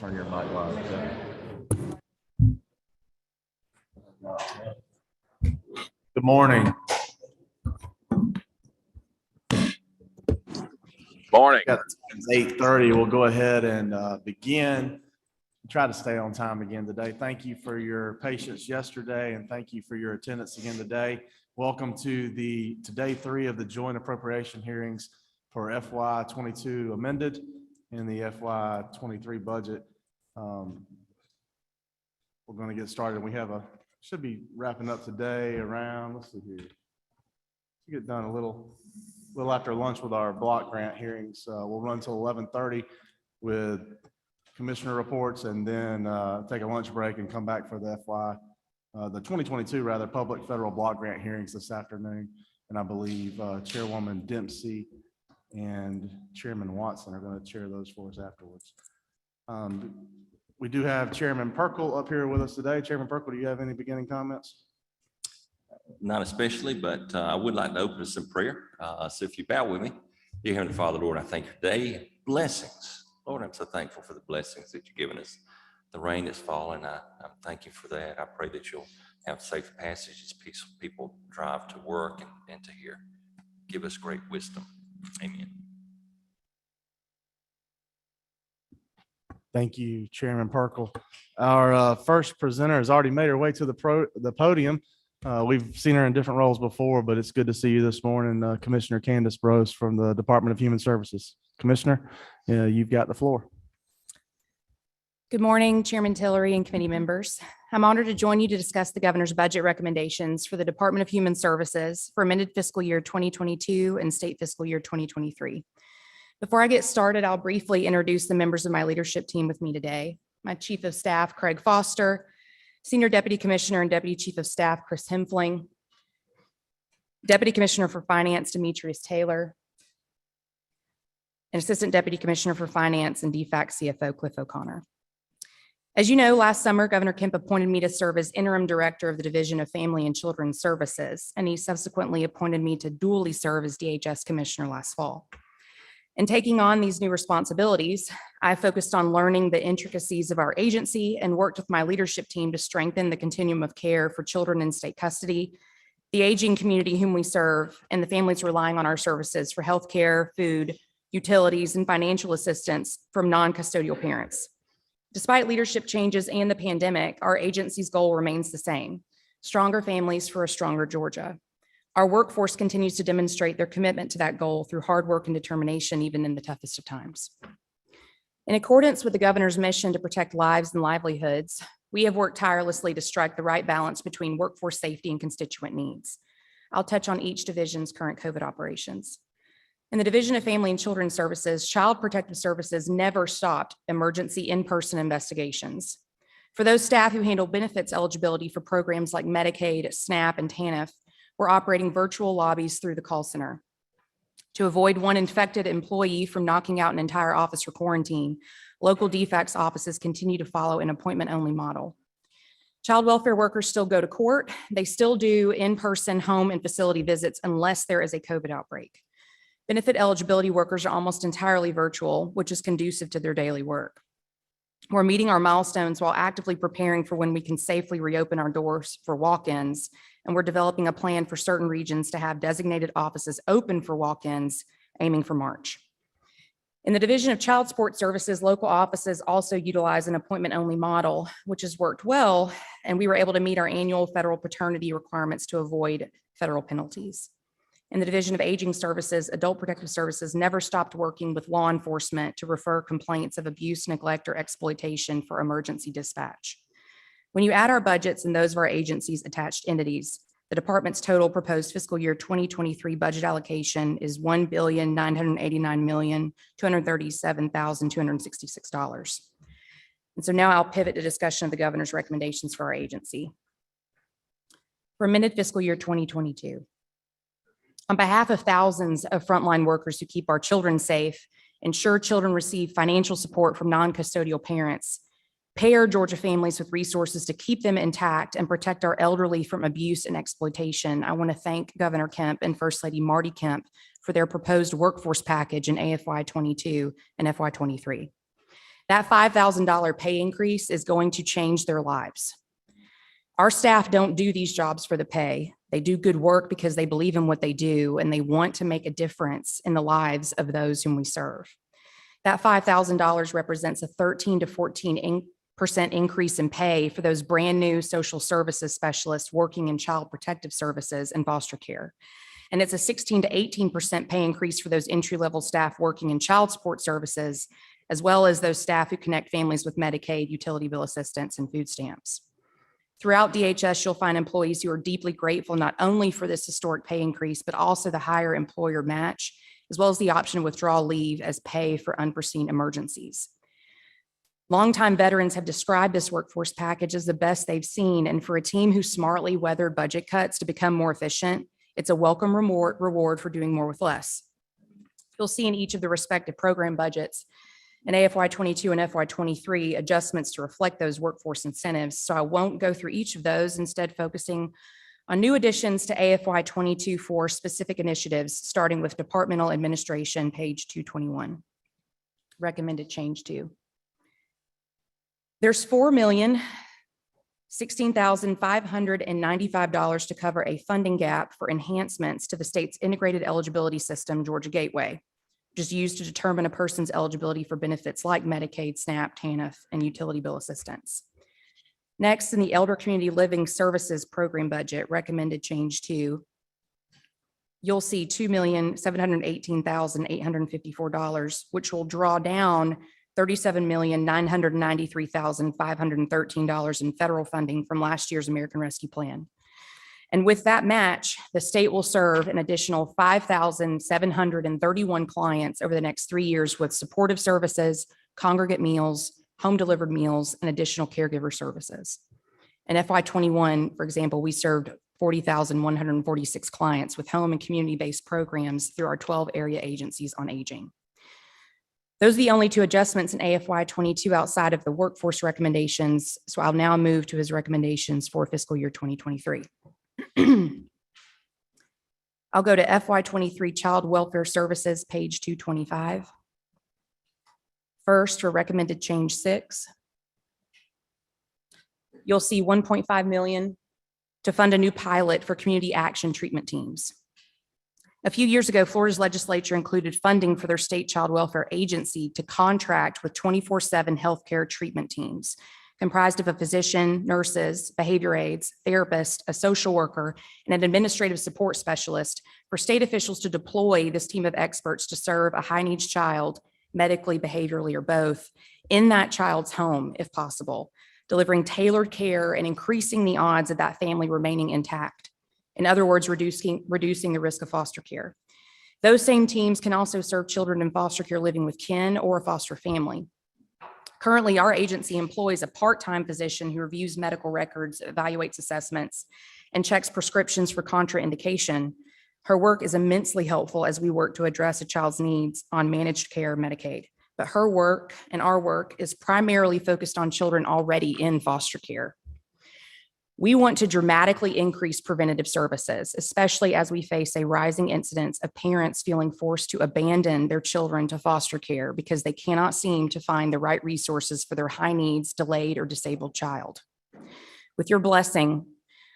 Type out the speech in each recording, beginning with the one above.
turn your mic live. Good morning. Morning. It's 8:30. We'll go ahead and begin. Try to stay on time again today. Thank you for your patience yesterday, and thank you for your attendance again today. Welcome to day 3 of the joint appropriation hearings for FY 22 amended and the FY 23 budget. We're going to get started. We should be wrapping up today around, let's see here. Get done a little after lunch with our block grant hearings. We'll run till 11:30 with commissioner reports, and then take a lunch break and come back for the 2022 public federal block grant hearings this afternoon. And I believe Chairwoman Dempsey and Chairman Watson are going to chair those for us afterwards. We do have Chairman Perkle up here with us today. Chairman Perkle, do you have any beginning comments? Not especially, but I would like to open with some prayer. So if you bow with me, dear Heavenly Father, Lord, I thank you today. Blessings. Lord, I'm so thankful for the blessings that you've given us. The rain that's fallen, I'm thanking you for that. I pray that you'll have safe passages, peaceful people drive to work and to here. Give us great wisdom. Amen. Thank you, Chairman Perkle. Our first presenter has already made her way to the podium. We've seen her in different roles before, but it's good to see you this morning, Commissioner Candace Brose from the Department of Human Services. Commissioner, you've got the floor. Good morning, Chairman Tillery and committee members. I'm honored to join you to discuss the governor's budget recommendations for the Department of Human Services for amended fiscal year 2022 and state fiscal year 2023. Before I get started, I'll briefly introduce the members of my leadership team with me today. My Chief of Staff, Craig Foster, Senior Deputy Commissioner and Deputy Chief of Staff, Chris Hempfling, Deputy Commissioner for Finance, Demetrius Taylor, and Assistant Deputy Commissioner for Finance and DFAC CFO, Cliff O'Connor. As you know, last summer, Governor Kemp appointed me to serve as Interim Director of the Division of Family and Children's Services, and he subsequently appointed me to dually serve as DHS Commissioner last fall. In taking on these new responsibilities, I focused on learning the intricacies of our agency and worked with my leadership team to strengthen the continuum of care for children in state custody, the aging community whom we serve, and the families relying on our services for healthcare, food, utilities, and financial assistance from non-custodial parents. Despite leadership changes and the pandemic, our agency's goal remains the same: stronger families for a stronger Georgia. Our workforce continues to demonstrate their commitment to that goal through hard work and determination, even in the toughest of times. In accordance with the governor's mission to protect lives and livelihoods, we have worked tirelessly to strike the right balance between workforce safety and constituent needs. I'll touch on each division's current COVID operations. In the Division of Family and Children's Services, Child Protective Services never stopped emergency in-person investigations. For those staff who handle benefits eligibility for programs like Medicaid, SNAP, and TANF, we're operating virtual lobbies through the call center. To avoid one infected employee from knocking out an entire office for quarantine, local DFAC's offices continue to follow an appointment-only model. Child welfare workers still go to court. They still do in-person home and facility visits unless there is a COVID outbreak. Benefit eligibility workers are almost entirely virtual, which is conducive to their daily work. We're meeting our milestones while actively preparing for when we can safely reopen our doors for walk-ins, and we're developing a plan for certain regions to have designated offices open for walk-ins, aiming for March. In the Division of Child Support Services, local offices also utilize an appointment-only model, which has worked well, and we were able to meet our annual federal paternity requirements to avoid federal penalties. In the Division of Aging Services, Adult Protective Services never stopped working with law enforcement to refer complaints of abuse, neglect, or exploitation for emergency dispatch. When you add our budgets and those of our agency's attached entities, the department's total proposed fiscal year 2023 budget allocation is $1,989,237,266. And so now I'll pivot to discussion of the governor's recommendations for our agency. For amended fiscal year 2022. On behalf of thousands of frontline workers who keep our children safe, ensure children receive financial support from non-custodial parents, pay our Georgia families with resources to keep them intact, and protect our elderly from abuse and exploitation, I want to thank Governor Kemp and First Lady Marty Kemp for their proposed workforce package in AFY 22 and FY 23. That $5,000 pay increase is going to change their lives. Our staff don't do these jobs for the pay. They do good work because they believe in what they do and they want to make a difference in the lives of those whom we serve. That $5,000 represents a 13 to 14% increase in pay for those brand new social services specialists working in child protective services and foster care. And it's a 16 to 18% pay increase for those entry-level staff working in child support services, as well as those staff who connect families with Medicaid, utility bill assistance, and food stamps. Throughout DHS, you'll find employees who are deeply grateful not only for this historic pay increase, but also the higher employer match, as well as the option to withdraw leave as pay for unforeseen emergencies. Longtime veterans have described this workforce package as the best they've seen, and for a team who smartly weathered budget cuts to become more efficient, it's a welcome reward for doing more with less. You'll see in each of the respective program budgets in AFY 22 and FY 23 adjustments to reflect those workforce incentives. So I won't go through each of those, instead focusing on new additions to AFY 22 for specific initiatives, starting with departmental administration, page 221. Recommended change 2. There's $4,016,595 to cover a funding gap for enhancements to the state's integrated eligibility system, Georgia Gateway, which is used to determine a person's eligibility for benefits like Medicaid, SNAP, TANF, and utility bill assistance. Next, in the Elder Community Living Services Program budget, recommended change 2, you'll see $2,718,854, which will draw down $37,993,513 in federal funding from last year's American Rescue Plan. And with that match, the state will serve an additional 5,731 clients over the next 3 years with supportive services, congregate meals, home delivered meals, and additional caregiver services. In FY 21, for example, we served 40,146 clients with home and community-based programs through our 12 area agencies on aging. Those are the only 2 adjustments in AFY 22 outside of the workforce recommendations. So I'll now move to his recommendations for fiscal year 2023. I'll go to FY 23 Child Welfare Services, page 225. First, for recommended change 6, you'll see $1.5 million to fund a new pilot for community action treatment teams. A few years ago, Florida's legislature included funding for their state child welfare agency to contract with 24/7 healthcare treatment teams comprised of a physician, nurses, behavior aides, therapist, a social worker, and an administrative support specialist for state officials to deploy this team of experts to serve a high-needs child, medically, behaviorally, or both, in that child's home, if possible, delivering tailored care and increasing the odds of that family remaining intact. In other words, reducing the risk of foster care. Those same teams can also serve children in foster care living with kin or a foster family. Currently, our agency employs a part-time physician who reviews medical records, evaluates assessments, and checks prescriptions for contraindication. Her work is immensely helpful as we work to address a child's needs on managed care Medicaid. But her work and our work is primarily focused on children already in foster care. We want to dramatically increase preventative services, especially as we face a rising incidence of parents feeling forced to abandon their children to foster care because they cannot seem to find the right resources for their high needs, delayed, or disabled child. With your blessing,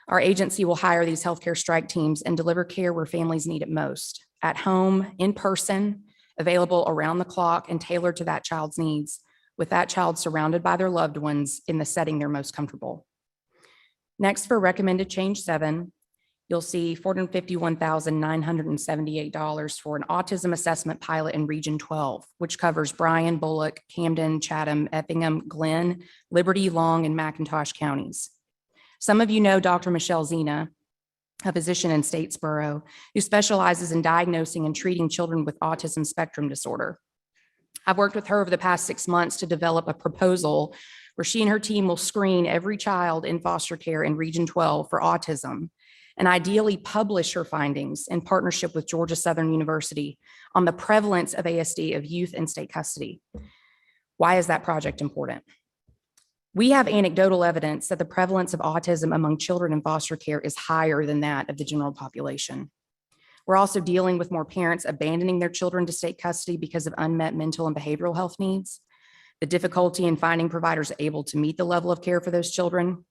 our agency will hire these healthcare strike teams and deliver care where families need it most, at home, in person, available around the clock, and tailored to that child's needs, with that child surrounded by their loved ones in the setting they're most comfortable. Next, for recommended change 7, you'll see $451,978 for an autism assessment pilot in Region 12, which covers Bryan, Bullock, Camden, Chatham, Effingham, Glenn, Liberty, Long, and McIntosh counties. Some of you know Dr. Michelle Zena, a physician in Statesboro, who specializes in diagnosing and treating children with autism spectrum disorder. I've worked with her over the past 6 months to develop a proposal where she and her team will screen every child in foster care in Region 12 for autism and ideally publish her findings in partnership with Georgia Southern University on the prevalence of ASD of youth in state custody. Why is that project important? We have anecdotal evidence that the prevalence of autism among children in foster care is higher than that of the general population. We're also dealing with more parents abandoning their children to state custody because of unmet mental and behavioral health needs. the difficulty in finding providers able to meet the level of care for those children,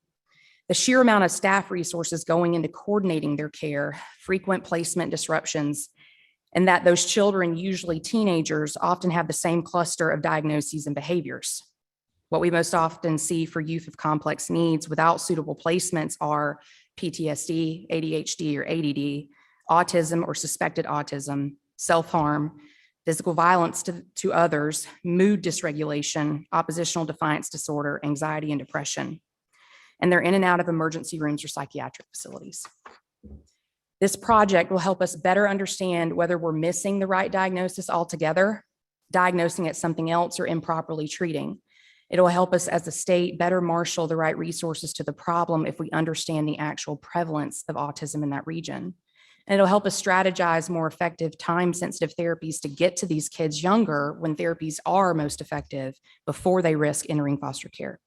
the sheer amount of staff resources going into coordinating their care, frequent placement disruptions, and that those children, usually teenagers, often have the same cluster of diagnoses and behaviors. What we most often see for youth with complex needs without suitable placements are PTSD, ADHD or ADD, autism or suspected autism, self-harm, physical violence to others, mood dysregulation, oppositional defiance disorder, anxiety, and depression. And they're in and out of emergency rooms or psychiatric facilities. This project will help us better understand whether we're missing the right diagnosis altogether, diagnosing it something else, or improperly treating. It'll help us as a state better marshal the right resources to the problem if we understand the actual prevalence of autism in that region. And it'll help us strategize more effective time-sensitive therapies to get to these kids younger when therapies are most effective before they risk entering foster care.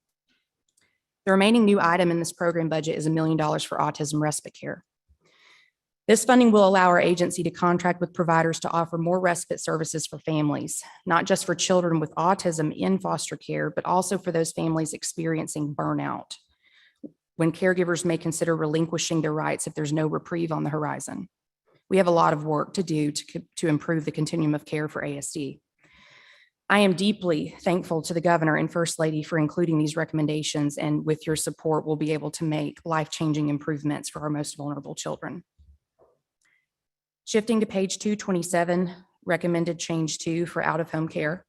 The remaining new item in this program budget is $1 million for autism respite care. This funding will allow our agency to contract with providers to offer more respite services for families, not just for children with autism in foster care, but also for those families experiencing burnout, when caregivers may consider relinquishing their rights if there's no reprieve on the horizon. We have a lot of work to do to improve the continuum of care for ASD. I am deeply thankful to the governor and First Lady for including these recommendations, and with your support, we'll be able to make life-changing improvements for our most vulnerable children. Shifting to page 227, recommended change 2 for out-of-home care.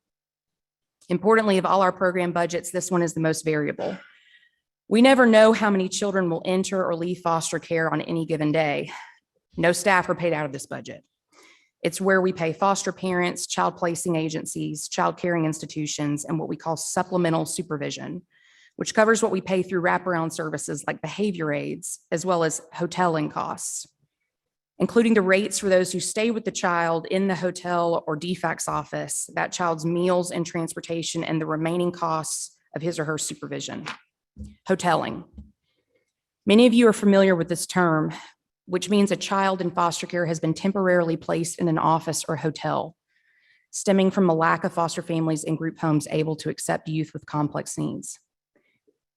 Importantly, of all our program budgets, this one is the most variable. We never know how many children will enter or leave foster care on any given day. No staff are paid out of this budget. It's where we pay foster parents, child placing agencies, child caring institutions, and what we call supplemental supervision, which covers what we pay through wraparound services like behavior aids, as well as hoteling costs, including the rates for those who stay with the child in the hotel or DFAC's office, that child's meals and transportation, and the remaining costs of his or her supervision. Hoteling. Many of you are familiar with this term, which means a child in foster care has been temporarily placed in an office or hotel, stemming from a lack of foster families and group homes able to accept youth with complex needs.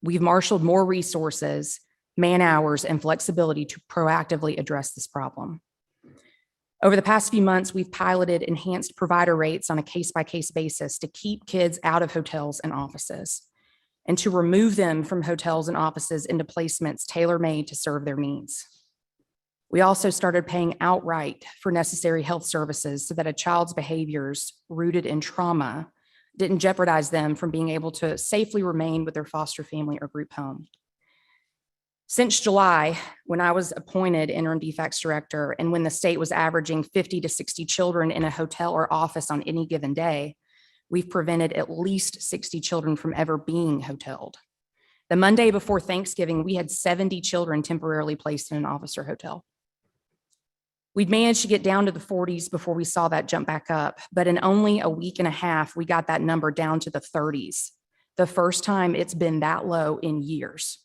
We've marshaled more resources, man-hours, and flexibility to proactively address this problem. Over the past few months, we've piloted enhanced provider rates on a case-by-case basis to keep kids out of hotels and offices, and to remove them from hotels and offices into placements tailor-made to serve their needs. We also started paying outright for necessary health services so that a child's behaviors rooted in trauma didn't jeopardize them from being able to safely remain with their foster family or group home. Since July, when I was appointed interim DFACS director, and when the state was averaging 50 to 60 children in a hotel or office on any given day, we've prevented at least 60 children from ever being hoteled. The Monday before Thanksgiving, we had 70 children temporarily placed in an office or hotel. We'd managed to get down to the 40s before we saw that jump back up, but in only a week and a half, we got that number down to the 30s, the first time it's been that low in years.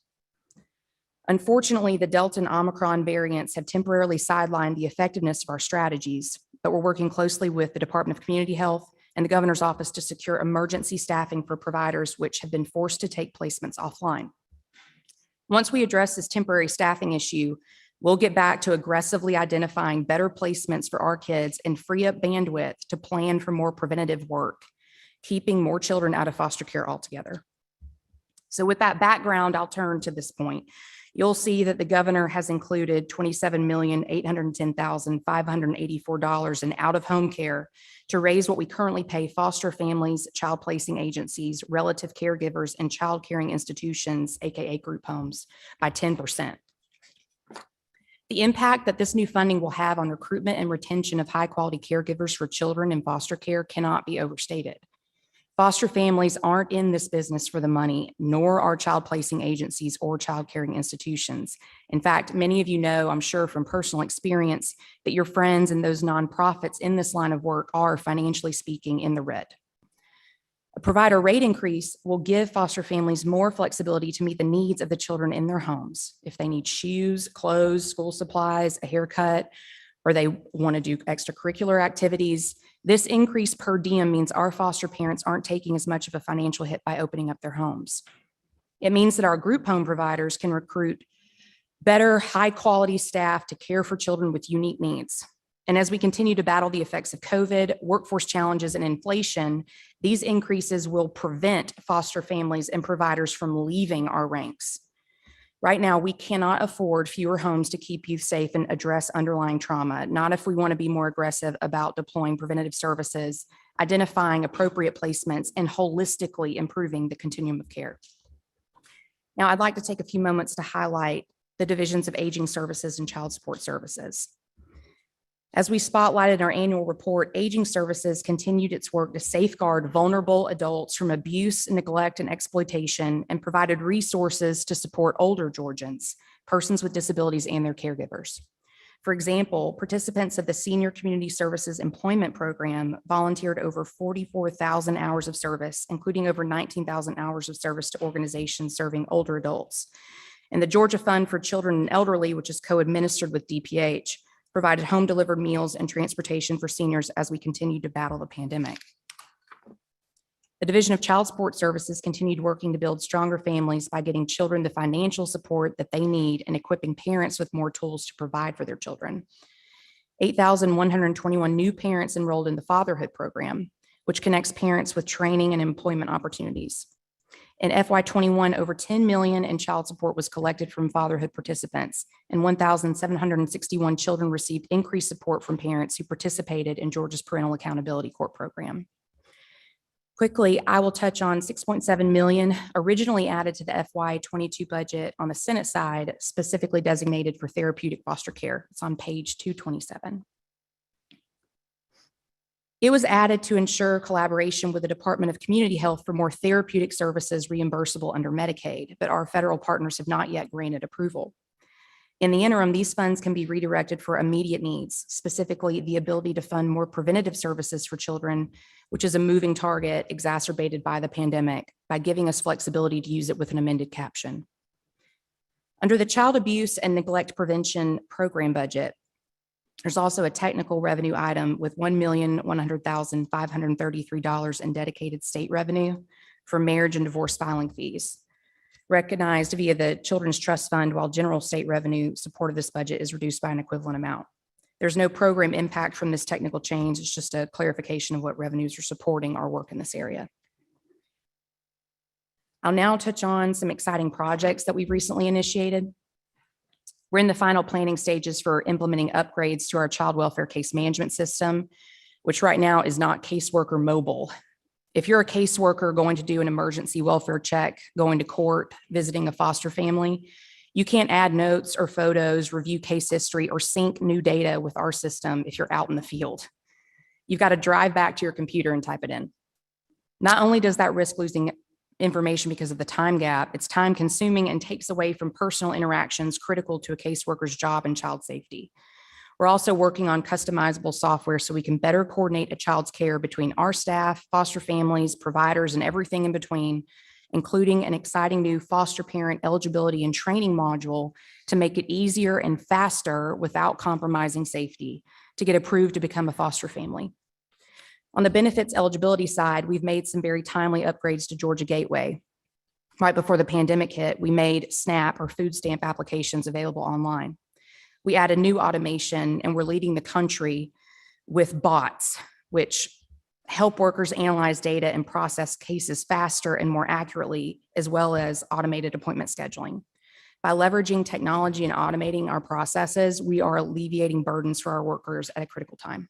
Unfortunately, the Delta and Omicron variants have temporarily sidelined the effectiveness of our strategies, but we're working closely with the Department of Community Health and the Governor's Office to secure emergency staffing for providers which have been forced to take placements offline. Once we address this temporary staffing issue, we'll get back to aggressively identifying better placements for our kids and free up bandwidth to plan for more preventative work, keeping more children out of foster care altogether. So with that background, I'll turn to this point. You'll see that the governor has included $27,810,584 in out-of-home care to raise what we currently pay foster families, child placing agencies, relative caregivers, and child caring institutions, AKA group homes, by 10%. The impact that this new funding will have on recruitment and retention of high-quality caregivers for children in foster care cannot be overstated. Foster families aren't in this business for the money, nor are child placing agencies or child caring institutions. In fact, many of you know, I'm sure from personal experience, that your friends and those nonprofits in this line of work are, financially speaking, in the red. A provider rate increase will give foster families more flexibility to meet the needs of the children in their homes. If they need shoes, clothes, school supplies, a haircut, or they want to do extracurricular activities, This increase per diem means our foster parents aren't taking as much of a financial hit by opening up their homes. It means that our group home providers can recruit better, high-quality staff to care for children with unique needs. And as we continue to battle the effects of COVID, workforce challenges, and inflation, these increases will prevent foster families and providers from leaving our ranks. Right now, we cannot afford fewer homes to keep youth safe and address underlying trauma, not if we want to be more aggressive about deploying preventative services, identifying appropriate placements, and holistically improving the continuum of care. Now, I'd like to take a few moments to highlight the divisions of aging services and child support services. As we spotlighted in our annual report, aging services continued its work to safeguard vulnerable adults from abuse, neglect, and exploitation, and provided resources to support older Georgians, persons with disabilities, and their caregivers. For example, participants of the Senior Community Services Employment Program volunteered over 44,000 hours of service, including over 19,000 hours of service to organizations serving older adults. And the Georgia Fund for Children and Elderly, which is co-administered with DPH, provided home-delivered meals and transportation for seniors as we continue to battle the pandemic. The Division of Child Support Services continued working to build stronger families by getting children the financial support that they need and equipping parents with more tools to provide for their children. 8,121 new parents enrolled in the Fatherhood Program, which connects parents with training and employment opportunities. In FY21, over $10 million in child support was collected from fatherhood participants, and 1,761 children received increased support from parents who participated in Georgia's Parental Accountability Court program. Quickly, I will touch on $6.7 million originally added to the FY22 budget on the Senate side, specifically designated for therapeutic foster care. It's on page 227. It was added to ensure collaboration with the Department of Community Health for more therapeutic services reimbursable under Medicaid, but our federal partners have not yet granted approval. In the interim, these funds can be redirected for immediate needs, specifically the ability to fund more preventative services for children, which is a moving target exacerbated by the pandemic, by giving us flexibility to use it with an amended caption. Under the Child Abuse and Neglect Prevention Program budget, there's also a technical revenue item with $1,100,533 in dedicated state revenue for marriage and divorce filing fees, recognized via the Children's Trust Fund, while general state revenue support of this budget is reduced by an equivalent amount. There's no program impact from this technical change. It's just a clarification of what revenues are supporting our work in this area. I'll now touch on some exciting projects that we've recently initiated. We're in the final planning stages for implementing upgrades to our child welfare case management system, which right now is not caseworker mobile. If you're a caseworker going to do an emergency welfare check, going to court, visiting a foster family, you can't add notes or photos, review case history, or sync new data with our system if you're out in the field. You've got to drive back to your computer and type it in. Not only does that risk losing information because of the time gap, it's time consuming and takes away from personal interactions critical to a caseworker's job and child safety. We're also working on customizable software so we can better coordinate a child's care between our staff, foster families, providers, and everything in between, including an exciting new foster parent eligibility and training module to make it easier and faster without compromising safety to get approved to become a foster family. On the benefits eligibility side, we've made some very timely upgrades to Georgia Gateway. Right before the pandemic hit, we made SNAP or food stamp applications available online. We added new automation, and we're leading the country with bots, which help workers analyze data and process cases faster and more accurately, as well as automated appointment scheduling. By leveraging technology and automating our processes, we are alleviating burdens for our workers at a critical time.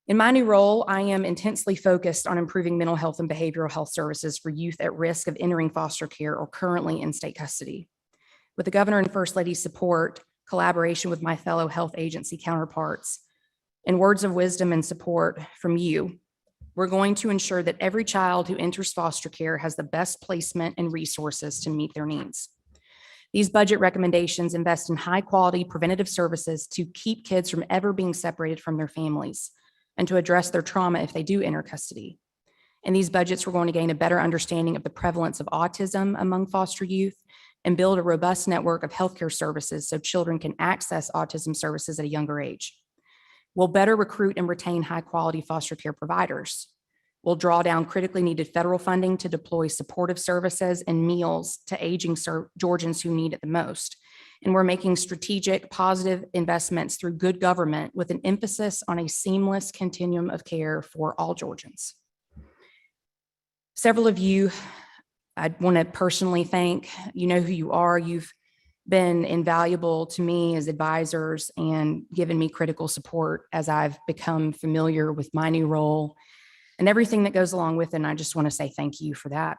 In my new role, I am intensely focused on improving mental health and behavioral health services for youth at risk of entering foster care or currently in state custody. With the Governor and First Lady's support, collaboration with my fellow health agency counterparts, and words of wisdom and support from you, we're going to ensure that every child who enters foster care has the best placement and resources to meet their needs. These budget recommendations invest in high-quality preventative services to keep kids from ever being separated from their families and to address their trauma if they do enter custody. In these budgets, we're going to gain a better understanding of the prevalence of autism among foster youth and build a robust network of healthcare services so children can access autism services at a younger age. We'll better recruit and retain high-quality foster care providers. We'll draw down critically needed federal funding to deploy supportive services and meals to aging Georgians who need it the most. And we're making strategic, positive investments through good government with an emphasis on a seamless continuum of care for all Georgians. Several of you, I want to personally thank. You know who you are. You've been invaluable to me as advisors and given me critical support as I've become familiar with my new role and everything that goes along with it. And I just want to say thank you for that.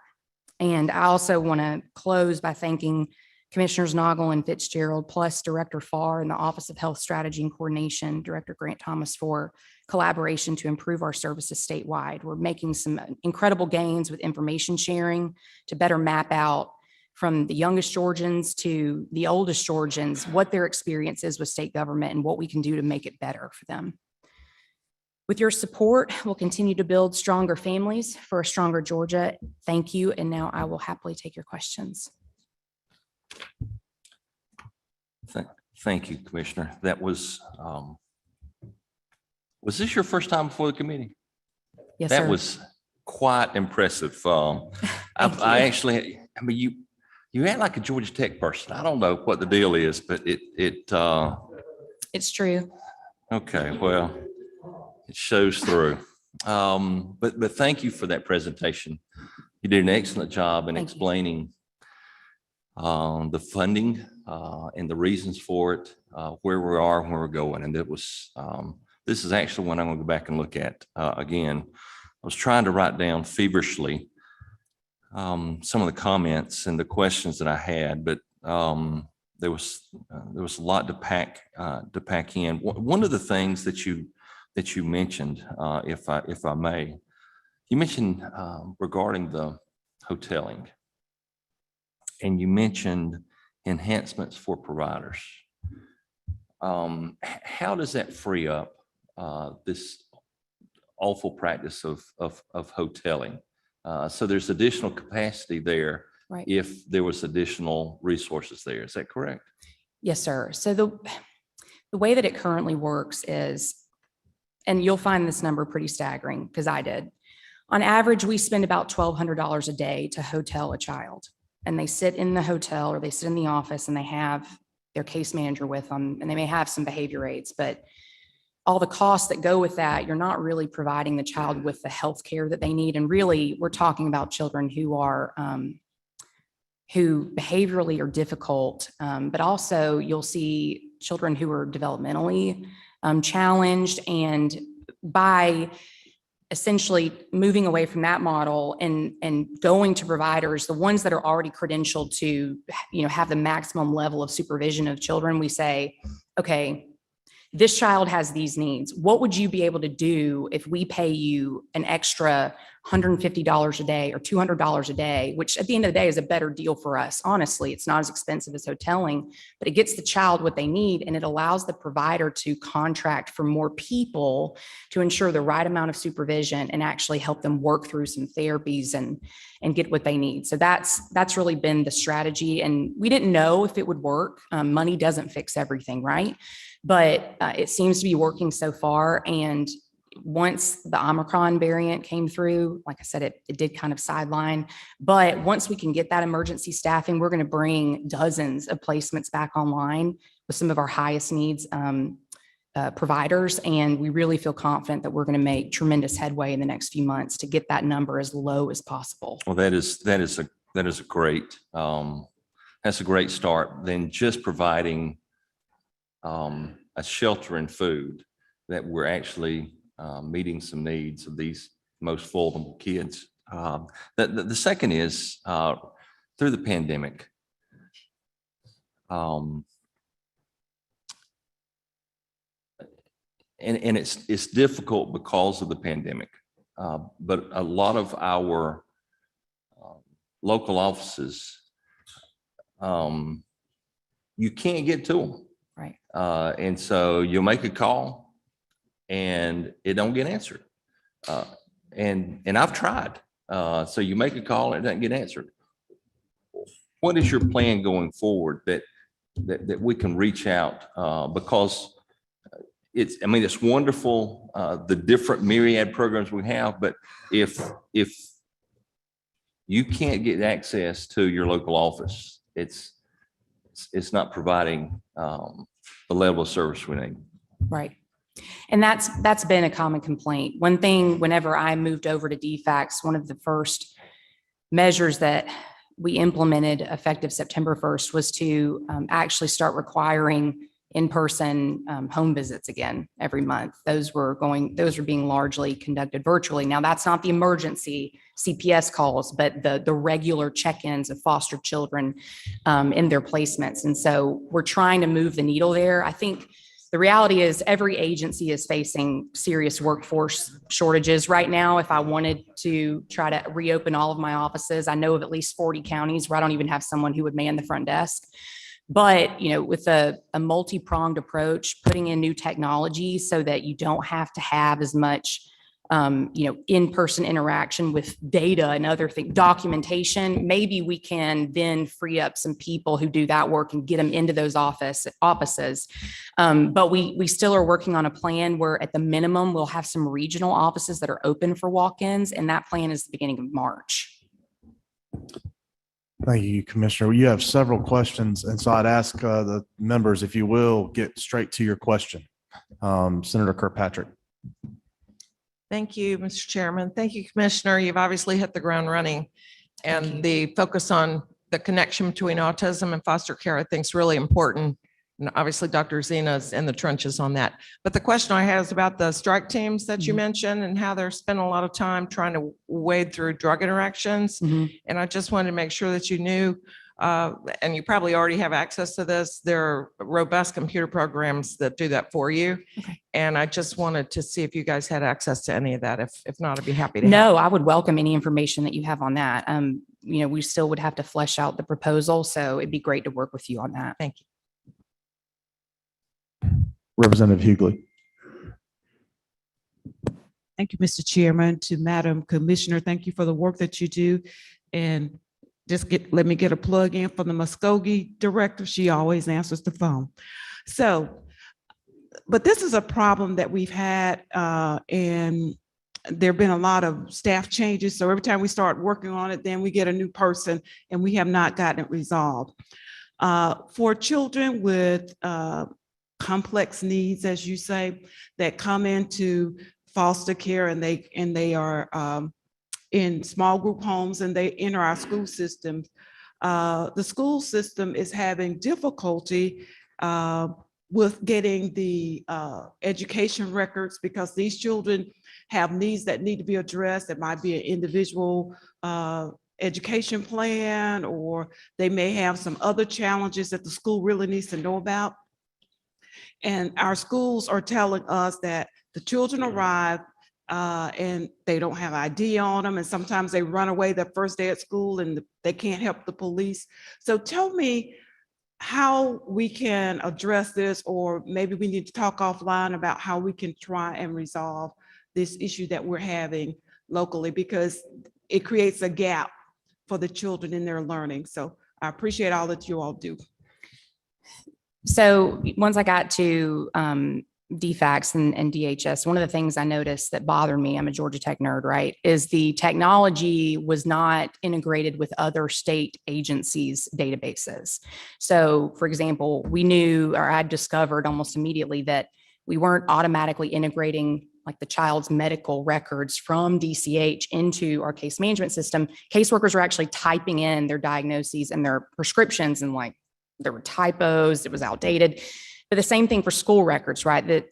And I also want to close by thanking Commissioners Noggle and Fitzgerald, plus Director Farr in the Office of Health Strategy and Coordination, Director Grant Thomas, for collaboration to improve our services statewide. We're making some incredible gains with information sharing to better map out from the youngest Georgians to the oldest Georgians, what their experience is with state government and what we can do to make it better for them. With your support, we'll continue to build stronger families for a stronger Georgia. Thank you. And now I will happily take your questions. Thank you, Commissioner. That was this your first time before the committee? Yes, sir. That was quite impressive. I actually, I mean, you act like a Georgia Tech person. I don't know what the deal is, but it's true. Okay, well, it shows through. But thank you for that presentation. You did an excellent job in explaining the funding and the reasons for it, where we are and where we're going. And it was, this is actually what I'm going to go back and look at again. I was trying to write down feverishly some of the comments and the questions that I had, but there was a lot to pack in. One of the things that you mentioned, if I may, you mentioned regarding the hoteling, and you mentioned enhancements for providers. How does that free up this awful practice of hoteling? So there's additional capacity there, Right. if there was additional resources there. Is that correct? Yes, sir. So the way that it currently works is, and you'll find this number pretty staggering because I did. On average, we spend about $1,200 a day to hotel a child, and they sit in the hotel or they sit in the office and they have their case manager with them, and they may have some behavior aids, but all the costs that go with that, you're not really providing the child with the health care that they need. And really, we're talking about children who are, who behaviorally are difficult, but also you'll see children who are developmentally challenged. And by essentially moving away from that model and going to providers, the ones that are already credentialed to, have the maximum level of supervision of children, we say, okay, this child has these needs. What would you be able to do if we pay you an extra $150 a day or $200 a day, which at the end of the day is a better deal for us. Honestly, it's not as expensive as hoteling, but it gets the child what they need, and it allows the provider to contract for more people to ensure the right amount of supervision and actually help them work through some therapies and get what they need. So that's really been the strategy. And we didn't know if it would work. Money doesn't fix everything, right? But it seems to be working so far. And once the Omicron variant came through, like I said, it did kind of sideline. But once we can get that emergency staffing, we're going to bring dozens of placements back online with some of our highest needs providers. And we really feel confident that we're going to make tremendous headway in the next few months to get that number as low as possible. Well, that is a great, that's a great start. Then just providing a shelter and food, that we're actually meeting some needs of these most vulnerable kids. The second is through the pandemic. And it's difficult because of the pandemic, but a lot of our local offices, you can't get to them. Right. And so you'll make a call and it don't get answered. And I've tried. So you make a call and it doesn't get answered. What is your plan going forward that we can reach out? Because it's wonderful, the different myriad programs we have, but if you can't get access to your local office, it's not providing the level of service we need. Right. And that's been a common complaint. One thing, whenever I moved over to DFACS, one of the first measures that we implemented effective September 1st was to actually start requiring in-person home visits again every month. Those were being largely conducted virtually. Now, that's not the emergency CPS calls, but the regular check-ins of foster children in their placements. And so we're trying to move the needle there. I think the reality is every agency is facing serious workforce shortages right now. If I wanted to try to reopen all of my offices, I know of at least 40 counties where I don't even have someone who would man the front desk. But, with a multi-pronged approach, putting in new technology so that you don't have to have as much, in-person interaction with data and other things, documentation, maybe we can then free up some people who do that work and get them into those offices. But we still are working on a plan where at the minimum, we'll have some regional offices that are open for walk-ins, and that plan is the beginning of March. Thank you, Commissioner. You have several questions, and so I'd ask the members, if you will, get straight to your question. Senator Kirkpatrick. Thank you, Mr. Chairman. Thank you, Commissioner. You've obviously hit the ground running. And the focus on the connection between autism and foster care, I think, is really important. And obviously, Dr. Zena's in the trenches on that. But the question I have is about the strike teams that you mentioned and how they're spending a lot of time trying to wade through drug interactions. And I just wanted to make sure that you knew, and you probably already have access to this, there are robust computer programs that do that for you. Okay. And I just wanted to see if you guys had access to any of that. If not, I'd be happy to. No, I would welcome any information that you have on that. We still would have to flesh out the proposal, so it'd be great to work with you on that. Thank you. Representative Hughley. Thank you, Mr. Chairman. To Madam Commissioner, thank you for the work that you do. And just let me get a plug in for the Muskogee director. She always answers the phone. So, but this is a problem that we've had, and there've been a lot of staff changes. So every time we start working on it, then we get a new person and we have not gotten it resolved. For children with complex needs, as you say, that come into foster care and they are in small group homes and they enter our school systems. The school system is having difficulty with getting the education records because these children have needs that need to be addressed. It might be an individual education plan, or they may have some other challenges that the school really needs to know about. And our schools are telling us that the children arrive and they don't have ID on them. And sometimes they run away the first day at school and they can't help the police. So tell me how we can address this, or maybe we need to talk offline about how we can try and resolve this issue that we're having locally, because it creates a gap for the children in their learning. So I appreciate all that you all do. So once I got to DFACS and DHS, one of the things I noticed that bothered me, I'm a Georgia Tech nerd, right, is the technology was not integrated with other state agencies' databases. So for example, we knew, or I discovered almost immediately, that we weren't automatically integrating like the child's medical records from DCH into our case management system. Caseworkers were actually typing in their diagnoses and their prescriptions, and like there were typos, it was outdated. But the same thing for school records, right? That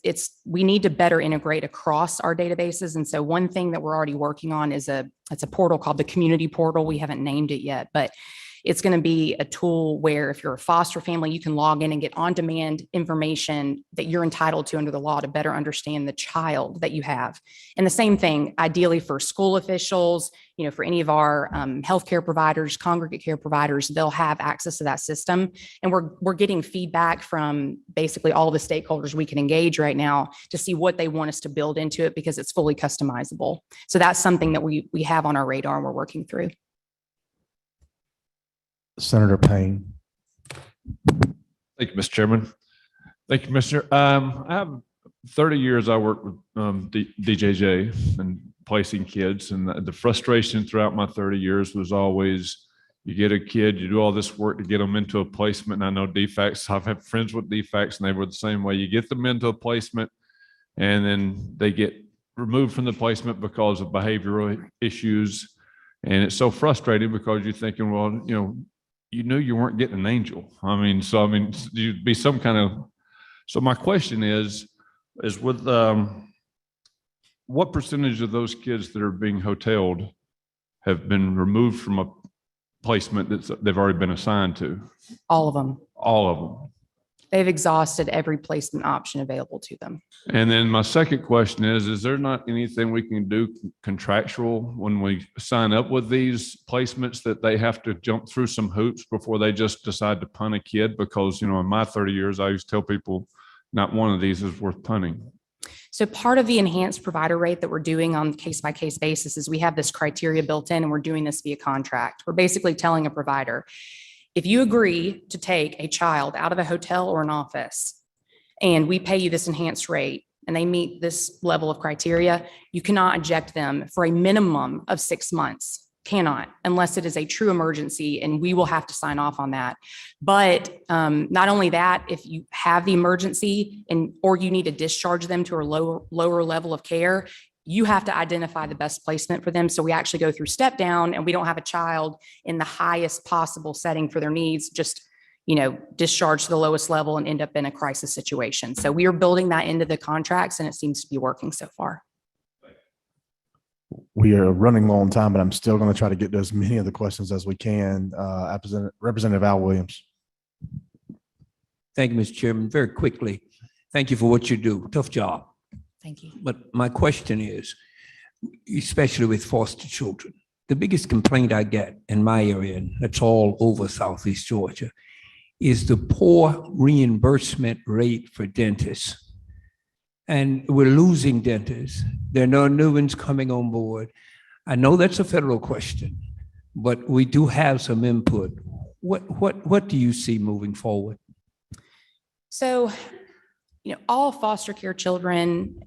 we need to better integrate across our databases. And so one thing that we're already working on is it's a portal called the Community Portal. We haven't named it yet, but it's going to be a tool where if you're a foster family, you can log in and get on-demand information that you're entitled to under the law to better understand the child that you have. And the same thing, ideally for school officials, for any of our healthcare providers, congregate care providers, they'll have access to that system. And we're getting feedback from basically all the stakeholders we can engage right now to see what they want us to build into it, because it's fully customizable. So that's something that we have on our radar and we're working through. Senator Payne. Thank you, Mr. Chairman. Thank you, Commissioner. I have 30 years I worked with DJJ and placing kids, and the frustration throughout my 30 years was always, you get a kid, you do all this work to get them into a placement. And I know DFACs, I've had friends with DFACs and they were the same way. You get them into a placement and then they get removed from the placement because of behavioral issues. And it's so frustrating because you're thinking, well, you knew you weren't getting an angel. You'd be some kind of, so my question is with, what percentage of those kids that are being hoteled have been removed from a placement that they've already been assigned to? All of them. All of them. They've exhausted every placement option available to them. And then my second question is there not anything we can do contractual when we sign up with these placements that they have to jump through some hoops before they just decide to punt a kid? Because, in my 30 years, I used to tell people not one of these is worth punting. So part of the enhanced provider rate that we're doing on case-by-case basis is we have this criteria built in, and we're doing this via contract. We're basically telling a provider, if you agree to take a child out of a hotel or an office and we pay you this enhanced rate and they meet this level of criteria, you cannot eject them for a minimum of 6 months. Cannot, unless it is a true emergency, and we will have to sign off on that. But not only that, if you have the emergency or you need to discharge them to a lower level of care, you have to identify the best placement for them. So we actually go through step down, and we don't have a child in the highest possible setting for their needs, just discharge to the lowest level and end up in a crisis situation. So we are building that into the contracts, and it seems to be working so far. We are running low on time, but I'm still going to try to get to as many of the questions as we can. Representative Al Williams. Thank you, Mr. Chairman. Very quickly, thank you for what you do. Tough job. Thank you. But my question is, especially with foster children, the biggest complaint I get in my area, and that's all over Southeast Georgia, is the poor reimbursement rate for dentists. And we're losing dentists. There are no new ones coming on board. I know that's a federal question, but we do have some input. What do you see moving forward? So, all foster care children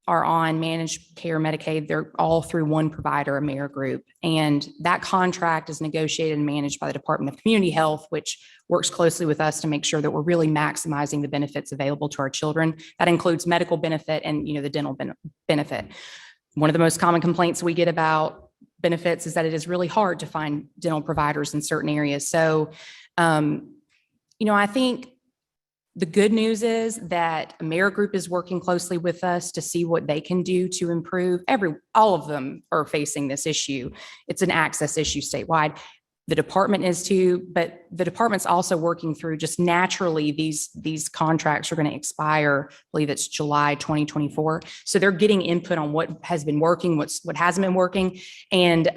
are on managed care Medicaid. They're all through one provider, Amerigroup. And that contract is negotiated and managed by the Department of Community Health, which works closely with us to make sure that we're really maximizing the benefits available to our children. That includes medical benefit and, the dental benefit. One of the most common complaints we get about benefits is that it is really hard to find dental providers in certain areas. So, I think the good news is that Amerigroup is working closely with us to see what they can do to improve. All of them are facing this issue. It's an access issue statewide. The department is too, but the department's also working through just naturally these contracts are going to expire. I believe it's July 2024. So they're getting input on what has been working, what hasn't been working. And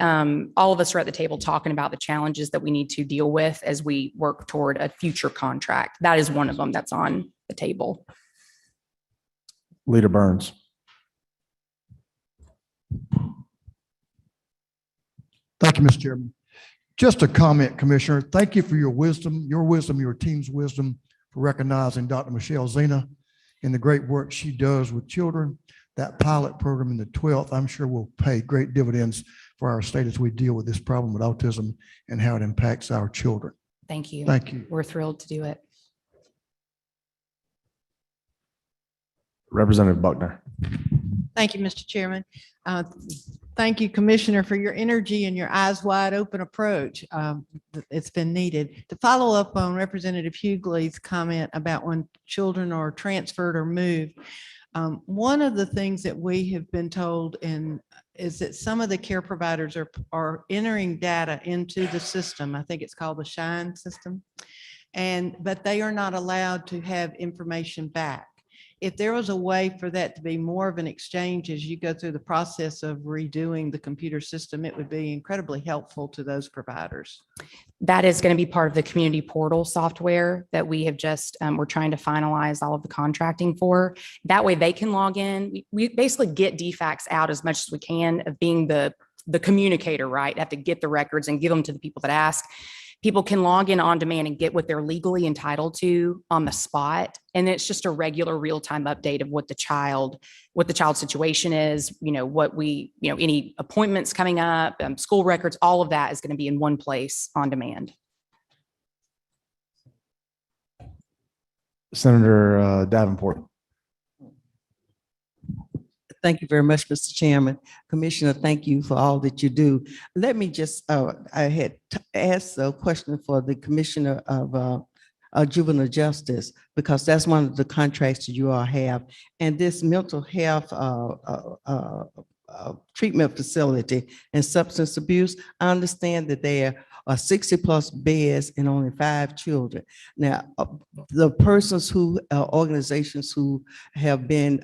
all of us are at the table talking about the challenges that we need to deal with as we work toward a future contract. That is one of them that's on the table. Leader Burns. Thank you, Mr. Chairman. Just a comment, Commissioner. Thank you for your wisdom, your team's wisdom, for recognizing Dr. Michelle Zena and the great work she does with children. That pilot program in the 12th, I'm sure will pay great dividends for our state as we deal with this problem with autism and how it impacts our children. Thank you. Thank you. We're thrilled to do it. Representative Buckner. Thank you, Mr. Chairman. Thank you, Commissioner, for your energy and your eyes wide open approach. It's been needed. To follow up on Representative Hughley's comment about when children are transferred or moved, one of the things that we have been told is that some of the care providers are entering data into the system. I think it's called the SHINE system, but they are not allowed to have information back. If there was a way for that to be more of an exchange as you go through the process of redoing the computer system, it would be incredibly helpful to those providers. That is going to be part of the community portal software that we have just, we're trying to finalize all of the contracting for. That way they can log in. We basically get DFACs out as much as we can of being the communicator, right? Have to get the records and give them to the people that ask. people can log in on demand and get what they're legally entitled to on the spot. And it's just a regular real-time update of what the child's situation is, any appointments coming up, school records, all of that is going to be in one place on demand. Senator Davenport. Thank you very much, Mr. Chairman. Commissioner, thank you for all that you do. Let me just, I had asked a question for the Commissioner of Juvenile Justice, because that's one of the contracts that you all have. And this mental health treatment facility and substance abuse, I understand that there are 60+ beds and only 5 children. Now, the persons who, organizations who have been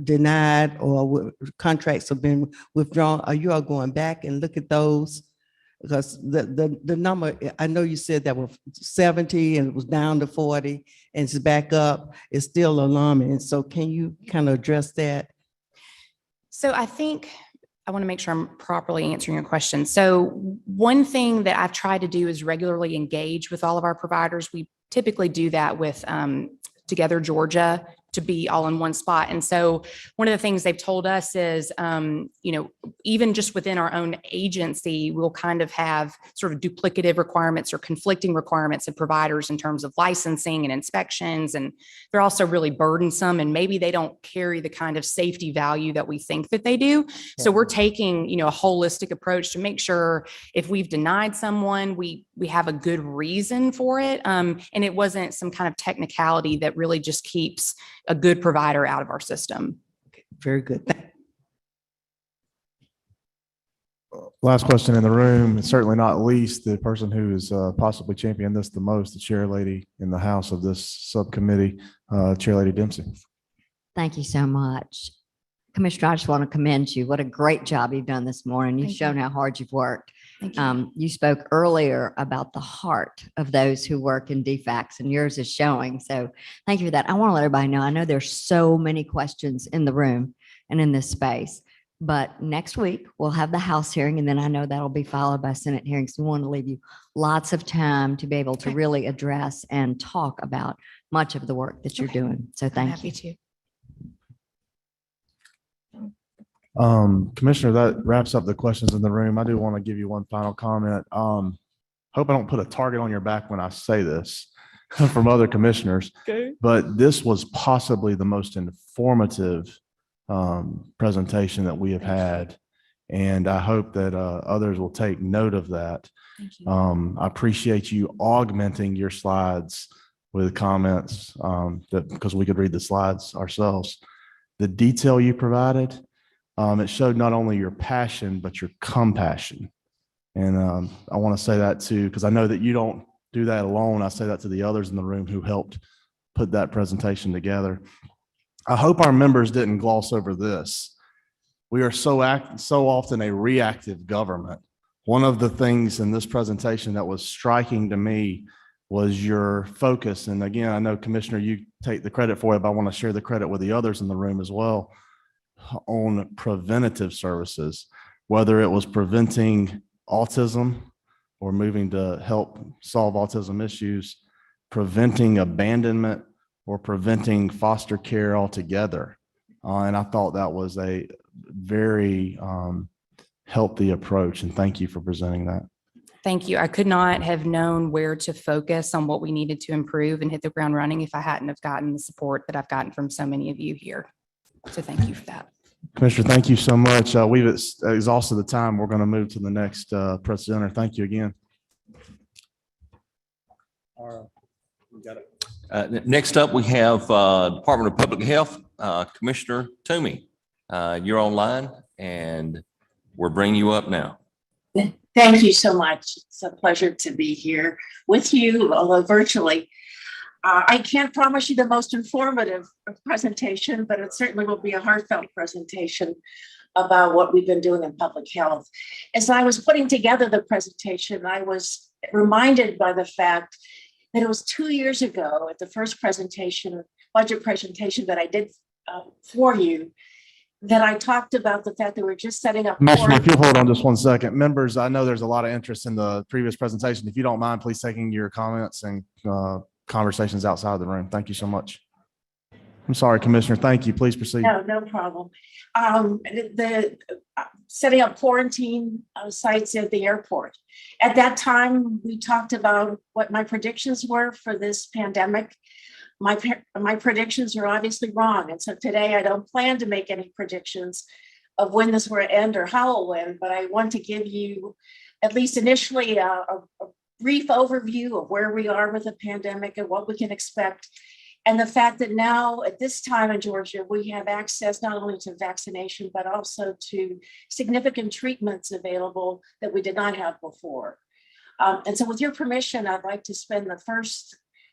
denied or contracts have been withdrawn, are you all going back and look at those? Because the number, I know you said that was 70 and it was down to 40 and it's back up, it's still alarming. And so can you kind of address that? So I think I want to make sure I'm properly answering your question. So one thing that I've tried to do is regularly engage with all of our providers. We typically do that with Together Georgia, to be all in one spot. And so one of the things they've told us is, even just within our own agency, we'll kind of have sort of duplicative requirements or conflicting requirements of providers in terms of licensing and inspections. And they're also really burdensome, and maybe they don't carry the kind of safety value that we think that they do. So we're taking, a holistic approach to make sure if we've denied someone, we have a good reason for it. And it wasn't some kind of technicality that really just keeps a good provider out of our system. Very good. Last question in the room, and certainly not least, the person who has possibly championed this the most, the chair lady in the house of this subcommittee, Chair Lady Dempsey. Thank you so much. Commissioner, I just want to commend you. What a great job you've done this morning. You've shown how hard you've worked. Thank you. You spoke earlier about the heart of those who work in DFACS, and yours is showing. So thank you for that. I want to let everybody know, I know there's so many questions in the room and in this space, but next week we'll have the House hearing, and then I know that'll be followed by Senate hearings. We want to leave you lots of time to be able to really address and talk about much of the work that you're doing. So I'm thank happy you. to. Commissioner, that wraps up the questions in the room. I do want to give you one final comment. Hope I don't put a target on your back when I say this from other commissioners, but this was possibly the most informative presentation that we have had. And I hope that others will take note of that. Thank you. I appreciate you augmenting your slides with comments because we could read the slides ourselves. The detail you provided, it showed not only your passion, but your compassion. And I want to say that too, because I know that you don't do that alone. I say that to the others in the room who helped put that presentation together. I hope our members didn't gloss over this. We are so often a reactive government. One of the things in this presentation that was striking to me was your focus. And again, I know, Commissioner, you take the credit for it, but I want to share the credit with the others in the room as well, on preventative services, whether it was preventing autism or moving to help solve autism issues, preventing abandonment, or preventing foster care altogether. And I thought that was a very healthy approach, and thank you for presenting that. Thank you. I could not have known where to focus on what we needed to improve and hit the ground running if I hadn't have gotten the support that I've gotten from so many of you here. So thank you for that. Commissioner, thank you so much. We've exhausted the time. We're going to move to the next presenter. Thank you again. Next up, we have Department of Public Health, Commissioner Toomey. You're online, and we're bringing you up now. Thank you so much. It's a pleasure to be here with you, although virtually. I can't promise you the most informative presentation, but it certainly will be a heartfelt presentation about what we've been doing in public health. As I was putting together the presentation, I was reminded by the fact that it was 2 years ago at the first presentation, budget presentation that I did for you, that I talked about the fact that we're just setting up. Commissioner, if you'll hold on just one second. Members, I know there's a lot of interest in the previous presentation. If you don't mind, please taking your comments and conversations outside the room. Thank you so much. I'm sorry, Commissioner. Thank you. Please proceed. No problem. Setting up quarantine sites at the airport. At that time, we talked about what my predictions were for this pandemic. My predictions are obviously wrong. And so today I don't plan to make any predictions of when this will end or how it will end, but I want to give you at least initially a brief overview of where we are with the pandemic and what we can expect. And the fact that now at this time in Georgia, we have access not only to vaccination, but also to significant treatments available that we did not have before. And so with your permission, I'd like to spend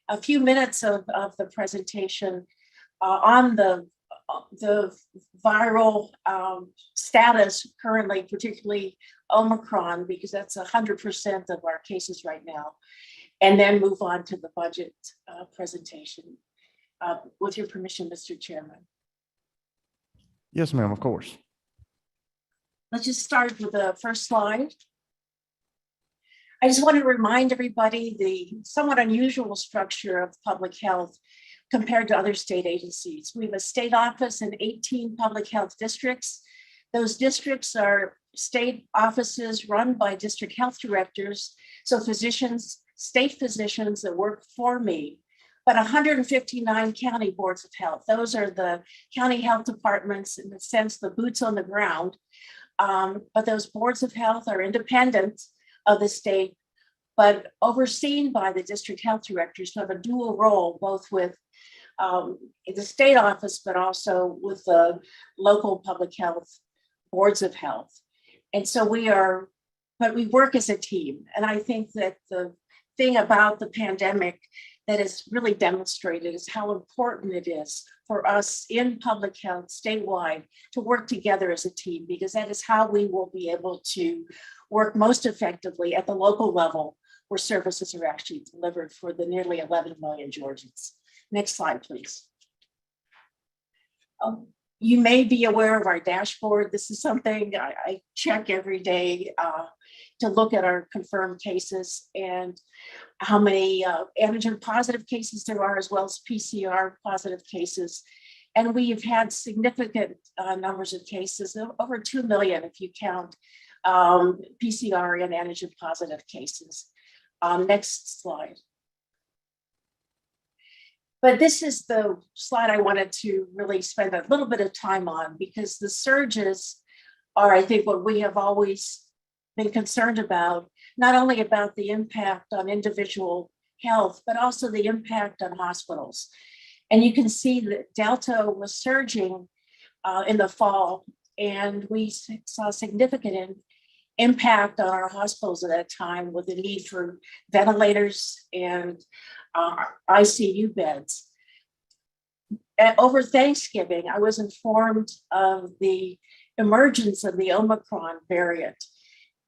a few minutes of the presentation on the viral status currently, particularly Omicron, because that's 100% of our cases right now, and then move on to the budget presentation. With your permission, Mr. Chairman. Yes, ma'am, of course. Let's just start with the first slide. I just want to remind everybody the somewhat unusual structure of public health compared to other state agencies. We have a state office in 18 public health districts. Those districts are state offices run by district health directors, so physicians, state physicians that work for me, but 159 county boards of health. Those are the county health departments, in the sense, the boots on the ground. But those boards of health are independent of the state, but overseen by the district health directors who have a dual role, both with the state office, but also with the local public health boards of health. And so we work as a team. And I think that the thing about the pandemic that is really demonstrated is how important it is for us in public health statewide to work together as a team, because that is how we will be able to work most effectively at the local level where services are actually delivered for the nearly 11 million Georgians. Next slide, please. You may be aware of our dashboard. This is something I check every day to look at our confirmed cases and how many antigen positive cases there are, as well as PCR positive cases. And we've had significant numbers of cases, over 2 million if you count PCR and antigen positive cases. Next slide. But this is the slide I wanted to really spend a little bit of time on, because the surges are, I think, what we have always been concerned about, not only about the impact on individual health, but also the impact on hospitals. And you can see that Delta was surging in the fall, and we saw significant impact on our hospitals at that time with the need for ventilators and ICU beds. Over Thanksgiving, I was informed of the emergence of the Omicron variant.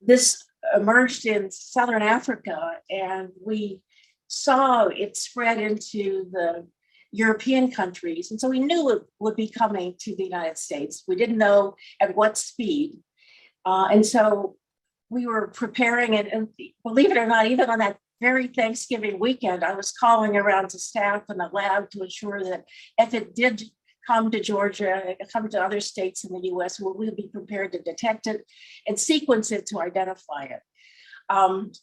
This emerged in Southern Africa, and we saw it spread into the European countries. And so we knew it would be coming to the United States. We didn't know at what speed. And so we were preparing, and believe it or not, even on that very Thanksgiving weekend, I was calling around to staff in the lab to ensure that if it did come to Georgia, come to other states in the US, we'll be prepared to detect it and sequence it to identify it.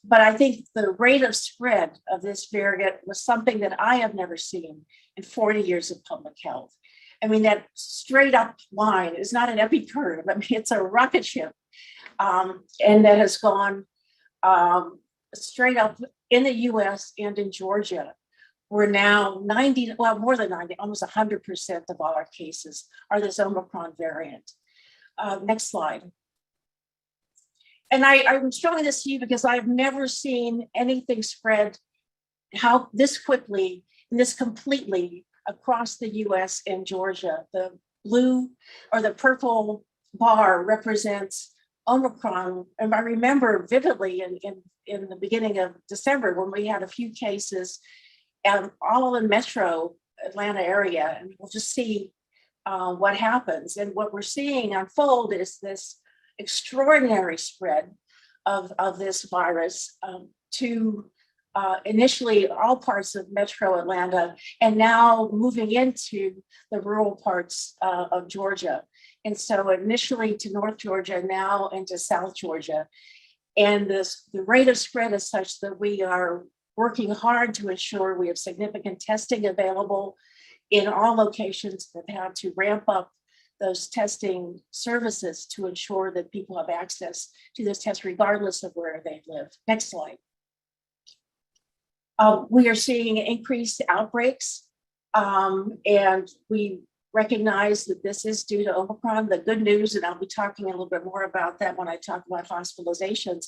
But I think the rate of spread of this variant was something that I have never seen in 40 years of public health. I mean, that straight up line is not an epicurve. I mean, it's a rocket ship. And that has gone straight up in the US and in Georgia. We're now 90, well, more than 90, almost 100% of all our cases are this Omicron variant. Next slide. And I'm showing this to you because I've never seen anything spread how this quickly and this completely across the US and Georgia. The blue or the purple bar represents Omicron. And I remember vividly in the beginning of December when we had a few cases all in metro Atlanta area, and we'll just see what happens. And what we're seeing unfold is this extraordinary spread of this virus to initially all parts of Metro Atlanta, and now moving into the rural parts of Georgia. And so initially to North Georgia, now into South Georgia. And the rate of spread is such that we are working hard to ensure we have significant testing available in all locations that have to ramp up those testing services to ensure that people have access to those tests regardless of where they live. Next slide. We are seeing increased outbreaks, and we recognize that this is due to Omicron. The good news, and I'll be talking a little bit more about that when I talk about hospitalizations,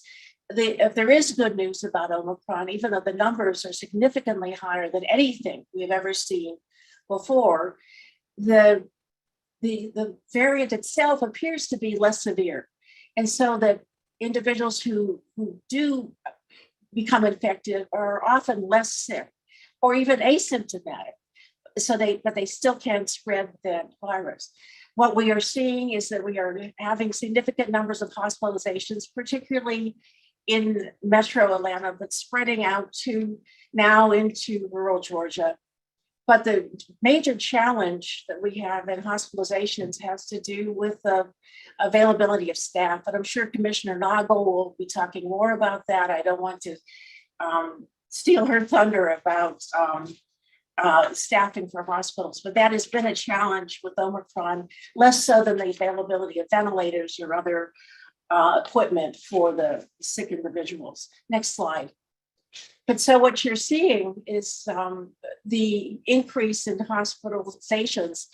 if there is good news about Omicron, even though the numbers are significantly higher than anything we've ever seen before, the variant itself appears to be less severe. And so that individuals who do become infected are often less sick or even asymptomatic. But they still can spread that virus. What we are seeing is that we are having significant numbers of hospitalizations, particularly in Metro Atlanta, but spreading out to now into rural Georgia. But the major challenge that we have in hospitalizations has to do with the availability of staff. And I'm sure Commissioner Nagel will be talking more about that. I don't want to steal her thunder about staffing for hospitals, but that has been a challenge with Omicron, less so than the availability of ventilators or other equipment for the sick individuals. Next slide. But so what you're seeing is the increase in hospitalizations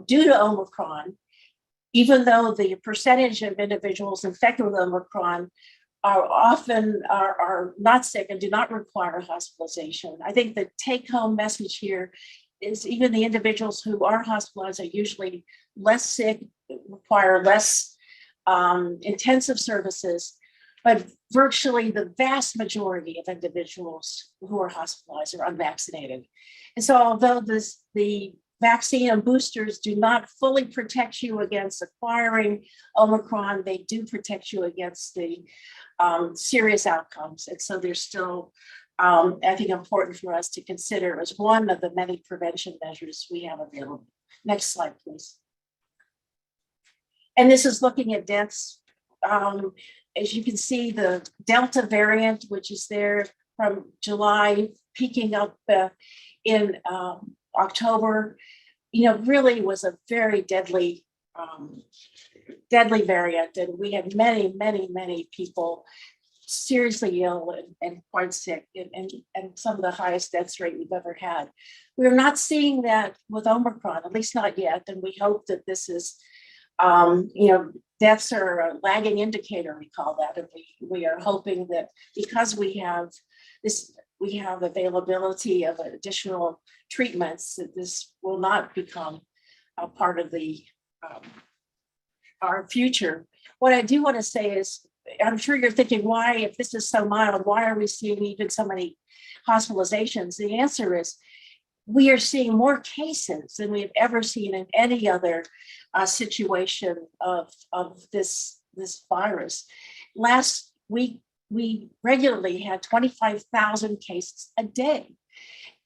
due to Omicron, even though the percentage of individuals infected with Omicron are often not sick and do not require hospitalization. I think the take-home message here is even the individuals who are hospitalized are usually less sick, require less intensive services, but virtually the vast majority of individuals who are hospitalized are unvaccinated. And so although the vaccine and boosters do not fully protect you against acquiring Omicron, they do protect you against the serious outcomes. And so they're still, I think, important for us to consider as one of the many prevention measures we have available. Next slide, please. And this is looking at deaths. As you can see, the Delta variant, which is there from July, peaking up in October, really was a very deadly variant. And we had many, many, many people seriously ill and quite sick, and some of the highest death rate we've ever had. We're not seeing that with Omicron, at least not yet. And we hope that this is, deaths are a lagging indicator, we call that. And we are hoping that because we have availability of additional treatments, that this will not become a part of our future. What I do want to say is, I'm sure you're thinking, why, if this is so mild, why are we seeing even so many hospitalizations? The answer is, we are seeing more cases than we've ever seen in any other situation of this virus. Last week, we regularly had 25,000 cases a day.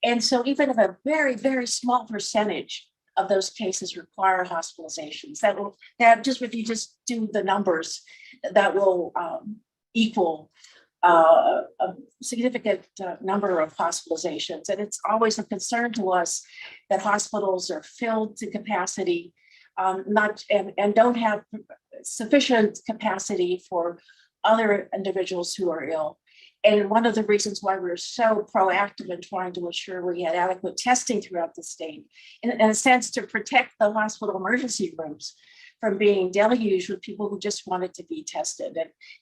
And so even if a very, very small percentage of those cases require hospitalizations, if you just do the numbers, that will equal a significant number of hospitalizations. And it's always a concern to us that hospitals are filled to capacity, and don't have sufficient capacity for other individuals who are ill. And one of the reasons why we're so proactive in trying to ensure we had adequate testing throughout the state, in a sense, to protect the hospital emergency rooms from being deluged with people who just wanted to be tested.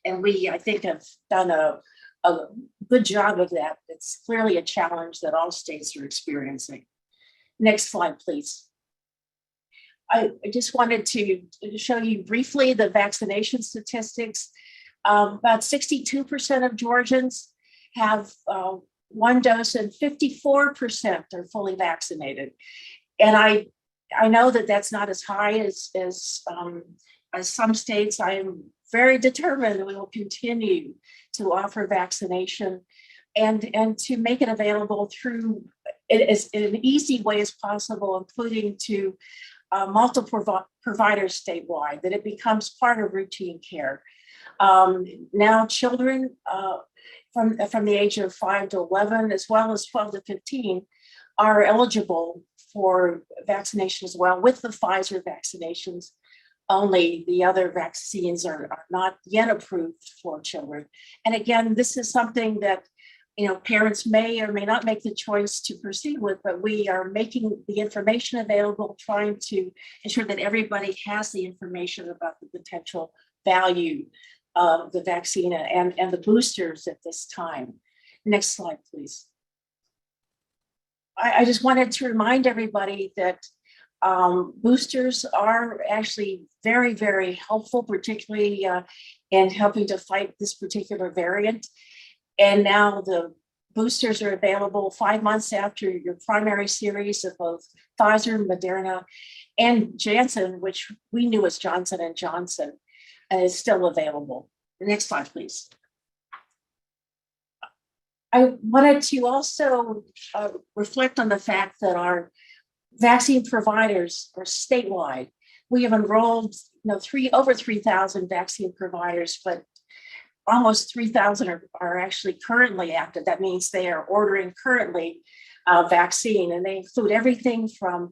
And we, I think, have done a good job of that. It's clearly a challenge that all states are experiencing. Next slide, please. I just wanted to show you briefly the vaccination statistics. About 62% of Georgians have one dose and 54% are fully vaccinated. And I know that that's not as high as some states. I am very determined that we will continue to offer vaccination and to make it available through it as in an easy way as possible, including to multiple providers statewide, that it becomes part of routine care. Now children from the age of 5 to 11, as well as 12 to 15, are eligible for vaccination as well with the Pfizer vaccinations. Only the other vaccines are not yet approved for children. And again, this is something that parents may or may not make the choice to proceed with, but we are making the information available, trying to ensure that everybody has the information about the potential value of the vaccine and the boosters at this time. Next slide, please. I just wanted to remind everybody that boosters are actually very, very helpful, particularly in helping to fight this particular variant. And now the boosters are available 5 months after your primary series of both Pfizer, Moderna, and Janssen, which we knew as Johnson & Johnson, is still available. The next slide, please. I wanted to also reflect on the fact that our vaccine providers are statewide. We have enrolled over 3,000 vaccine providers, but almost 3,000 are actually currently active. That means they are ordering currently vaccine, and they include everything from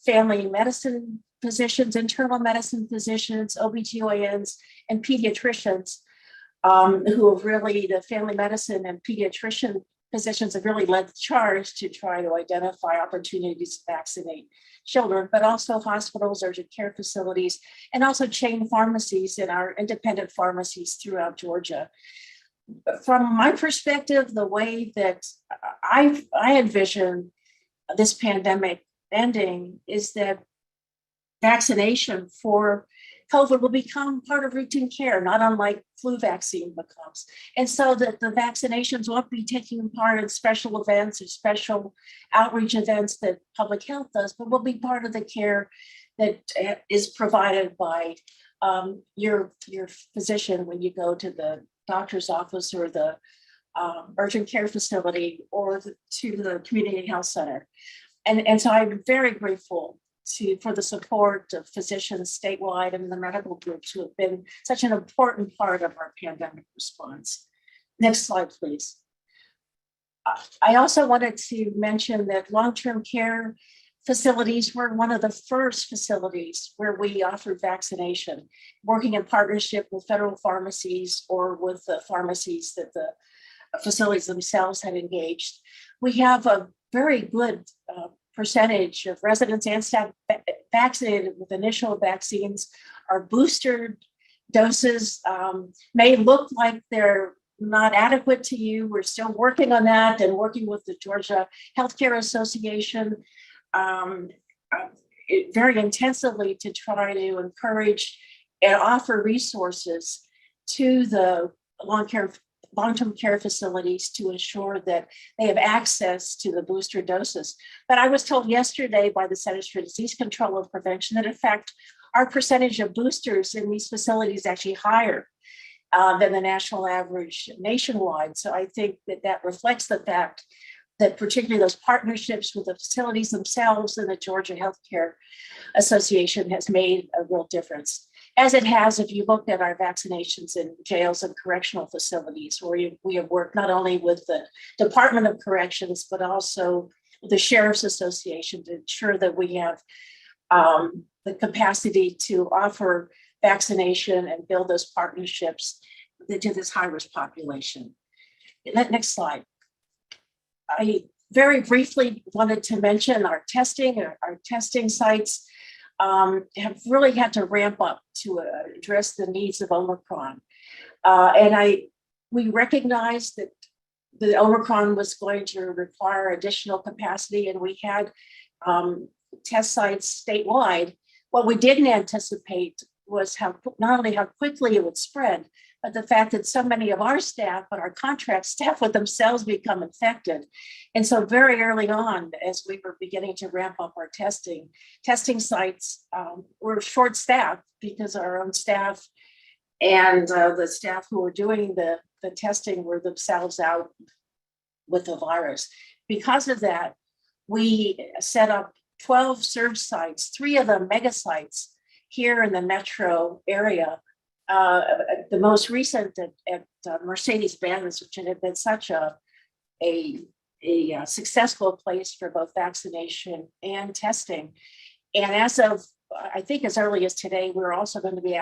family medicine physicians, internal medicine physicians, OBGYNs, and pediatricians who have really, the family medicine and pediatrician physicians have really led the charge to try to identify opportunities to vaccinate children, but also hospitals, urgent care facilities, and also chain pharmacies in our independent pharmacies throughout Georgia. From my perspective, the way that I envision this pandemic ending is that vaccination for COVID will become part of routine care, not unlike flu vaccine becomes. And so that the vaccinations won't be taking part in special events or special outreach events that public health does, but will be part of the care that is provided by your physician when you go to the doctor's office or the urgent care facility or to the community health center. And so I'm very grateful for the support of physicians statewide and the medical groups who have been such an important part of our pandemic response. Next slide, please. I also wanted to mention that long-term care facilities were one of the first facilities where we offered vaccination, working in partnership with federal pharmacies or with the pharmacies that the facilities themselves had engaged. We have a very good percentage of residents and staff vaccinated with initial vaccines. Our booster doses may look like they're not adequate to you. We're still working on that and working with the Georgia Healthcare Association very intensively to try to encourage and offer resources to the long-term care facilities to ensure that they have access to the booster doses. But I was told yesterday by the Centers for Disease Control and Prevention that in fact, our percentage of boosters in these facilities is actually higher than the national average nationwide. So I think that reflects the fact that particularly those partnerships with the facilities themselves and the Georgia Healthcare Association has made a real difference. As it has, if you look at our vaccinations in jails and correctional facilities, where we have worked not only with the Department of Corrections, but also with the Sheriff's Association to ensure that we have the capacity to offer vaccination and build those partnerships to this high-risk population. Next slide. I very briefly wanted to mention our testing sites have really had to ramp up to address the needs of Omicron. We recognized that the Omicron was going to require additional capacity, and we had test sites statewide. What we didn't anticipate was not only how quickly it would spread, but the fact that so many of our staff, but our contract staff would themselves become infected. And so very early on, as we were beginning to ramp up our testing sites were short-staffed because our own staff and the staff who were doing the testing were themselves out with the virus. Because of that, we set up 12 surge sites, 3 of them mega sites here in the metro area. The most recent at Mercedes-Benz, which had been such a successful place for both vaccination and testing. And as of, I think as early as today, we're also going to be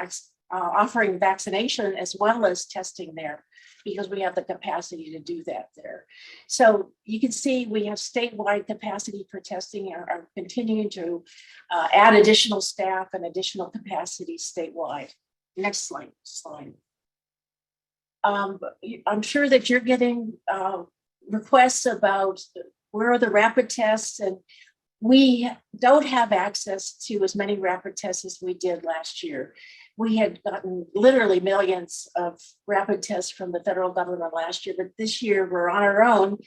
offering vaccination as well as testing there, because we have the capacity to do that there. So you can see we have statewide capacity for testing and are continuing to add additional staff and additional capacity statewide. Next slide. I'm sure that you're getting requests about where are the rapid tests, and we don't have access to as many rapid tests as we did last year. We had gotten literally millions of rapid tests from the federal government last year, but this year we're on our own,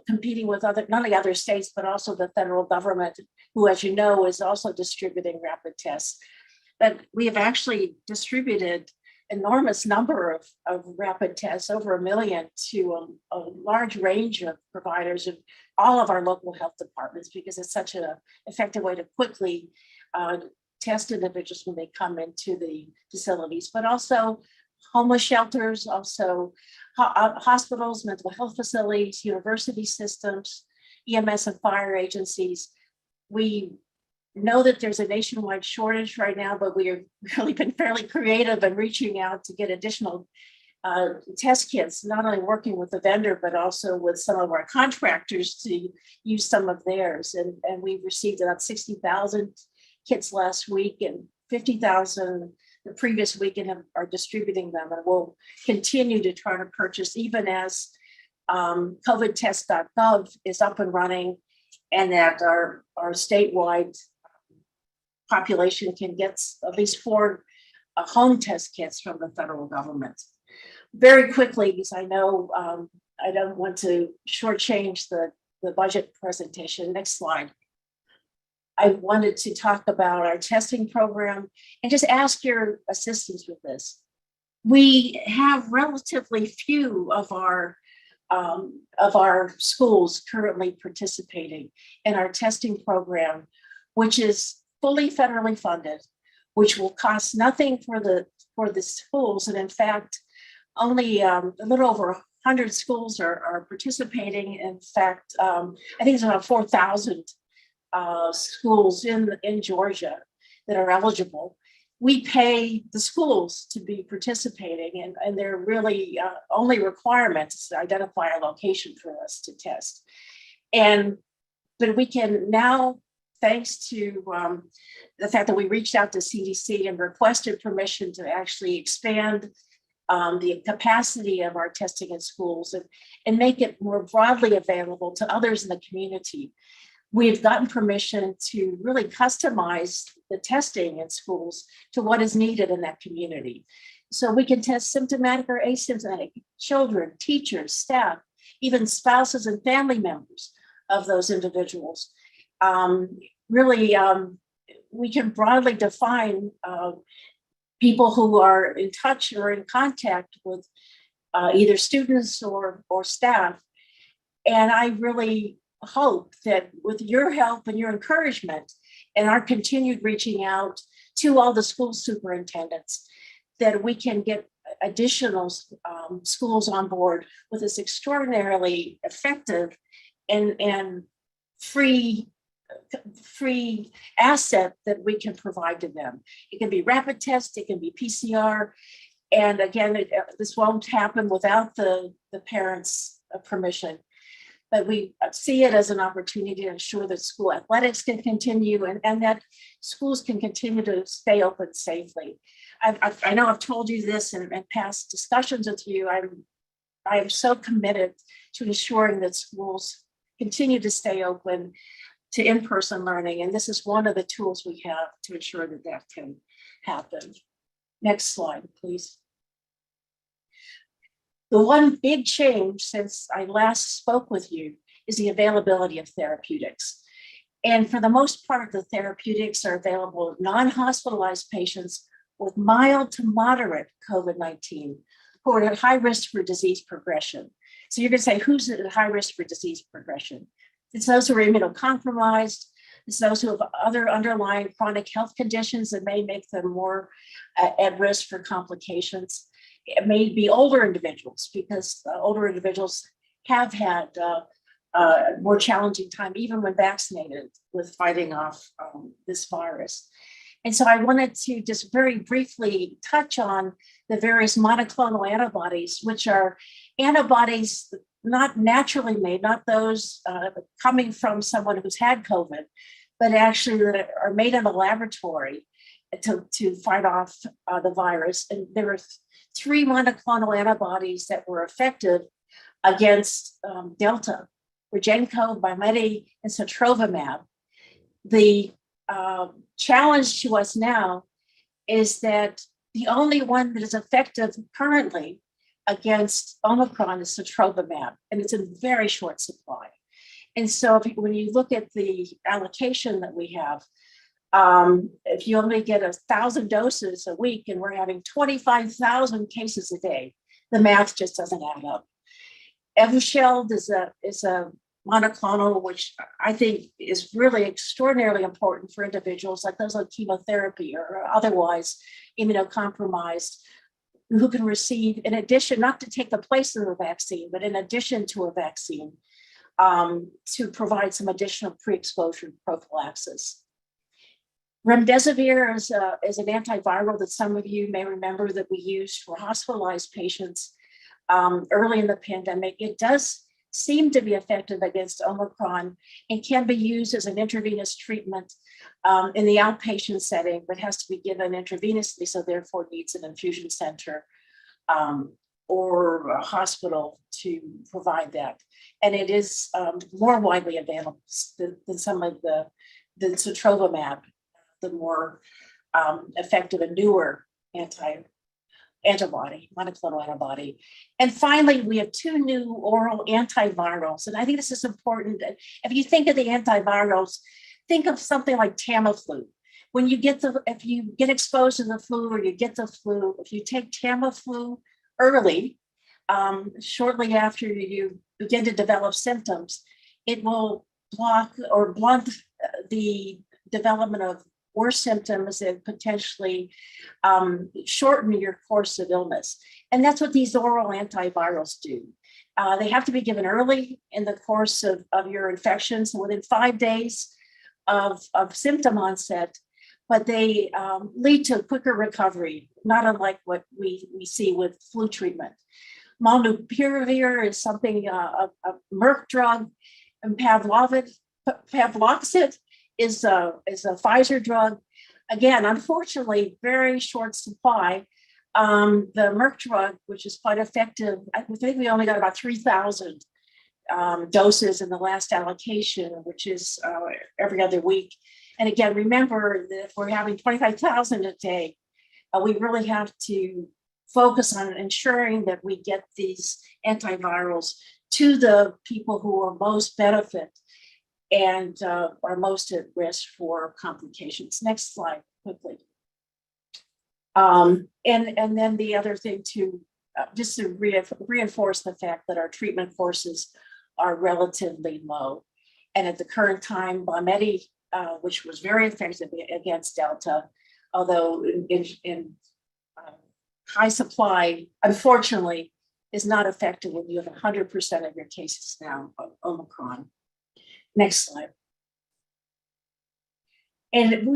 competing with not only other states, but also the federal government, who, as you know, is also distributing rapid tests. But we have actually distributed enormous number of rapid tests, over 1 million, to a large range of providers of all of our local health departments, because it's such an effective way to quickly test individuals when they come into the facilities, but also homeless shelters, also hospitals, mental health facilities, university systems, EMS and fire agencies. We know that there's a nationwide shortage right now, but we have really been fairly creative in reaching out to get additional test kits, not only working with the vendor, but also with some of our contractors to use some of theirs. And we've received about 60,000 kits last week and 50,000 the previous week, and are distributing them. And we'll continue to try to purchase, even as covidtest.gov is up and running, and that our statewide population can get at least 4 home test kits from the federal government. Very quickly, because I know I don't want to shortchange the budget presentation. Next slide. I wanted to talk about our testing program and just ask your assistance with this. We have relatively few of our schools currently participating in our testing program, which is fully federally funded, which will cost nothing for the schools. And in fact, only a little over 100 schools are participating. In fact, I think it's about 4,000 schools in Georgia that are eligible. We pay the schools to be participating, and their really only requirement is to identify a location for us to test. But we can now, thanks to the fact that we reached out to CDC and requested permission to actually expand the capacity of our testing in schools and make it more broadly available to others in the community. We've gotten permission to really customize the testing in schools to what is needed in that community. So we can test symptomatic or asymptomatic children, teachers, staff, even spouses and family members of those individuals. We can broadly define people who are in touch or in contact with either students or staff. And I really hope that with your help and your encouragement and our continued reaching out to all the school superintendents, that we can get additional schools on board with this extraordinarily effective and free asset that we can provide to them. It can be rapid test, it can be PCR. And again, this won't happen without the parents' permission. But we see it as an opportunity to ensure that school athletics can continue and that schools can continue to stay open safely. I know I've told you this in past discussions with you. I am so committed to ensuring that schools continue to stay open to in-person learning. And this is one of the tools we have to ensure that that can happen. Next slide, please. The one big change since I last spoke with you is the availability of therapeutics. And for the most part, the therapeutics are available to non-hospitalized patients with mild to moderate COVID-19 who are at high risk for disease progression. So you're going to say, who's at high risk for disease progression? It's those who are immunocompromised. It's those who have other underlying chronic health conditions that may make them more at risk for complications. It may be older individuals because older individuals have had more challenging time, even when vaccinated, with fighting off this virus. And so I wanted to just very briefly touch on the various monoclonal antibodies, which are antibodies not naturally made, not those coming from someone who's had COVID, but actually that are made in a laboratory to fight off the virus. And there were 3 monoclonal antibodies that were effective against Delta: Regenco, Bimedi, and Sotrovimab. The challenge to us now is that the only one that is effective currently against Omicron is Sotrovimab, and it's in very short supply. And so when you look at the allocation that we have, if you only get 1,000 doses a week and we're having 25,000 cases a day, the math just doesn't add up. Evusheld is a monoclonal, which I think is really extraordinarily important for individuals like those on chemotherapy or otherwise immunocompromised, who can receive, in addition, not to take the place of the vaccine, but in addition to a vaccine, to provide some additional pre-exposure prophylaxis. Remdesivir is an antiviral that some of you may remember that we used for hospitalized patients early in the pandemic. It does seem to be effective against Omicron and can be used as an intravenous treatment in the outpatient setting, but has to be given intravenously, so therefore needs an infusion center or a hospital to provide that. And it is more widely available than some of the Sotrovimab, the more effective and newer antibody, monoclonal antibody. And finally, we have 2 new oral antivirals. And I think this is important. If you think of the antivirals, think of something like Tamiflu. When you get if you get exposed to the flu or you get the flu, if you take Tamiflu early, shortly after you begin to develop symptoms, it will block or blunt the development of worse symptoms and potentially shorten your course of illness. And that's what these oral antivirals do. They have to be given early in the course of your infection, so within 5 days of symptom onset, but they lead to quicker recovery, not unlike what we see with flu treatment. Molnupiravir is something, a Merck drug, and Pavloxit is a Pfizer drug. Again, unfortunately, very short supply. The Merck drug, which is quite effective, I think we only got about 3,000 doses in the last allocation, which is every other week. And again, remember that if we're having 25,000 a day, we really have to focus on ensuring that we get these antivirals to the people who are most benefit and are most at risk for complications. Next slide, quickly. And then the other thing to just to reinforce the fact that our treatment courses are relatively low. And at the current time, Bimedi, which was very effective against Delta, although in high supply, unfortunately, is not effective when you have 100% of your cases now of Omicron. Next slide. And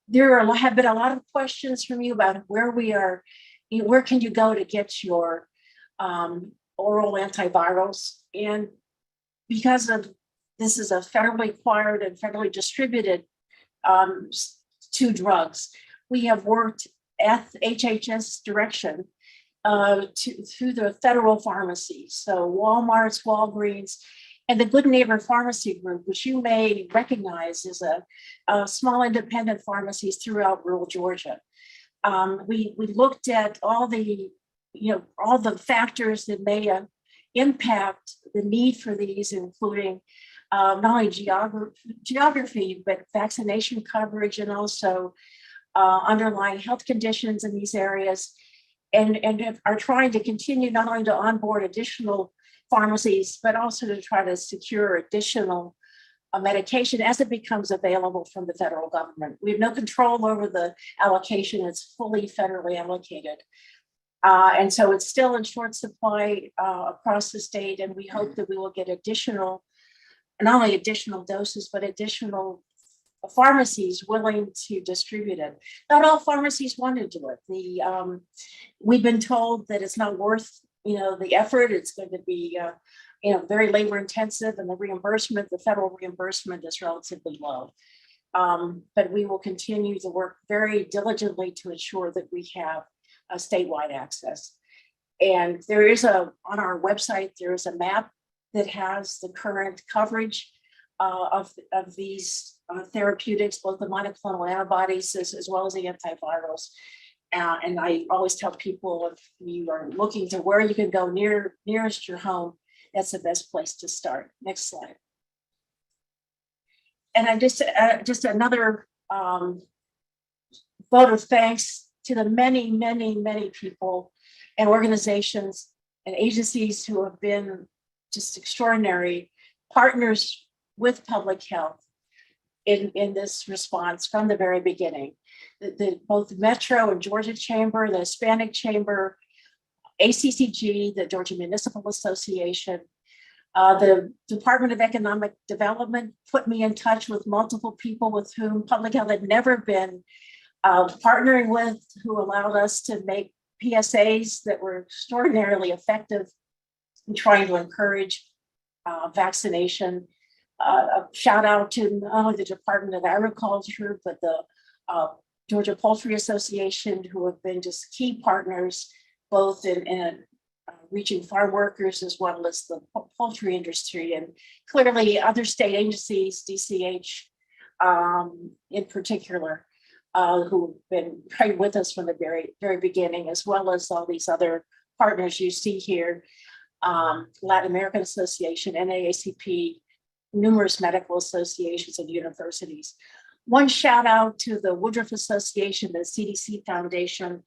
there have been a lot of questions from you about where we are, where can you go to get your oral antivirals? And because of this is a federally acquired and federally distributed 2 drugs, we have worked at HHS direction through the federal pharmacies. So Walmart's, Walgreens, and the Good Neighbor Pharmacy Group, which you may recognize as a small independent pharmacies throughout rural Georgia. We looked at all the all the factors that may impact the need for these, including not only geography, but vaccination coverage and also underlying health conditions in these areas, and are trying to continue not only to onboard additional pharmacies, but also to try to secure additional medication as it becomes available from the federal government. We have no control over the allocation. It's fully federally allocated. And so it's still in short supply across the state, and we hope that we will get additional, not only additional doses, but additional pharmacies willing to distribute it. Not all pharmacies want to do it. We've been told that it's not worth the effort. It's going to be very labor intensive, and the reimbursement, the federal reimbursement, is relatively low. But we will continue to work very diligently to ensure that we have a statewide access. And there is on our website, there is a map that has the current coverage of these therapeutics, both the monoclonal antibodies as well as the antivirals. And I always tell people, if you are looking to where you can go nearest your home, that's the best place to start. Next slide. And I just another vote of thanks to the many, many, many people and organizations and agencies who have been just extraordinary partners with public health in this response from the very beginning. Both Metro and Georgia Chamber, the Hispanic Chamber, ACCG, the Georgia Municipal Association, the Department of Economic Development put me in touch with multiple people with whom public health had never been partnering with, who allowed us to make PSAs that were extraordinarily effective in trying to encourage vaccination. A shout out to not only the Department of Agriculture, but the Georgia Poultry Association, who have been just key partners, both in reaching farm workers as well as the poultry industry, and clearly other state agencies, DCH in particular, who've been right with us from the very, very beginning, as well as all these other partners you see here, Latin American Association, NAACP, numerous medical associations and universities. One shout out to the Woodruff Association, the CDC Foundation,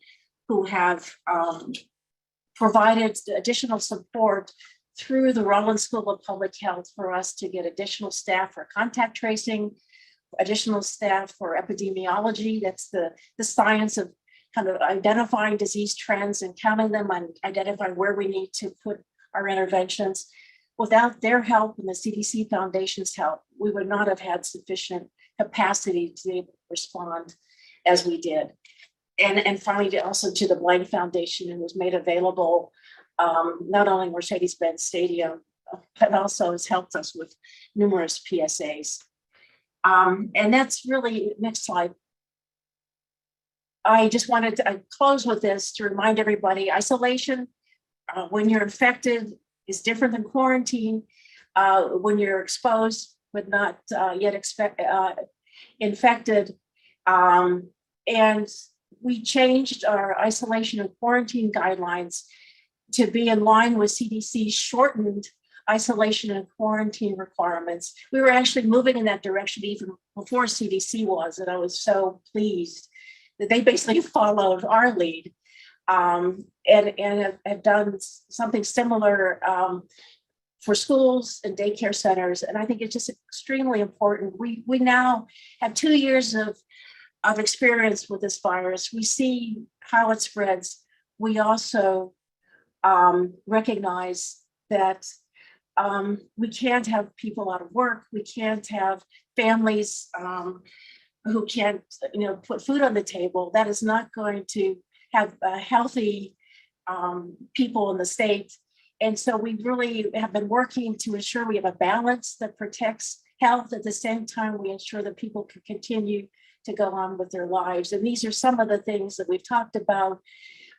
who have provided additional support through the Rollins School of Public Health for us to get additional staff for contact tracing, additional staff for epidemiology. That's the science of kind of identifying disease trends and counting them and identifying where we need to put our interventions. Without their help and the CDC Foundation's help, we would not have had sufficient capacity to be able to respond as we did. And finally, also to the Blind Foundation, who was made available not only Mercedes-Benz Stadium, but also has helped us with numerous PSAs. And that's really, next slide. I just wanted to close with this to remind everybody, isolation, when you're infected, is different than quarantine. When you're exposed but not yet infected. And we changed our isolation and quarantine guidelines to be in line with CDC's shortened isolation and quarantine requirements. We were actually moving in that direction even before CDC was, and I was so pleased that they basically followed our lead. And have done something similar for schools and daycare centers. And I think it's just extremely important. We now have 2 years of experience with this virus. We see how it spreads. We also recognize that we can't have people out of work. We can't have families who can't, put food on the table. That is not going to have healthy people in the state. And so we really have been working to ensure we have a balance that protects health. At the same time, we ensure that people can continue to go on with their lives. And these are some of the things that we've talked about,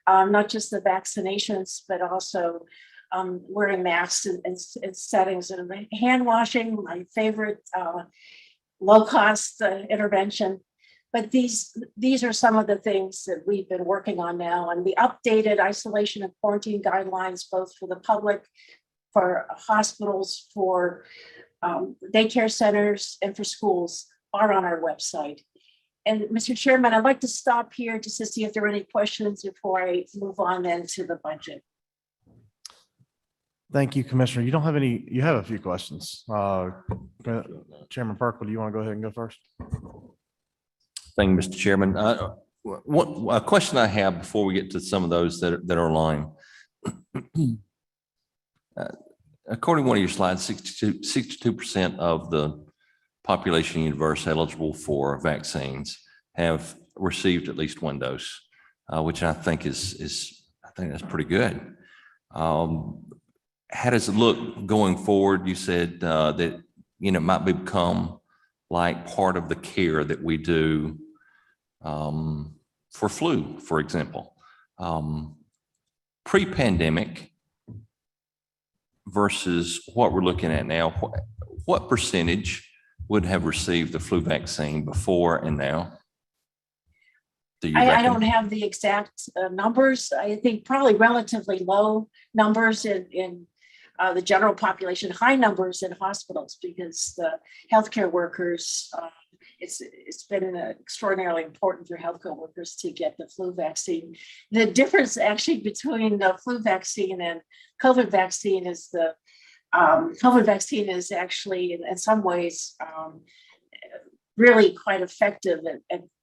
not just the vaccinations, but also wearing masks in settings, and hand washing, my favorite low-cost intervention. But these are some of the things that we've been working on now, and the updated isolation and quarantine guidelines, both for the public, for hospitals, for daycare centers, and for schools are on our website. And Mr. Chairman, I'd like to stop here just to see if there are any questions before I move on then to the budget. Thank you, Commissioner. You don't have any, you have a few questions. Chairman Perkle, do you want to go ahead and go first? Thank you, Mr. Chairman. A question I have before we get to some of those that are online. According to one of your slides, 62% of the population universe eligible for vaccines have received at least one dose, which I think I think that's pretty good. How does it look going forward? You said that, it might become like part of the care that we do for flu, for example. Pre-pandemic versus what we're looking at now, what percentage would have received the flu vaccine before and now? I don't have the exact numbers. I think probably relatively low numbers in the general population, high numbers in hospitals, because the healthcare workers, it's been extraordinarily important for healthcare workers to get the flu vaccine. The difference actually between the flu vaccine and COVID vaccine is the COVID vaccine is actually in some ways really quite effective.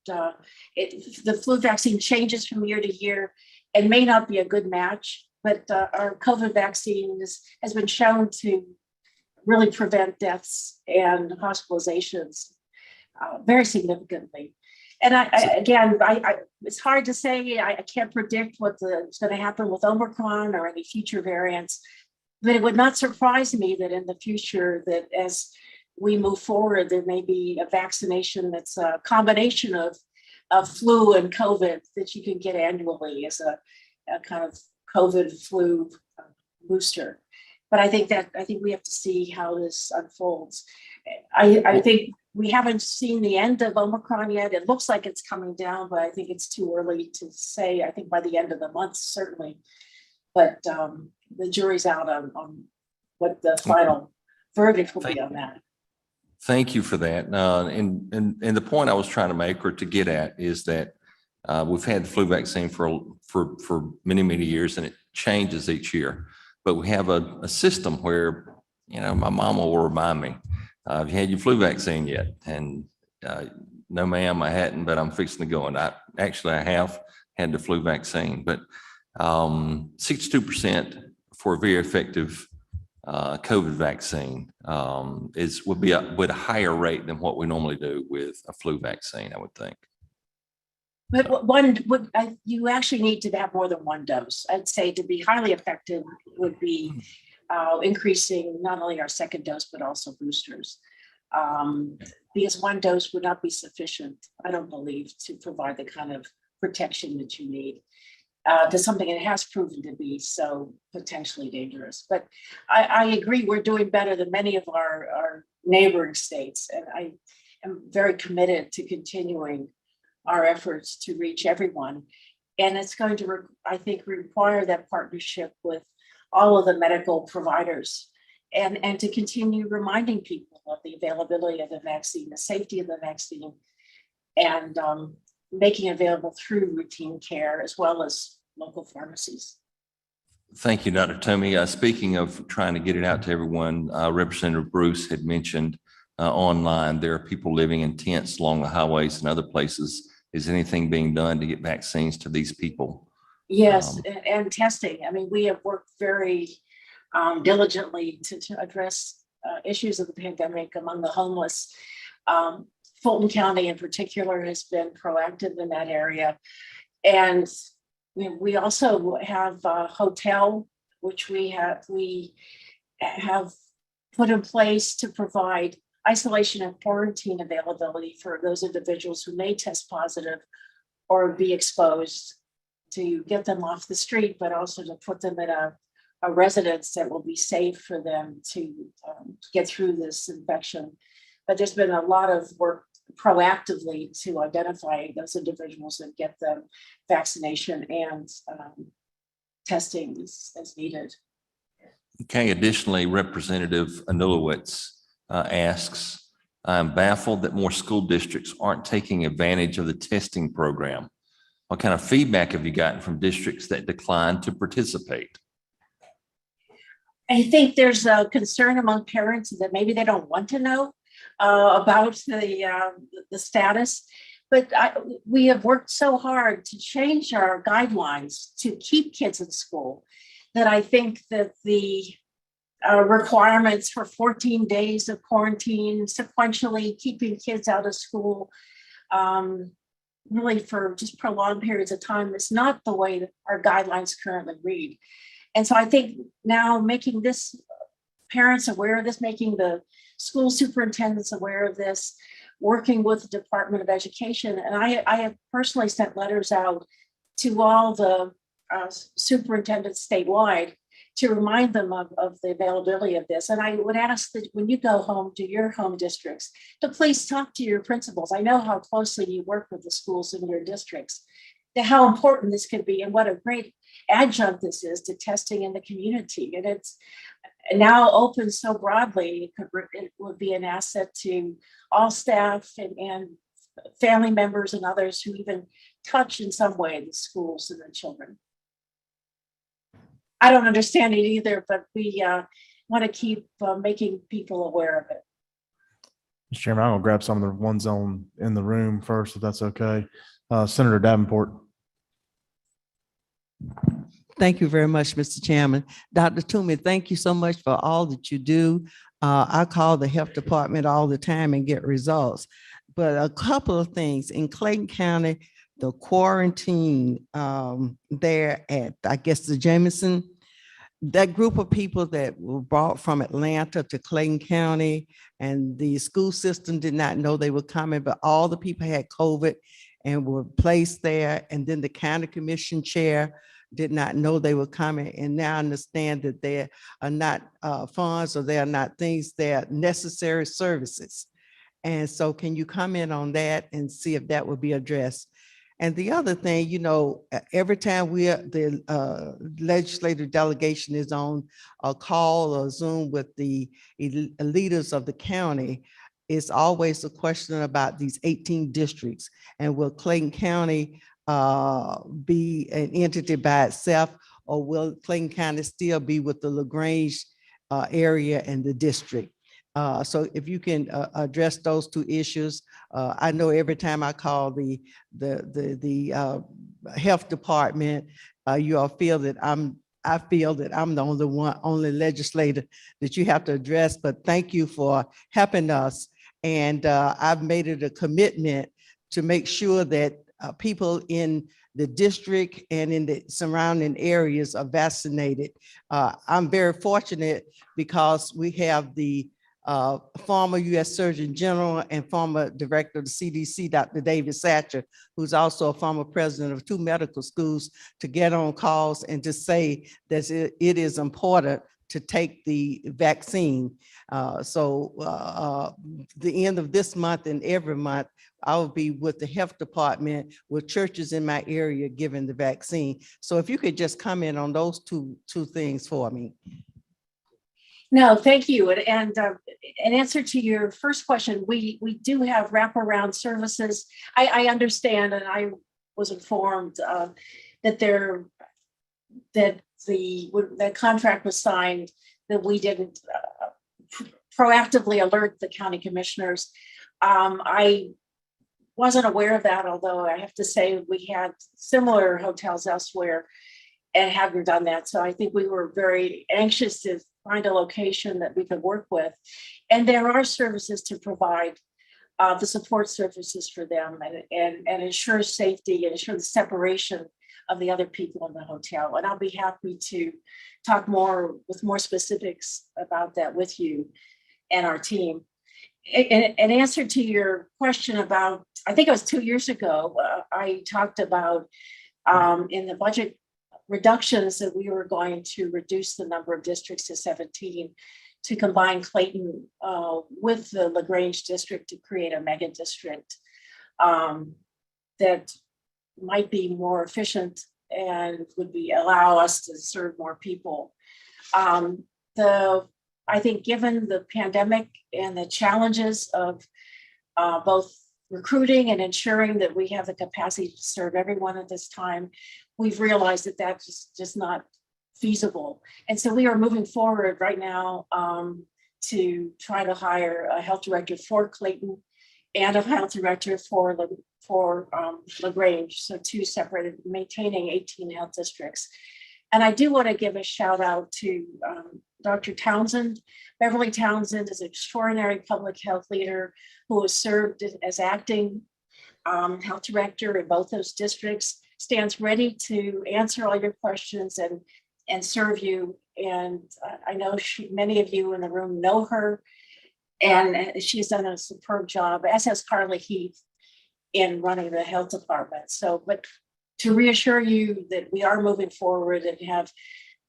The flu vaccine changes from year to year and may not be a good match, but our COVID vaccine has been shown to really prevent deaths and hospitalizations very significantly. And it's hard to say. I can't predict what's going to happen with Omicron or any future variants, but it would not surprise me that in the future, that as we move forward, there may be a vaccination that's a combination of flu and COVID that you can get annually as a kind of COVID flu booster. But I think we have to see how this unfolds. I think we haven't seen the end of Omicron yet. It looks like it's coming down, but I think it's too early to say. I think by the end of the month, certainly. But the jury's out on what the final verdict will be on that. Thank you for that. And the point I was trying to make or to get at is that we've had the flu vaccine for many, many years, and it changes each year. But we have a system where, my mama will remind me, have you had your flu vaccine yet? And no, ma'am, I hadn't, but I'm fixing to go. And I have had the flu vaccine, but 62% for a very effective COVID vaccine would be with a higher rate than what we normally do with a flu vaccine, I would think. But you actually need to have more than one dose. I'd say to be highly effective would be increasing not only our second dose, but also boosters. Because one dose would not be sufficient, I don't believe, to provide the kind of protection that you need to something that has proven to be so potentially dangerous. But I agree, we're doing better than many of our neighboring states. And I am very committed to continuing our efforts to reach everyone. And it's going to, I think, require that partnership with all of the medical providers and to continue reminding people of the availability of the vaccine, the safety of the vaccine, and making it available through routine care as well as local pharmacies. Thank you, Dr. Tomey. Speaking of trying to get it out to everyone, Representative Bruce had mentioned online, there are people living in tents along the highways and other places. Is anything being done to get vaccines to these people? Yes, and testing. I mean, we have worked very diligently to address issues of the pandemic among the homeless. Fulton County in particular has been proactive in that area. And we also have a hotel, which we have put in place to provide isolation and quarantine availability for those individuals who may test positive or be exposed, to get them off the street, but also to put them in a residence that will be safe for them to get through this infection. But there's been a lot of work proactively to identify those individuals and get them vaccination and testing as needed. Okay, additionally, Representative Anulowicz asks, I'm baffled that more school districts aren't taking advantage of the testing program. What kind of feedback have you gotten from districts that decline to participate? I think there's a concern among parents that maybe they don't want to know about the status. But we have worked so hard to change our guidelines to keep kids in school that I think that the requirements for 14 days of quarantine, sequentially keeping kids out of school, really for just prolonged periods of time is not the way that our guidelines currently read. And so I think now making this parents aware of this, making the school superintendents aware of this, working with the Department of Education. And I have personally sent letters out to all the superintendents statewide to remind them of the availability of this. And I would ask that when you go home to your home districts, to please talk to your principals. I know how closely you work with the schools in your districts, how important this could be and what a great adjunct this is to testing in the community. And it's now open so broadly, it would be an asset to all staff and family members and others who even touch in some way the schools and the children. I don't understand it either, but we want to keep making people aware of it. Mr. Chairman, I'm gonna grab some of the ones in the room first, if that's okay. Senator Davenport. Thank you very much, Mr. Chairman. Dr. Toomey, thank you so much for all that you do. I call the health department all the time and get results. But a couple of things in Clayton County, the quarantine there at, I guess, the Jameson, that group of people that were brought from Atlanta to Clayton County, and the school system did not know they were coming, but all the people had COVID and were placed there. And then the county commission chair did not know they were coming, and now understand that there are not funds, or there are not things, they're necessary services. And so can you comment on that and see if that would be addressed? And the other thing, you know, every time the legislative delegation is on a call or Zoom with the leaders of the county, it's always a question about these 18 districts. And will Clayton County be an entity by itself, or will Clayton County still be with the LaGrange area and the district? So if you can address those two issues. I know every time I call the health department, you all feel that I feel that I'm the only legislator that you have to address, but thank you for helping us. And I've made it a commitment to make sure that people in the district and in the surrounding areas are vaccinated. I'm very fortunate because we have the former U.S. Surgeon General and former director of the CDC, Dr. David Satcher, who's also a former president of 2 medical schools, to get on calls and to say that it is important to take the vaccine. So the end of this month and every month, I will be with the health department, with churches in my area giving the vaccine. So if you could just comment on those two things for me. No, thank you. And in answer to your first question, we do have wraparound services. I understand, and I was informed that the contract was signed, that we didn't proactively alert the county commissioners. I wasn't aware of that, although I have to say we had similar hotels elsewhere and haven't done that. So I think we were very anxious to find a location that we could work with. And there are services to provide the support services for them and ensure safety and ensure the separation of the other people in the hotel. And I'll be happy to talk more with more specifics about that with you and our team. In answer to your question about, I think it was 2 years ago, I talked about in the budget reductions that we were going to reduce the number of districts to 17 to combine Clayton with the LaGrange district to create a mega district that might be more efficient and would allow us to serve more people. I think given the pandemic and the challenges of both recruiting and ensuring that we have the capacity to serve everyone at this time, we've realized that that's just not feasible. And so we are moving forward right now to try to hire a health director for Clayton and a health director for LaGrange, so 2 separated, maintaining 18 health districts. And I do want to give a shout out to Dr. Townsend. Beverly Townsend is an extraordinary public health leader who has served as acting health director in both those districts, stands ready to answer all your questions and serve you. And I know many of you in the room know her, and she's done a superb job, as has Carly Heath, in running the health department. So, but to reassure you that we are moving forward and have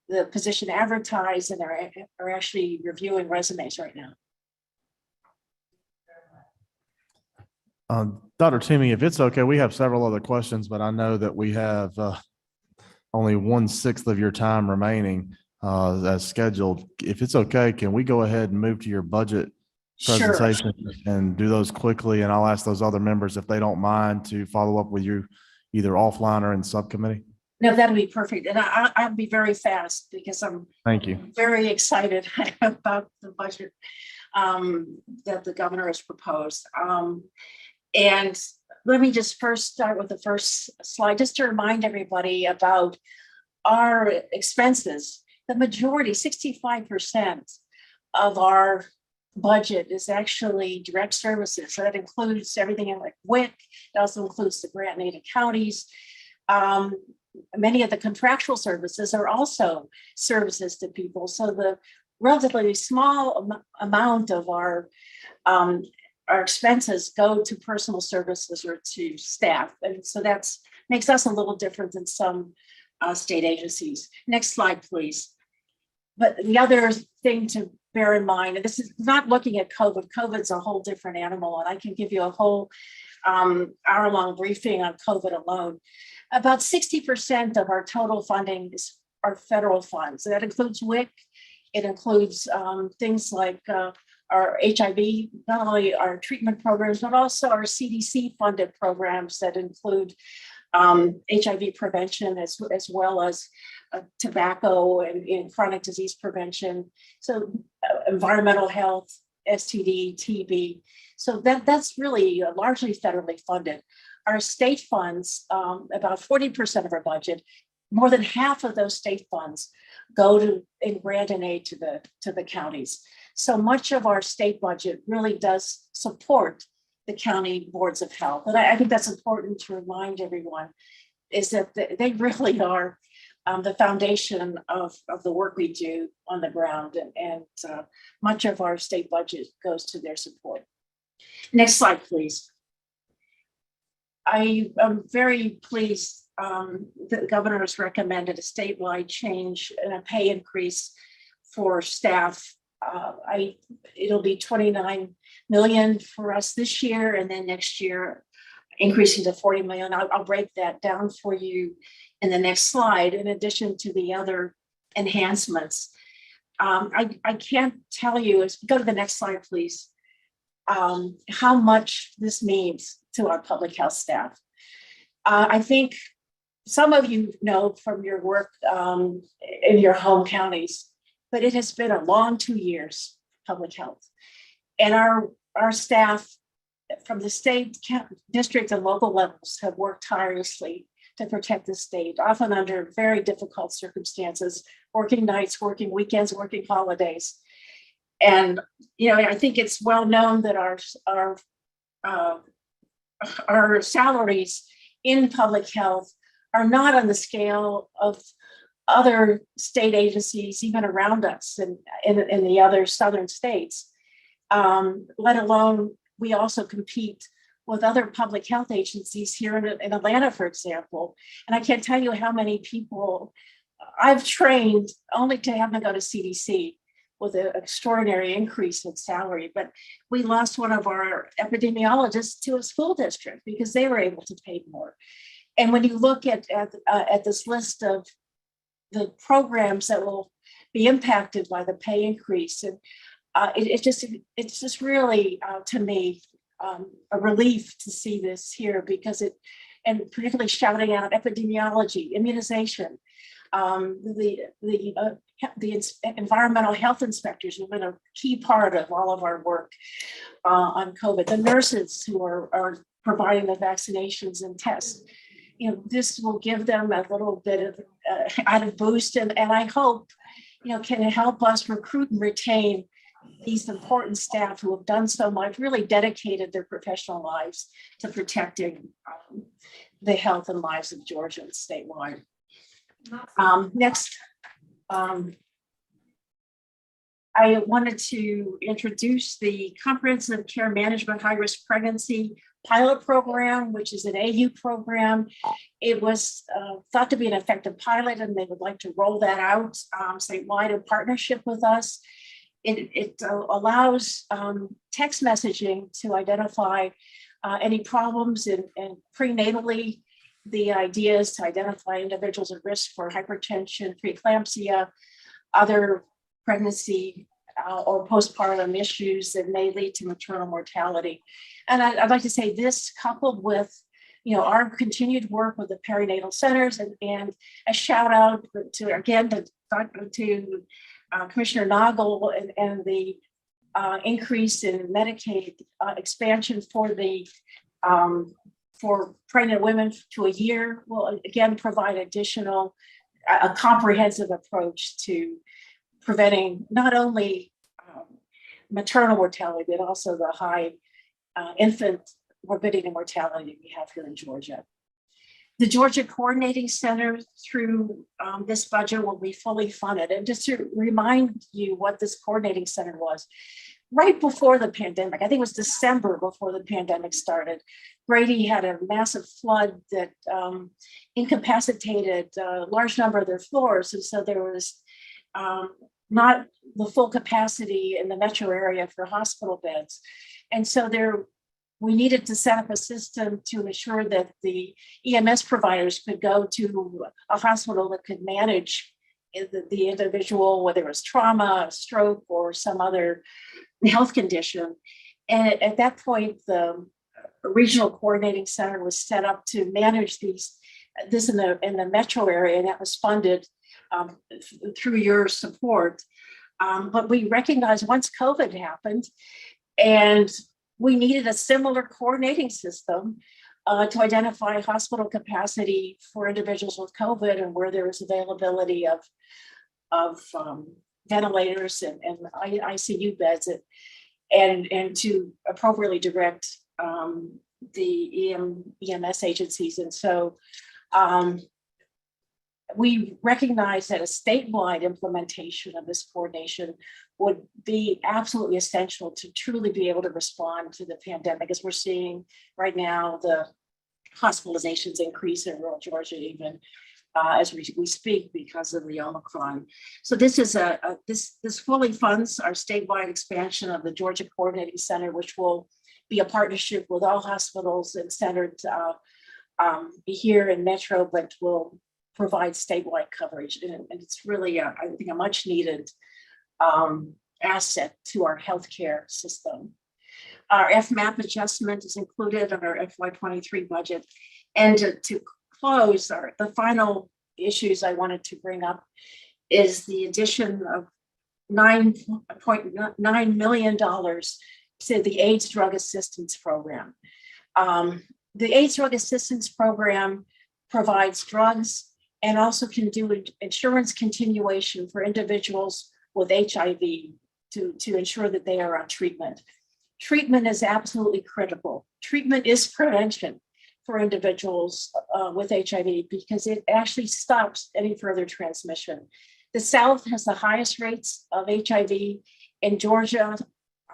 the position advertised and are actually reviewing resumes right now. Dr. Toomey, if it's okay, we have several other questions, but I know that we have only 1/6 of your time remaining as scheduled. If it's okay, can we go ahead and move to your budget presentation and do those quickly? And I'll ask those other members if they don't mind to follow up with you either offline or in subcommittee. No, that'd be perfect. And I'll be very fast because I'm Thank you. very excited about the budget that the governor has proposed. And let me just first start with the first slide, just to remind everybody about our expenses. The majority, 65% of our budget is actually direct services. So that includes everything like WIC. It also includes the grant and aided counties. Many of the contractual services are also services to people. So the relatively small amount of our expenses go to personal services or to staff. And so that's makes us a little different than some state agencies. Next slide, please. But the other thing to bear in mind, and this is not looking at COVID. COVID's a whole different animal, and I can give you a whole hour-long briefing on COVID alone. About 60% of our total funding is our federal funds. So that includes WIC. It includes things like our HIV, not only our treatment programs, but also our CDC funded programs that include HIV prevention as well as tobacco and chronic disease prevention. So environmental health, STD, TB. So that's really largely federally funded. Our state funds, about 40% of our budget, more than half of those state funds go to in grant and aid to the counties. So much of our state budget really does support the county boards of health. And I think that's important to remind everyone, is that they really are the foundation of the work we do on the ground. And much of our state budget goes to their support. Next slide, please. I am very pleased that the governor has recommended a statewide change and a pay increase for staff. It'll be 29 million for us this year, and then next year increasing to 40 million. I'll break that down for you in the next slide, in addition to the other enhancements. I can't tell you, go to the next slide, please, how much this means to our public health staff. I think some of you know from your work in your home counties, but it has been a long 2 years, public health. And our staff from the state, district, and local levels have worked tirelessly to protect the state, often under very difficult circumstances, working nights, working weekends, working holidays. And, you know, I think it's well known that our salaries in public health are not on the scale of other state agencies, even around us and in the other southern states, let alone we also compete with other public health agencies here in Atlanta, for example. And I can't tell you how many people I've trained only to have them go to CDC with an extraordinary increase in salary, but we lost one of our epidemiologists to a school district because they were able to pay more. And when you look at this list of the programs that will be impacted by the pay increase, and it's just really to me a relief to see this here, because and particularly shouting out epidemiology, immunization, the environmental health inspectors have been a key part of all of our work on COVID. The nurses who are providing the vaccinations and tests. This will give them a little bit of added boost, and I hope, can help us recruit and retain these important staff who have done so much, really dedicated their professional lives to protecting the health and lives of Georgians statewide. Next, I wanted to introduce the Comprehensive Care Management High-Risk Pregnancy Pilot Program, which is an AU program. It was thought to be an effective pilot, and they would like to roll that out statewide in partnership with us. It allows text messaging to identify any problems and prenatally. The idea is to identify individuals at risk for hypertension, preeclampsia, other pregnancy or postpartum issues that may lead to maternal mortality. And I'd like to say this, coupled with our continued work with the perinatal centers, and a shout out to Commissioner Noggle and the increase in Medicaid expansion for pregnant women to a year will again provide a comprehensive approach to preventing not only maternal mortality, but also the high infant morbidity and mortality we have here in Georgia. The Georgia Coordinating Center through this budget will be fully funded. And just to remind you what this coordinating center was, right before the pandemic, I think it was December before the pandemic started, Grady had a massive flood that incapacitated a large number of their floors. And so there was not the full capacity in the metro area for hospital beds. And so we needed to set up a system to ensure that the EMS providers could go to a hospital that could manage the individual, whether it was trauma, stroke, or some other health condition. And at that point, the regional coordinating center was set up to manage this in the metro area, and that was funded through your support. But we recognized once COVID happened, and we needed a similar coordinating system to identify hospital capacity for individuals with COVID and where there was availability of ventilators and ICU beds, and to appropriately direct the EMS agencies. And so we recognize that a statewide implementation of this coordination would be absolutely essential to truly be able to respond to the pandemic, as we're seeing right now the hospitalizations increase in rural Georgia, even as we speak, because of the Omicron. So this is this fully funds our statewide expansion of the Georgia Coordinating Center, which will be a partnership with all hospitals and centered here in Metro, but will provide statewide coverage. And it's really, I think, a much needed asset to our healthcare system. Our FMAP adjustment is included in our FY23 budget. And to close, the final issues I wanted to bring up is the addition of $9.9 million to the AIDS Drug Assistance Program. The AIDS Drug Assistance Program provides drugs and also can do insurance continuation for individuals with HIV to ensure that they are on treatment. Treatment is absolutely critical. Treatment is prevention for individuals with HIV, because it actually stops any further transmission. The South has the highest rates of HIV. In Georgia,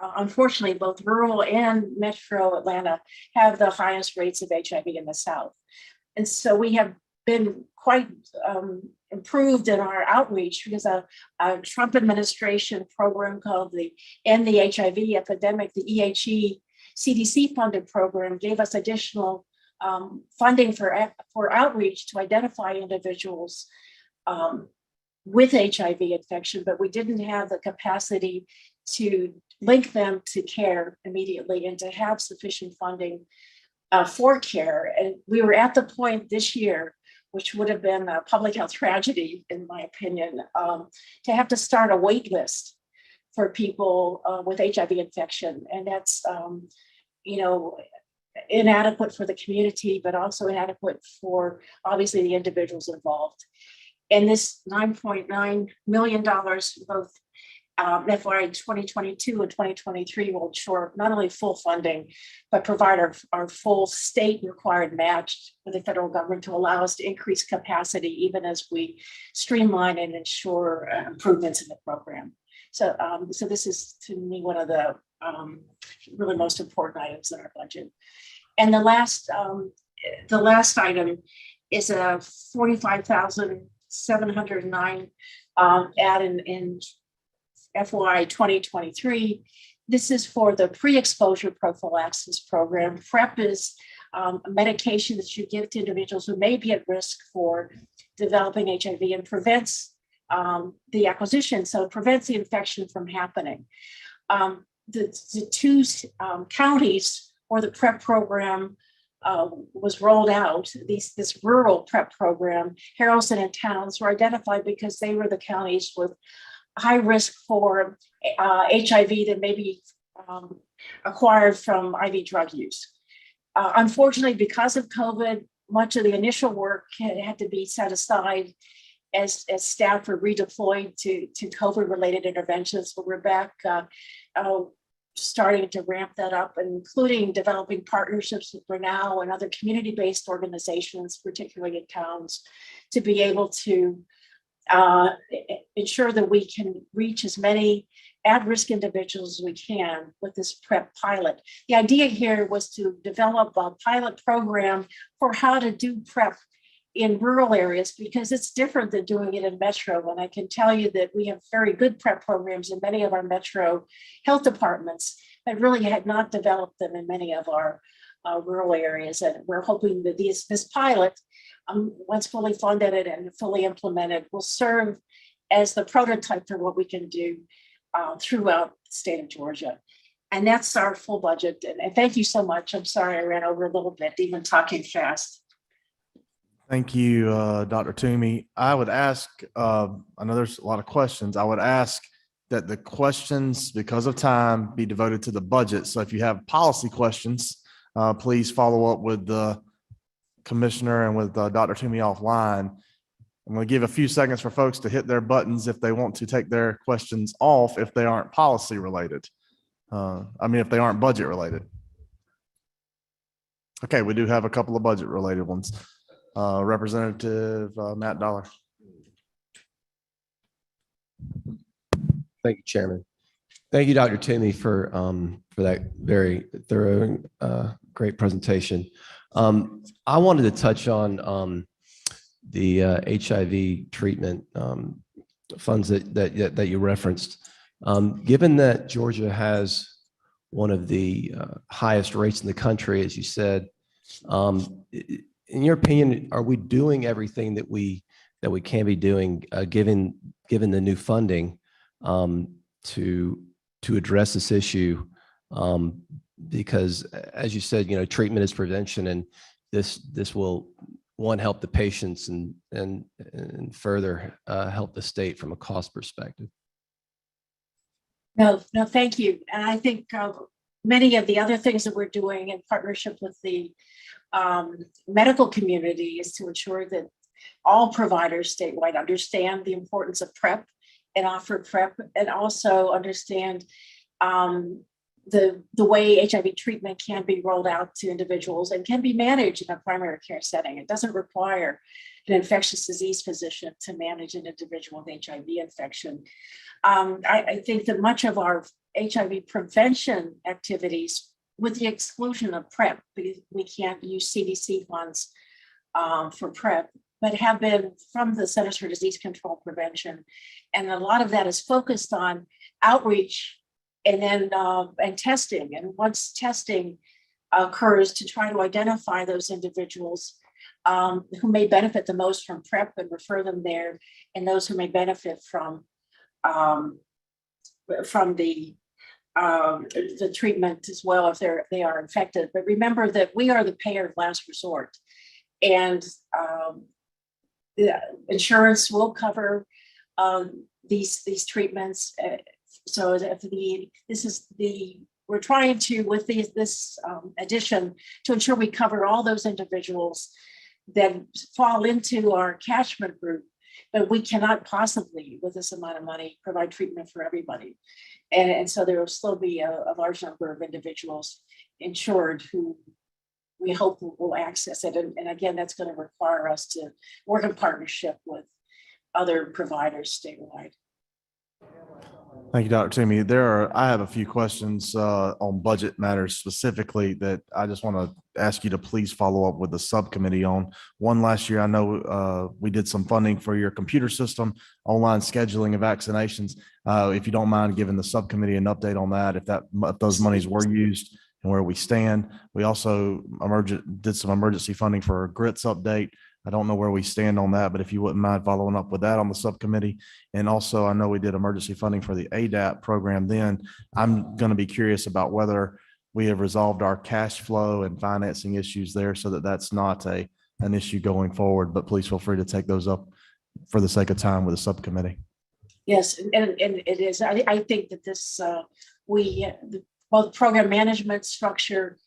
unfortunately, both rural and metro Atlanta have the highest rates of HIV in the South. And so we have been quite improved in our outreach because a Trump administration program called the End the HIV Epidemic, the EHE CDC funded program, gave us additional funding for outreach to identify individuals with HIV infection, but we didn't have the capacity to link them to care immediately and to have sufficient funding for care. And we were at the point this year, which would have been a public health tragedy, in my opinion, to have to start a wait list for people with HIV infection. And that's, inadequate for the community, but also inadequate for obviously the individuals involved. And this $9.9 million, both FY 2022 and 2023 will ensure not only full funding, but provide our full state required match for the federal government to allow us to increase capacity, even as we streamline and ensure improvements in the program. So this is, to me, one of the really most important items in our budget. And the last item is a $45,709 add in FY 2023. This is for the pre-exposure prophylaxis program. PrEP is a medication that you give to individuals who may be at risk for developing HIV and prevents the acquisition, so it prevents the infection from happening. The two counties where the PrEP program was rolled out, this rural PrEP program, Haralson and Towns, were identified because they were the counties with high risk for HIV that may be acquired from IV drug use. Unfortunately, because of COVID, much of the initial work had to be set aside as staff were redeployed to COVID-related interventions. So we're back starting to ramp that up, including developing partnerships with Brunel and other community-based organizations, particularly in towns, to be able to ensure that we can reach as many at-risk individuals as we can with this PrEP pilot. The idea here was to develop a pilot program for how to do PrEP in rural areas, because it's different than doing it in metro. And I can tell you that we have very good PrEP programs in many of our metro health departments, but really had not developed them in many of our rural areas. And we're hoping that this pilot, once fully funded and fully implemented, will serve as the prototype for what we can do throughout the state of Georgia. And that's our full budget. And thank you so much. I'm sorry I ran over a little bit, even talking fast. Thank you, Dr. Toomey. I would ask, I know there's a lot of questions. I would ask that the questions, because of time, be devoted to the budget. So if you have policy questions, please follow up with the commissioner and with Dr. Toomey offline. I'm going to give a few seconds for folks to hit their buttons if they want to take their questions off if they aren't policy related. If they aren't budget related. Okay, we do have a couple of budget related ones. Representative Matt Dollar. Thank you, Chairman. Thank you, Dr. Toomey, for that very thorough, great presentation. I wanted to touch on the HIV treatment funds that you referenced. Given that Georgia has one of the highest rates in the country, as you said, in your opinion, are we doing everything that we can be doing, given the new funding, to address this issue? Because, as you said, treatment is prevention, and this will, one, help the patients and further help the state from a cost perspective. No, thank you. And I think many of the other things that we're doing in partnership with the medical community is to ensure that all providers statewide understand the importance of PrEP and offer PrEP, and also understand the way HIV treatment can be rolled out to individuals and can be managed in a primary care setting. It doesn't require an infectious disease physician to manage an individual with HIV infection. I think that much of our HIV prevention activities, with the exclusion of PrEP, because we can't use CDC funds for PrEP, but have been from the Centers for Disease Control Prevention. And a lot of that is focused on outreach and then and testing. And once testing occurs, to try to identify those individuals who may benefit the most from PrEP and refer them there, and those who may benefit from the treatment as well if they are infected. But remember that we are the payer of last resort, and the insurance will cover these treatments. So we're trying to, with this addition, to ensure we cover all those individuals that fall into our catchment group, but we cannot possibly, with this amount of money, provide treatment for everybody. And so there will still be a large number of individuals insured who we hope will access it. And again, that's going to require us to work in partnership with other providers statewide. Thank you, Dr. Toomey. I have a few questions on budget matters specifically that I just want to ask you to please follow up with the subcommittee on. One, last year, I know we did some funding for your computer system, online scheduling of vaccinations. If you don't mind giving the subcommittee an update on that, if those monies were used and where we stand. We also did some emergency funding for a grits update. I don't know where we stand on that, but if you wouldn't mind following up with that on the subcommittee. And also, I know we did emergency funding for the ADAP program then. I'm going to be curious about whether we have resolved our cash flow and financing issues there so that that's not an issue going forward, but please feel free to take those up for the sake of time with the subcommittee. Yes, and it is. I think that this, both program management structure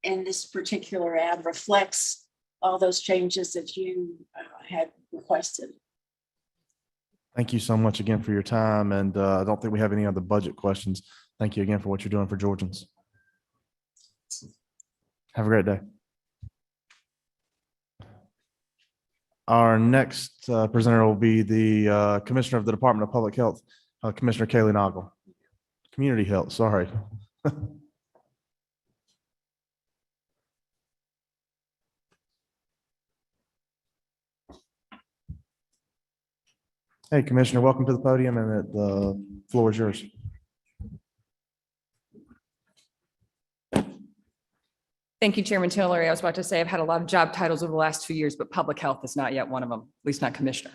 and this particular ad reflects all those changes that you had requested. Thank you so much again for your time. And I don't think we have any other budget questions. Thank you again for what you're doing for Georgians. Have a great day. Our next presenter will be the Commissioner of the Department of Public Health, Commissioner Kaylee Noggle. Community Health, sorry. Hey, Commissioner, welcome to the podium, and the floor is yours. Thank you, Chairman Tillery. I was about to say I've had a lot of job titles over the last 2 years, but public health is not yet one of them, at least not commissioner.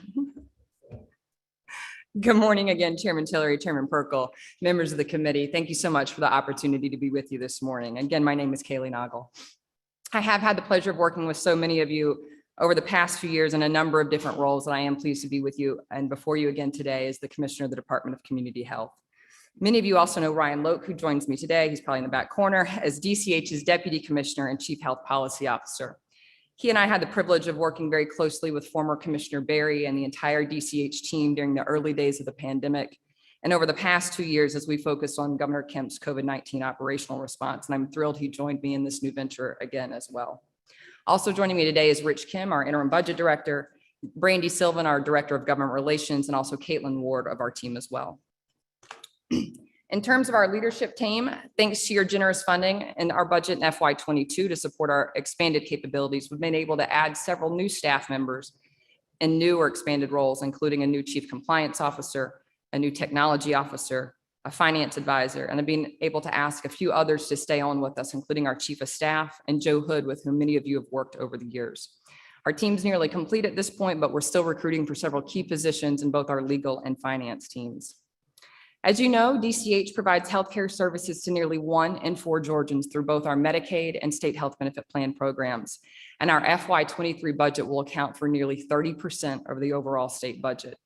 Good morning again, Chairman Tillery, Chairman Perkle, members of the committee. Thank you so much for the opportunity to be with you this morning. Again, my name is Kaylee Noggle. I have had the pleasure of working with so many of you over the past few years in a number of different roles, and I am pleased to be with you and before you again today as the Commissioner of the Department of Community Health. Many of you also know Ryan Loke, who joins me today. He's probably in the back corner as DCH's Deputy Commissioner and Chief Health Policy Officer. He and I had the privilege of working very closely with former Commissioner Berry and the entire DCH team during the early days of the pandemic, and over the past 2 years as we focused on Governor Kemp's COVID-19 operational response. And I'm thrilled he joined me in this new venture again as well. Also joining me today is Rich Kim, our interim budget director, Brandy Sylvan, our director of government relations, and also Caitlin Ward of our team as well. In terms of our leadership team, thanks to your generous funding and our budget in FY22 to support our expanded capabilities, we've been able to add several new staff members in new or expanded roles, including a new chief compliance officer, a new technology officer, a finance advisor, and I've been able to ask a few others to stay on with us, including our chief of staff and Joe Hood, with whom many of you have worked over the years. Our team's nearly complete at this point, but we're still recruiting for several key positions in both our legal and finance teams. As you know, DCH provides healthcare services to nearly 1 in 4 Georgians through both our Medicaid and state health benefit plan programs. And our FY23 budget will account for nearly 30% of the overall state budget.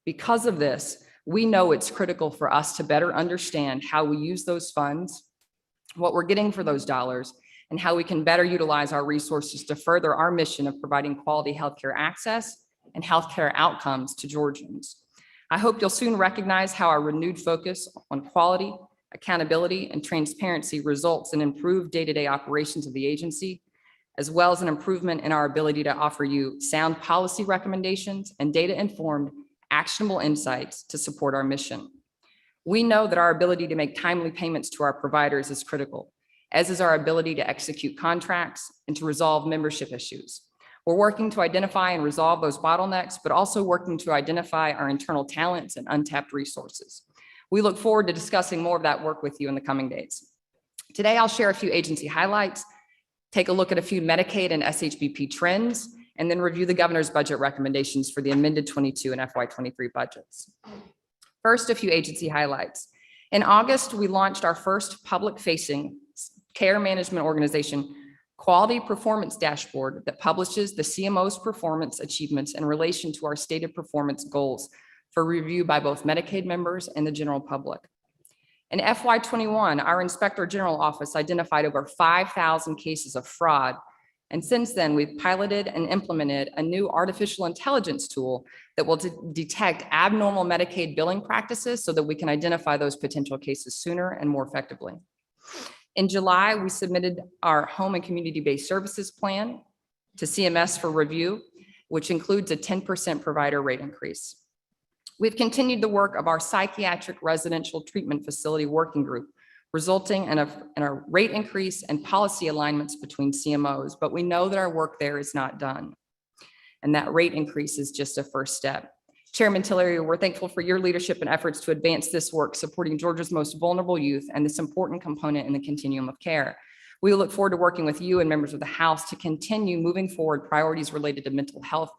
Because of this, we know it's critical for us to better understand how we use those funds, what we're getting for those dollars, and how we can better utilize our resources to further our mission of providing quality healthcare access and healthcare outcomes to Georgians. I hope you'll soon recognize how our renewed focus on quality, accountability, and transparency results in improved day-to-day operations of the agency, as well as an improvement in our ability to offer you sound policy recommendations and data-informed, actionable insights to support our mission. We know that our ability to make timely payments to our providers is critical, as is our ability to execute contracts and to resolve membership issues. We're working to identify and resolve those bottlenecks, but also working to identify our internal talents and untapped resources. We look forward to discussing more of that work with you in the coming days. Today, I'll share a few agency highlights, take a look at a few Medicaid and SHBP trends, and then review the governor's budget recommendations for the amended 22 and FY23 budgets. First, a few agency highlights. In August, we launched our first public-facing care management organization quality performance dashboard that publishes the CMO's performance achievements in relation to our stated performance goals for review by both Medicaid members and the general public. In FY21, our Inspector General Office identified over 5,000 cases of fraud. And since then, we've piloted and implemented a new artificial intelligence tool that will detect abnormal Medicaid billing practices so that we can identify those potential cases sooner and more effectively. In July, we submitted our home and community-based services plan to CMS for review, which includes a 10% provider rate increase. We've continued the work of our psychiatric residential treatment facility working group, resulting in a rate increase and policy alignments between CMOs, but we know that our work there is not done. And that rate increase is just a first step. Chairman Tillery, we're thankful for your leadership and efforts to advance this work, supporting Georgia's most vulnerable youth and this important component in the continuum of care. We look forward to working with you and members of the House to continue moving forward priorities related to mental health,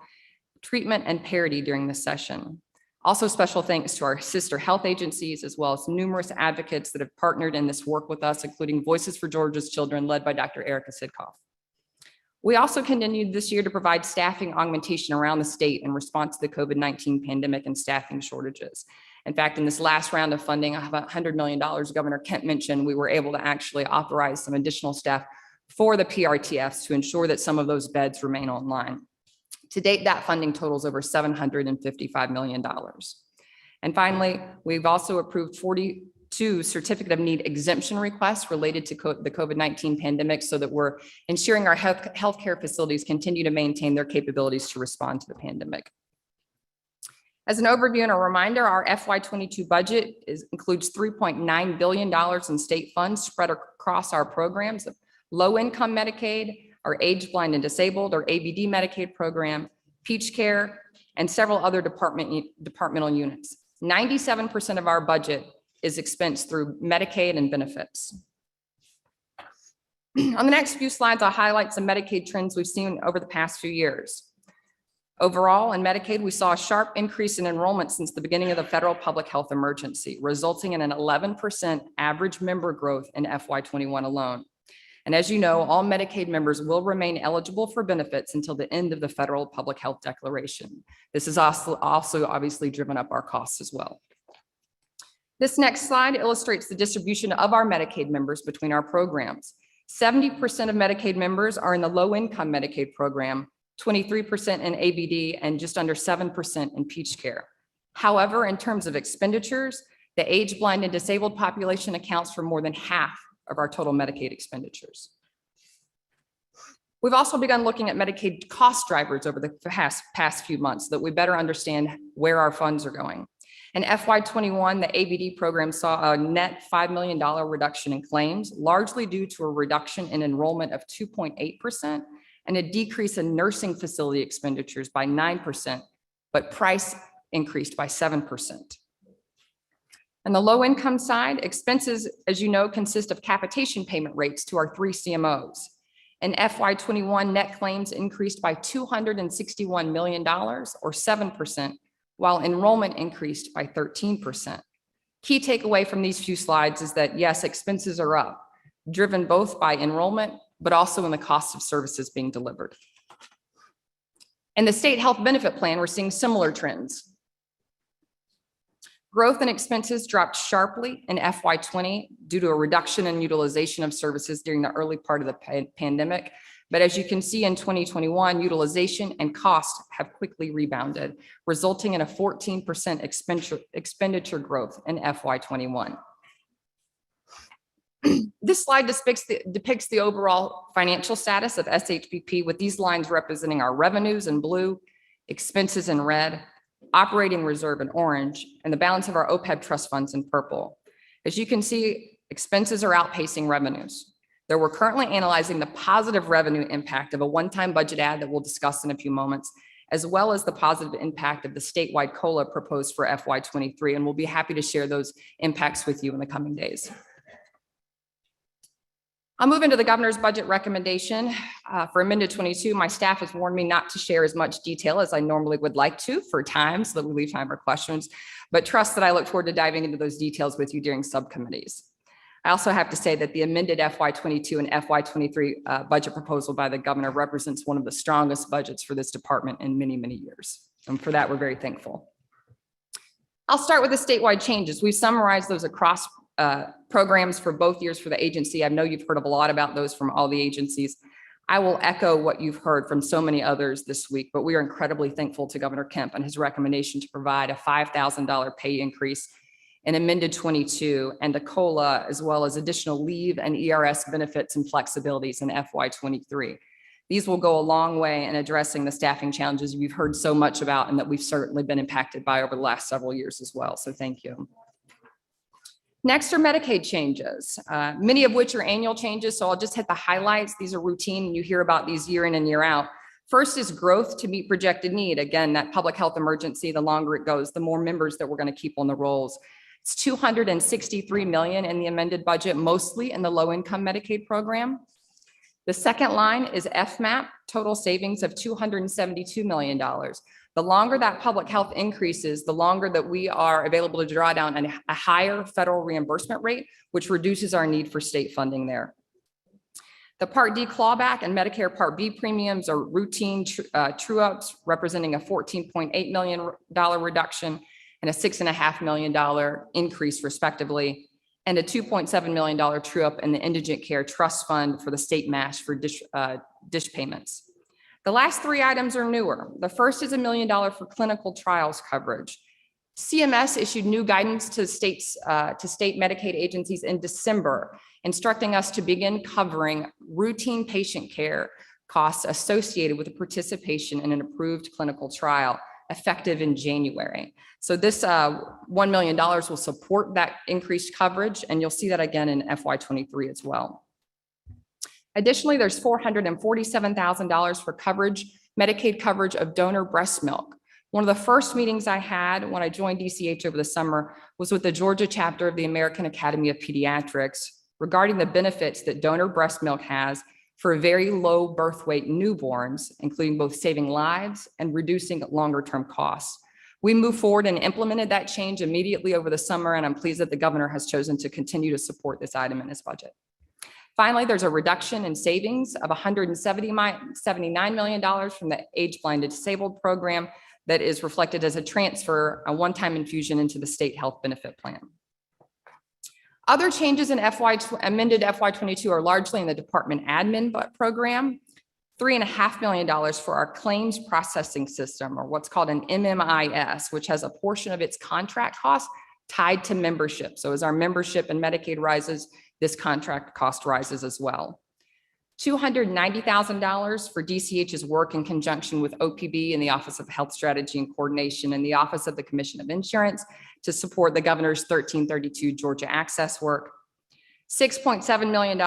treatment, and parity during this session. Also, special thanks to our sister health agencies, as well as numerous advocates that have partnered in this work with us, including Voices for Georgia's Children, led by Dr. Erica Sidkoff. We also continued this year to provide staffing augmentation around the state in response to the COVID-19 pandemic and staffing shortages. In fact, in this last round of funding, about $100 million, Governor Kemp mentioned, we were able to actually authorize some additional staff for the PRTFs to ensure that some of those beds remain online. To date, that funding totals over $755 million. And finally, we've also approved 42 certificate of need exemption requests related to the COVID-19 pandemic so that we're ensuring our healthcare facilities continue to maintain their capabilities to respond to the pandemic. As an overview and a reminder, our FY22 budget includes $3.9 billion in state funds spread across our programs of low-income Medicaid, our age, blind, and disabled, or ABD Medicaid program, Peach Care, and several other departmental units. 97% of our budget is expensed through Medicaid and benefits. On the next few slides, I'll highlight some Medicaid trends we've seen over the past few years. Overall, in Medicaid, we saw a sharp increase in enrollment since the beginning of the federal public health emergency, resulting in an 11% average member growth in FY21 alone. And as you know, all Medicaid members will remain eligible for benefits until the end of the federal public health declaration. This has also obviously driven up our costs as well. This next slide illustrates the distribution of our Medicaid members between our programs. 70% of Medicaid members are in the low-income Medicaid program, 23% in ABD, and just under 7% in Peach Care. However, in terms of expenditures, the age, blind, and disabled population accounts for more than half of our total Medicaid expenditures. We've also begun looking at Medicaid cost drivers over the past few months so that we better understand where our funds are going. In FY21, the ABD program saw a net $5 million reduction in claims, largely due to a reduction in enrollment of 2.8% and a decrease in nursing facility expenditures by 9%, but price increased by 7%. On the low income side, expenses, as you know, consist of capitation payment rates to our 3 CMOs. In FY21, net claims increased by $261 million or 7%, while enrollment increased by 13%. Key takeaway from these few slides is that yes, expenses are up, driven both by enrollment, but also in the cost of services being delivered. In the state health benefit plan, we're seeing similar trends. Growth in expenses dropped sharply in FY20 due to a reduction in utilization of services during the early part of the pandemic. But as you can see in 2021, utilization and cost have quickly rebounded, resulting in a 14% expenditure growth in FY21. This slide depicts the overall financial status of SHBP, with these lines representing our revenues in blue, expenses in red, operating reserve in orange, and the balance of our OPEB trust funds in purple. As you can see, expenses are outpacing revenues. Though we're currently analyzing the positive revenue impact of a one-time budget add that we'll discuss in a few moments, as well as the positive impact of the statewide COLA proposed for FY23, and we'll be happy to share those impacts with you in the coming days. I'll move into the governor's budget recommendation for amended 22. My staff has warned me not to share as much detail as I normally would like to for time, so that we leave time for questions, but trust that I look forward to diving into those details with you during subcommittees. I also have to say that the amended FY22 and FY23 budget proposal by the governor represents one of the strongest budgets for this department in many, many years. And for that, we're very thankful. I'll start with the statewide changes. We've summarized those across programs for both years for the agency. I know you've heard a lot about those from all the agencies. I will echo what you've heard from so many others this week, but we are incredibly thankful to Governor Kemp and his recommendation to provide a $5,000 pay increase in amended 22 and a COLA, as well as additional leave and ERS benefits and flexibilities in FY23. These will go a long way in addressing the staffing challenges we've heard so much about and that we've certainly been impacted by over the last several years as well. So thank you. Next are Medicaid changes, many of which are annual changes. So I'll just hit the highlights. These are routine and you hear about these year in and year out. First is growth to meet projected need. Again, that public health emergency, the longer it goes, the more members that we're going to keep on the rolls. It's $263 million in the amended budget, mostly in the low-income Medicaid program. The second line is FMAP, total savings of $272 million. The longer that public health increases, the longer that we are available to draw down a higher federal reimbursement rate, which reduces our need for state funding there. The Part D clawback and Medicare Part B premiums are routine true-ups, representing a $14.8 million reduction and a $6.5 million increase respectively, and a $2.7 million true-up in the Indigent Care Trust Fund for the state match for dish payments. The last three items are newer. The first is $1 million for clinical trials coverage. CMS issued new guidance to state Medicaid agencies in December, instructing us to begin covering routine patient care costs associated with the participation in an approved clinical trial, effective in January. So this $1 million will support that increased coverage, and you'll see that again in FY23 as well. Additionally, there's $447,000 for coverage, Medicaid coverage of donor breast milk. One of the first meetings I had when I joined DCH over the summer was with the Georgia chapter of the American Academy of Pediatrics regarding the benefits that donor breast milk has for very low birth weight newborns, including both saving lives and reducing longer-term costs. We moved forward and implemented that change immediately over the summer, and I'm pleased that the governor has chosen to continue to support this item in his budget. Finally, there's a reduction in savings of $179 million from the Age Blinded Disabled program that is reflected as a transfer, a one-time infusion into the state health benefit plan. Other changes in amended FY22 are largely in the department admin program. $3.5 million for our claims processing system, or what's called an MMIS, which has a portion of its contract cost tied to membership. So as our membership in Medicaid rises, this contract cost rises as well. $290,000 for DCH's work in conjunction with OPB and the Office of Health Strategy and Coordination and the Office of the Commission of Insurance to support the governor's 1332 Georgia Access work. $6.7 million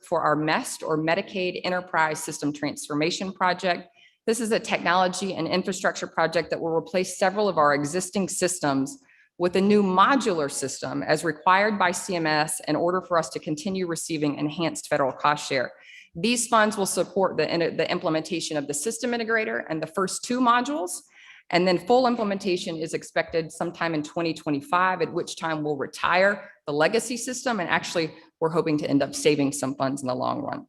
for our MEST, or Medicaid Enterprise System Transformation Project. This is a technology and infrastructure project that will replace several of our existing systems with a new modular system as required by CMS in order for us to continue receiving enhanced federal cost share. These funds will support the implementation of the system integrator and the first two modules, and then full implementation is expected sometime in 2025, at which time we'll retire the legacy system, and actually we're hoping to end up saving some funds in the long run.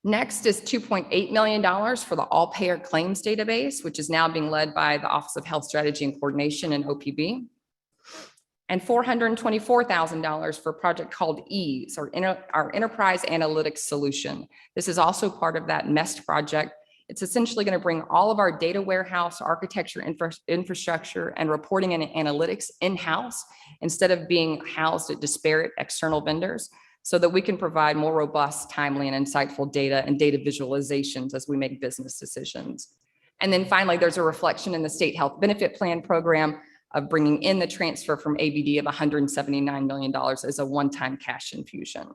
Next is $2.8 million for the all-payer claims database, which is now being led by the Office of Health Strategy and Coordination and OPB. And $424,000 for a project called EASE, or our Enterprise Analytics Solution. This is also part of that MEST project. It's essentially going to bring all of our data warehouse, architecture, infrastructure, and reporting and analytics in-house instead of being housed at disparate external vendors, so that we can provide more robust, timely, and insightful data and data visualizations as we make business decisions. And then finally, there's a reflection in the state health benefit plan program of bringing in the transfer from ABD of $179 million as a one-time cash infusion.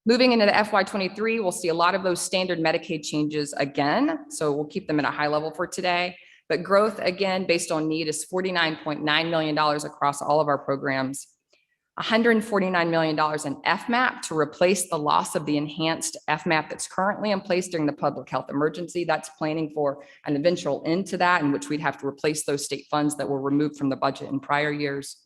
Moving into the FY23, we'll see a lot of those standard Medicaid changes again. So we'll keep them at a high level for today. But growth, again, based on need, is $49.9 million across all of our programs. $149 million in FMAP to replace the loss of the enhanced FMAP that's currently in place during the public health emergency. That's planning for an eventual end to that, in which we'd have to replace those state funds that were removed from the budget in prior years.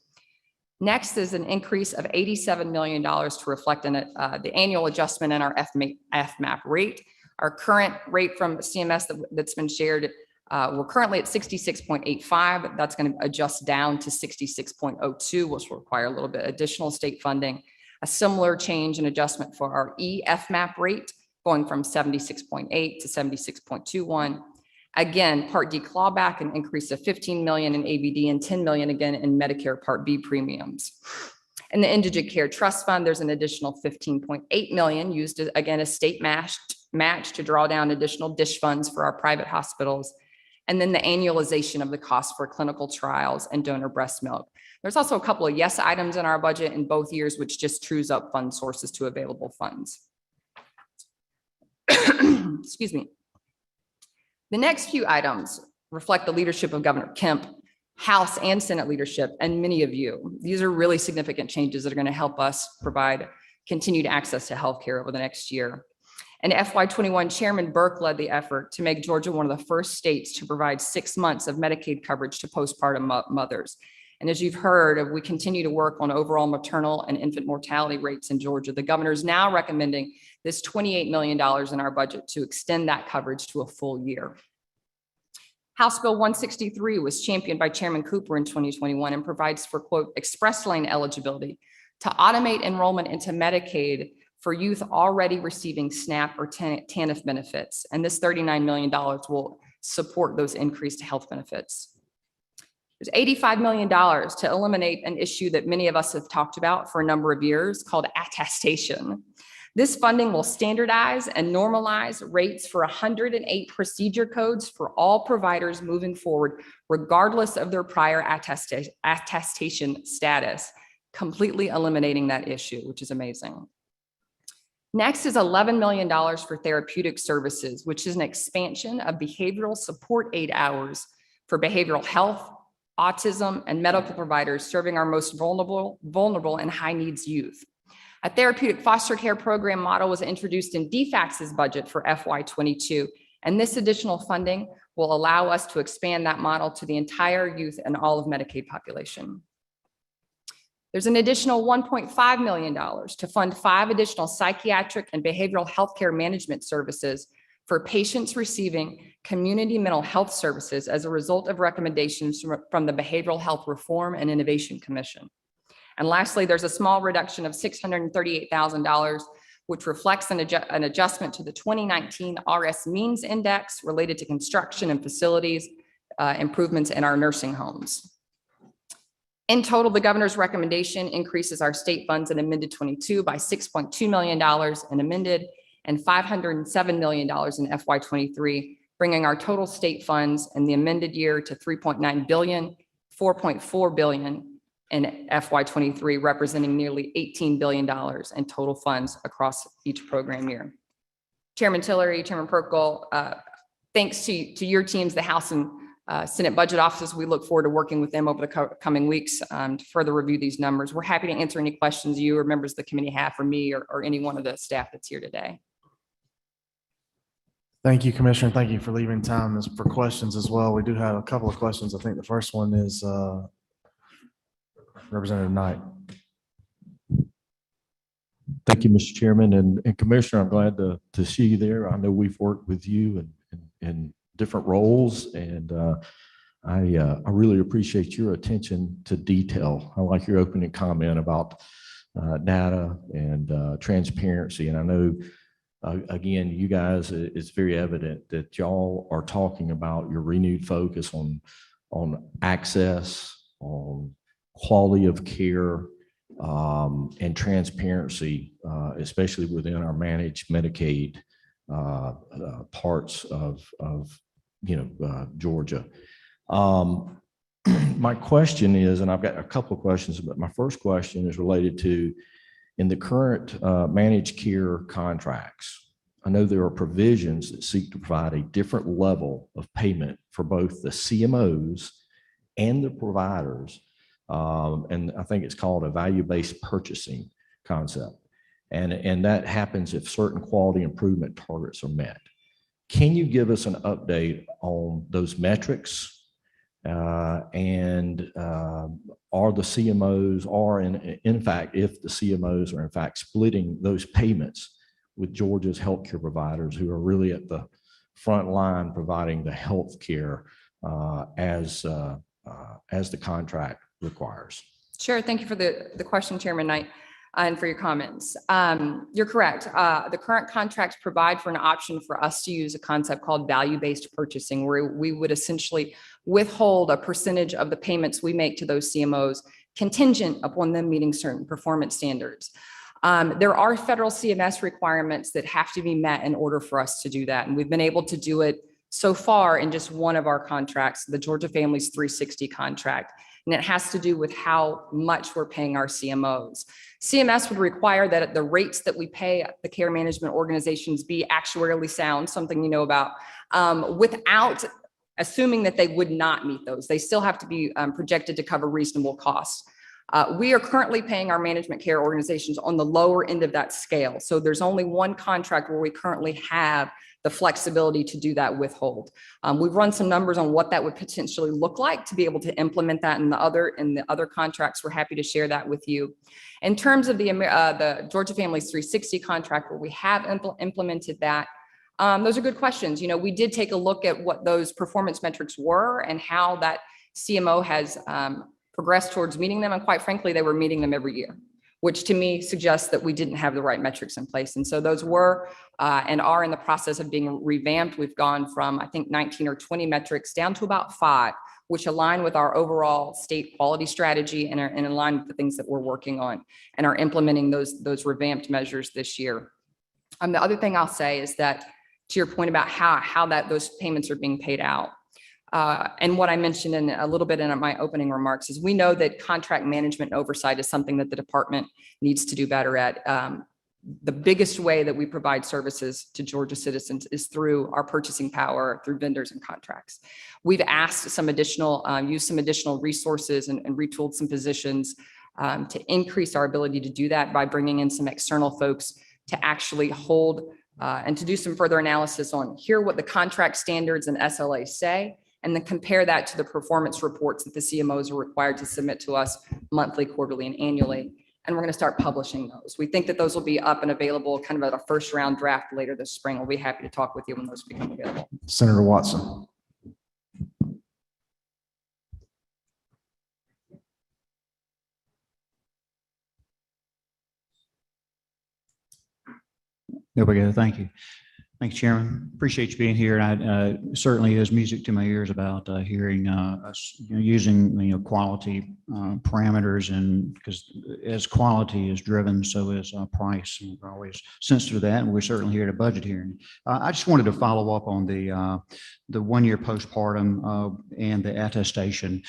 Next is an increase of $87 million to reflect the annual adjustment in our FMAP rate. Our current rate from CMS that's been shared, we're currently at 66.85. That's going to adjust down to 66.02, which will require a little bit additional state funding. A similar change and adjustment for our FMAP rate, going from 76.8 to 76.21. Again, Part D clawback, an increase of 15 million in ABD and 10 million again in Medicare Part B premiums. In the Indigent Care Trust Fund, there's an additional 15.8 million used as, again, a state match to draw down additional DISH funds for our private hospitals. And then the annualization of the cost for clinical trials and donor breast milk. There's also a couple of yes items in our budget in both years, which just trues up fund sources to available funds. Excuse me. The next few items reflect the leadership of Governor Kemp, House and Senate leadership, and many of you. These are really significant changes that are going to help us provide continued access to healthcare over the next year. And FY21 Chairman Burke led the effort to make Georgia one of the first states to provide 6 months of Medicaid coverage to postpartum mothers. And as you've heard, we continue to work on overall maternal and infant mortality rates in Georgia. The governor is now recommending this $28 million in our budget to extend that coverage to a full year. House Bill 163 was championed by Chairman Cooper in 2021 and provides for, quote, express lane eligibility to automate enrollment into Medicaid for youth already receiving SNAP or TANF benefits. And this $39 million will support those increased health benefits. There's $85 million to eliminate an issue that many of us have talked about for a number of years called attestation. This funding will standardize and normalize rates for 108 procedure codes for all providers moving forward, regardless of their prior attestation status, completely eliminating that issue, which is amazing. Next is $11 million for therapeutic services, which is an expansion of behavioral support aid hours for behavioral health, autism, and medical providers serving our most vulnerable and high needs youth. A therapeutic foster care program model was introduced in DFACS's budget for FY22, and this additional funding will allow us to expand that model to the entire youth and all of Medicaid population. There's an additional $1.5 million to fund 5 additional psychiatric and behavioral health care management services for patients receiving community mental health services as a result of recommendations from the Behavioral Health Reform and Innovation Commission. And lastly, there's a small reduction of $638,000, which reflects an adjustment to the 2019 RS Means Index related to construction and facilities improvements in our nursing homes. In total, the governor's recommendation increases our state funds in amended 22 by $6.2 million in amended and $507 million in FY23, bringing our total state funds in the amended year to $3.9 billion, $4.4 billion in FY23, representing nearly $18 billion in total funds across each program year. Chairman Tillery, Chairman Perkle, thanks to your teams, the House and Senate budget offices. We look forward to working with them over the coming weeks to further review these numbers. We're happy to answer any questions you or members of the committee have for me or any one of the staff that's here today. Thank you, Commissioner. Thank you for leaving time for questions as well. We do have a couple of questions. I think the first one is Representative Knight. Thank you, Mr. Chairman and Commissioner. I'm glad to see you there. I know we've worked with you in different roles, and I really appreciate your attention to detail. I like your opening comment about data and transparency. And I know, again, you guys, it's very evident that y'all are talking about your renewed focus on access, on quality of care, and transparency, especially within our managed Medicaid parts of Georgia. My question is, and I've got a couple of questions, but my first question is related to, In the current managed care contracts, I know there are provisions that seek to provide a different level of payment for both the CMOs and the providers. And I think it's called a value-based purchasing concept. And that happens if certain quality improvement targets are met. Can you give us an update on those metrics? And are the CMOs, or in fact, if the CMOs are in fact splitting those payments with Georgia's healthcare providers who are really at the front line providing the healthcare as the contract requires? Sure. Thank you for the question, Chairman Knight, and for your comments. You're correct. The current contracts provide for an option for us to use a concept called value-based purchasing, where we would essentially withhold a percentage of the payments we make to those CMOs contingent upon them meeting certain performance standards. There are federal CMS requirements that have to be met in order for us to do that. And we've been able to do it so far in just one of our contracts, the Georgia Families 360 contract. And it has to do with how much we're paying our CMOs. CMS would require that the rates that we pay the care management organizations be actuarially sound, something you know about, without assuming that they would not meet those. They still have to be projected to cover reasonable costs. We are currently paying our management care organizations on the lower end of that scale. So there's only one contract where we currently have the flexibility to do that withhold. We've run some numbers on what that would potentially look like to be able to implement that in the other contracts. We're happy to share that with you. In terms of the Georgia Families 360 contract, where we have implemented that, those are good questions. You know, we did take a look at what those performance metrics were and how that CMO has progressed towards meeting them. And quite frankly, they were meeting them every year, which to me suggests that we didn't have the right metrics in place. And so those were and are in the process of being revamped. We've gone from, I think, 19 or 20 metrics down to about 5, which align with our overall state quality strategy and are in line with the things that we're working on and are implementing those revamped measures this year. The other thing I'll say is that, to your point about how those payments are being paid out, and what I mentioned in a little bit in my opening remarks is we know that contract management and oversight is something that the department needs to do better at. The biggest way that we provide services to Georgia citizens is through our purchasing power, through vendors and contracts. We've asked use some additional resources and retooled some positions to increase our ability to do that by bringing in some external folks to actually hold and to do some further analysis on hear what the contract standards and SLA say, and then compare that to the performance reports that the CMOs are required to submit to us monthly, quarterly, and annually. And we're going to start publishing those. We think that those will be up and available kind of at a first round draft later this spring. We'll be happy to talk with you when those become available. Senator Watson. There we go. Thank you. Thanks, Chairman. Appreciate you being here. And I certainly is music to my ears about hearing us using quality parameters, and because as quality is driven, so is price. And we're always sensitive to that, and we're certainly here at a budget hearing. I just wanted to follow up on the 1 year postpartum and the attestation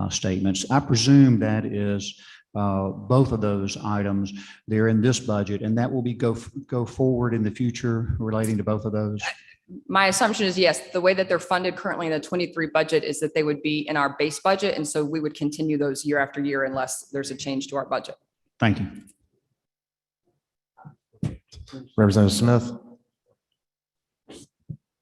statements. I presume that is both of those items, they're in this budget, and that will be go forward in the future relating to both of those? My assumption is yes. The way that they're funded currently in the 23 budget is that they would be in our base budget. And so we would continue those year after year unless there's a change to our budget. Thank you. Representative Smith.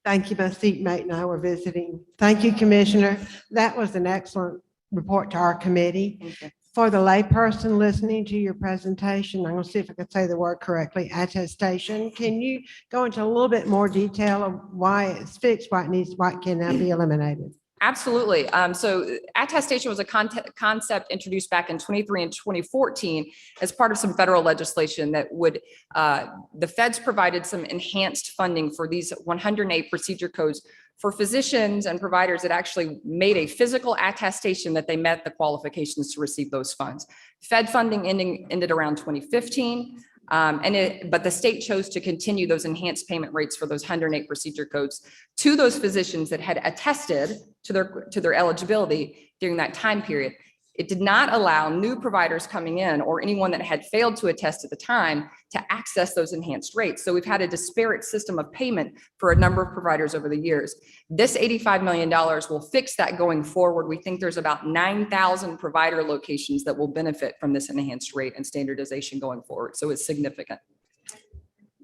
Thank you. My seatmate and I were visiting. Thank you, Commissioner. That was an excellent report to our committee. Okay. For the layperson listening to your presentation, I'm going to see if I can say the word correctly, attestation. Can you go into a little bit more detail of why it's fixed, why it can now be eliminated? Absolutely. So attestation was a concept introduced back in 23 and 2014 as part of some federal legislation that would, the feds provided some enhanced funding for these 108 procedure codes for physicians and providers that actually made a physical attestation that they met the qualifications to receive those funds. Fed funding ended around 2015. But the state chose to continue those enhanced payment rates for those 108 procedure codes to those physicians that had attested to their eligibility during that time period. It did not allow new providers coming in or anyone that had failed to attest at the time to access those enhanced rates. So we've had a disparate system of payment for a number of providers over the years. This $85 million will fix that going forward. We think there's about 9,000 provider locations that will benefit from this enhanced rate and standardization going forward. So it's significant.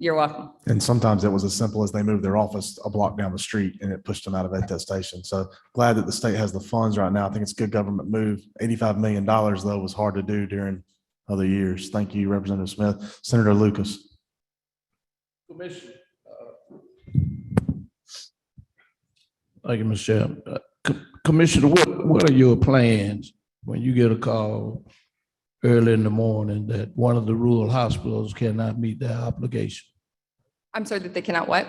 You're welcome. And sometimes it was as simple as they moved their office a block down the street and it pushed them out of attestation. So glad that the state has the funds right now. I think it's a good government move. $85 million though was hard to do during other years. Thank you, Representative Smith. Senator Lucas. Commissioner. Thank you, Mr. Chairman. Commissioner, what are your plans when you get a call early in the morning that one of the rural hospitals cannot meet their obligation? I'm sorry, that they cannot what?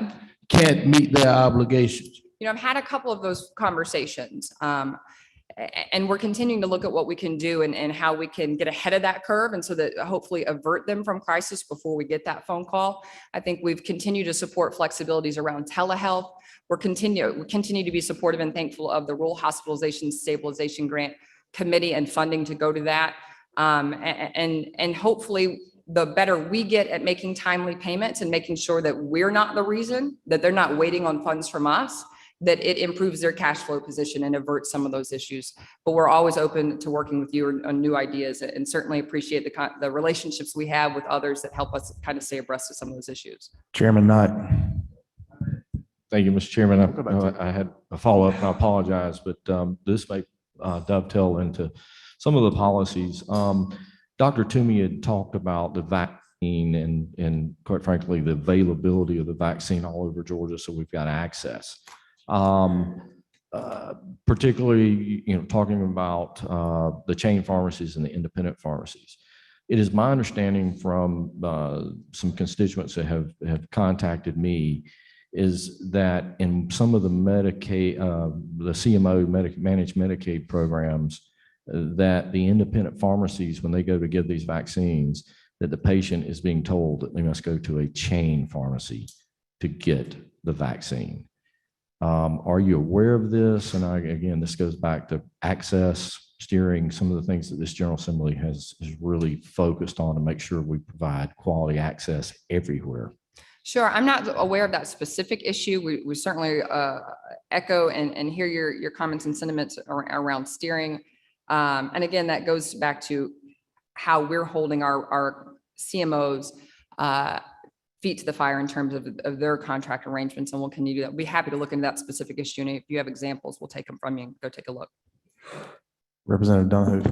Can't meet their obligations. You know, I've had a couple of those conversations. And we're continuing to look at what we can do and how we can get ahead of that curve. And so that hopefully avert them from crisis before we get that phone call. I think we've continued to support flexibilities around telehealth. We continue to be supportive and thankful of the Rural Hospitalization Stabilization Grant Committee and funding to go to that. And hopefully the better we get at making timely payments and making sure that we're not the reason, that they're not waiting on funds from us, that it improves their cash flow position and averts some of those issues. But we're always open to working with you on new ideas and certainly appreciate the relationships we have with others that help us kind of stay abreast of some of those issues. Chairman Knight. Thank you, Mr. Chairman. I had a follow-up, and I apologize, but this may dovetail into some of the policies. Dr. Toomey had talked about the vaccine and quite frankly, the availability of the vaccine all over Georgia, so we've got access. Particularly, talking about the chain pharmacies and the independent pharmacies. It is my understanding from some constituents that have contacted me is that in some of the Medicaid, the CMO managed Medicaid programs, that the independent pharmacies, when they go to give these vaccines, that the patient is being told that they must go to a chain pharmacy to get the vaccine. Are you aware of this? And again, this goes back to access, steering, some of the things that this General Assembly has really focused on to make sure we provide quality access everywhere. Sure, I'm not aware of that specific issue. We certainly echo and hear your comments and sentiments around steering. And again, that goes back to how we're holding our CMOs feet to the fire in terms of their contract arrangements, and we'll continue to do that. We'll be happy to look into that specific issue. And if you have examples, we'll take them from you and go take a look. Representative Donahue.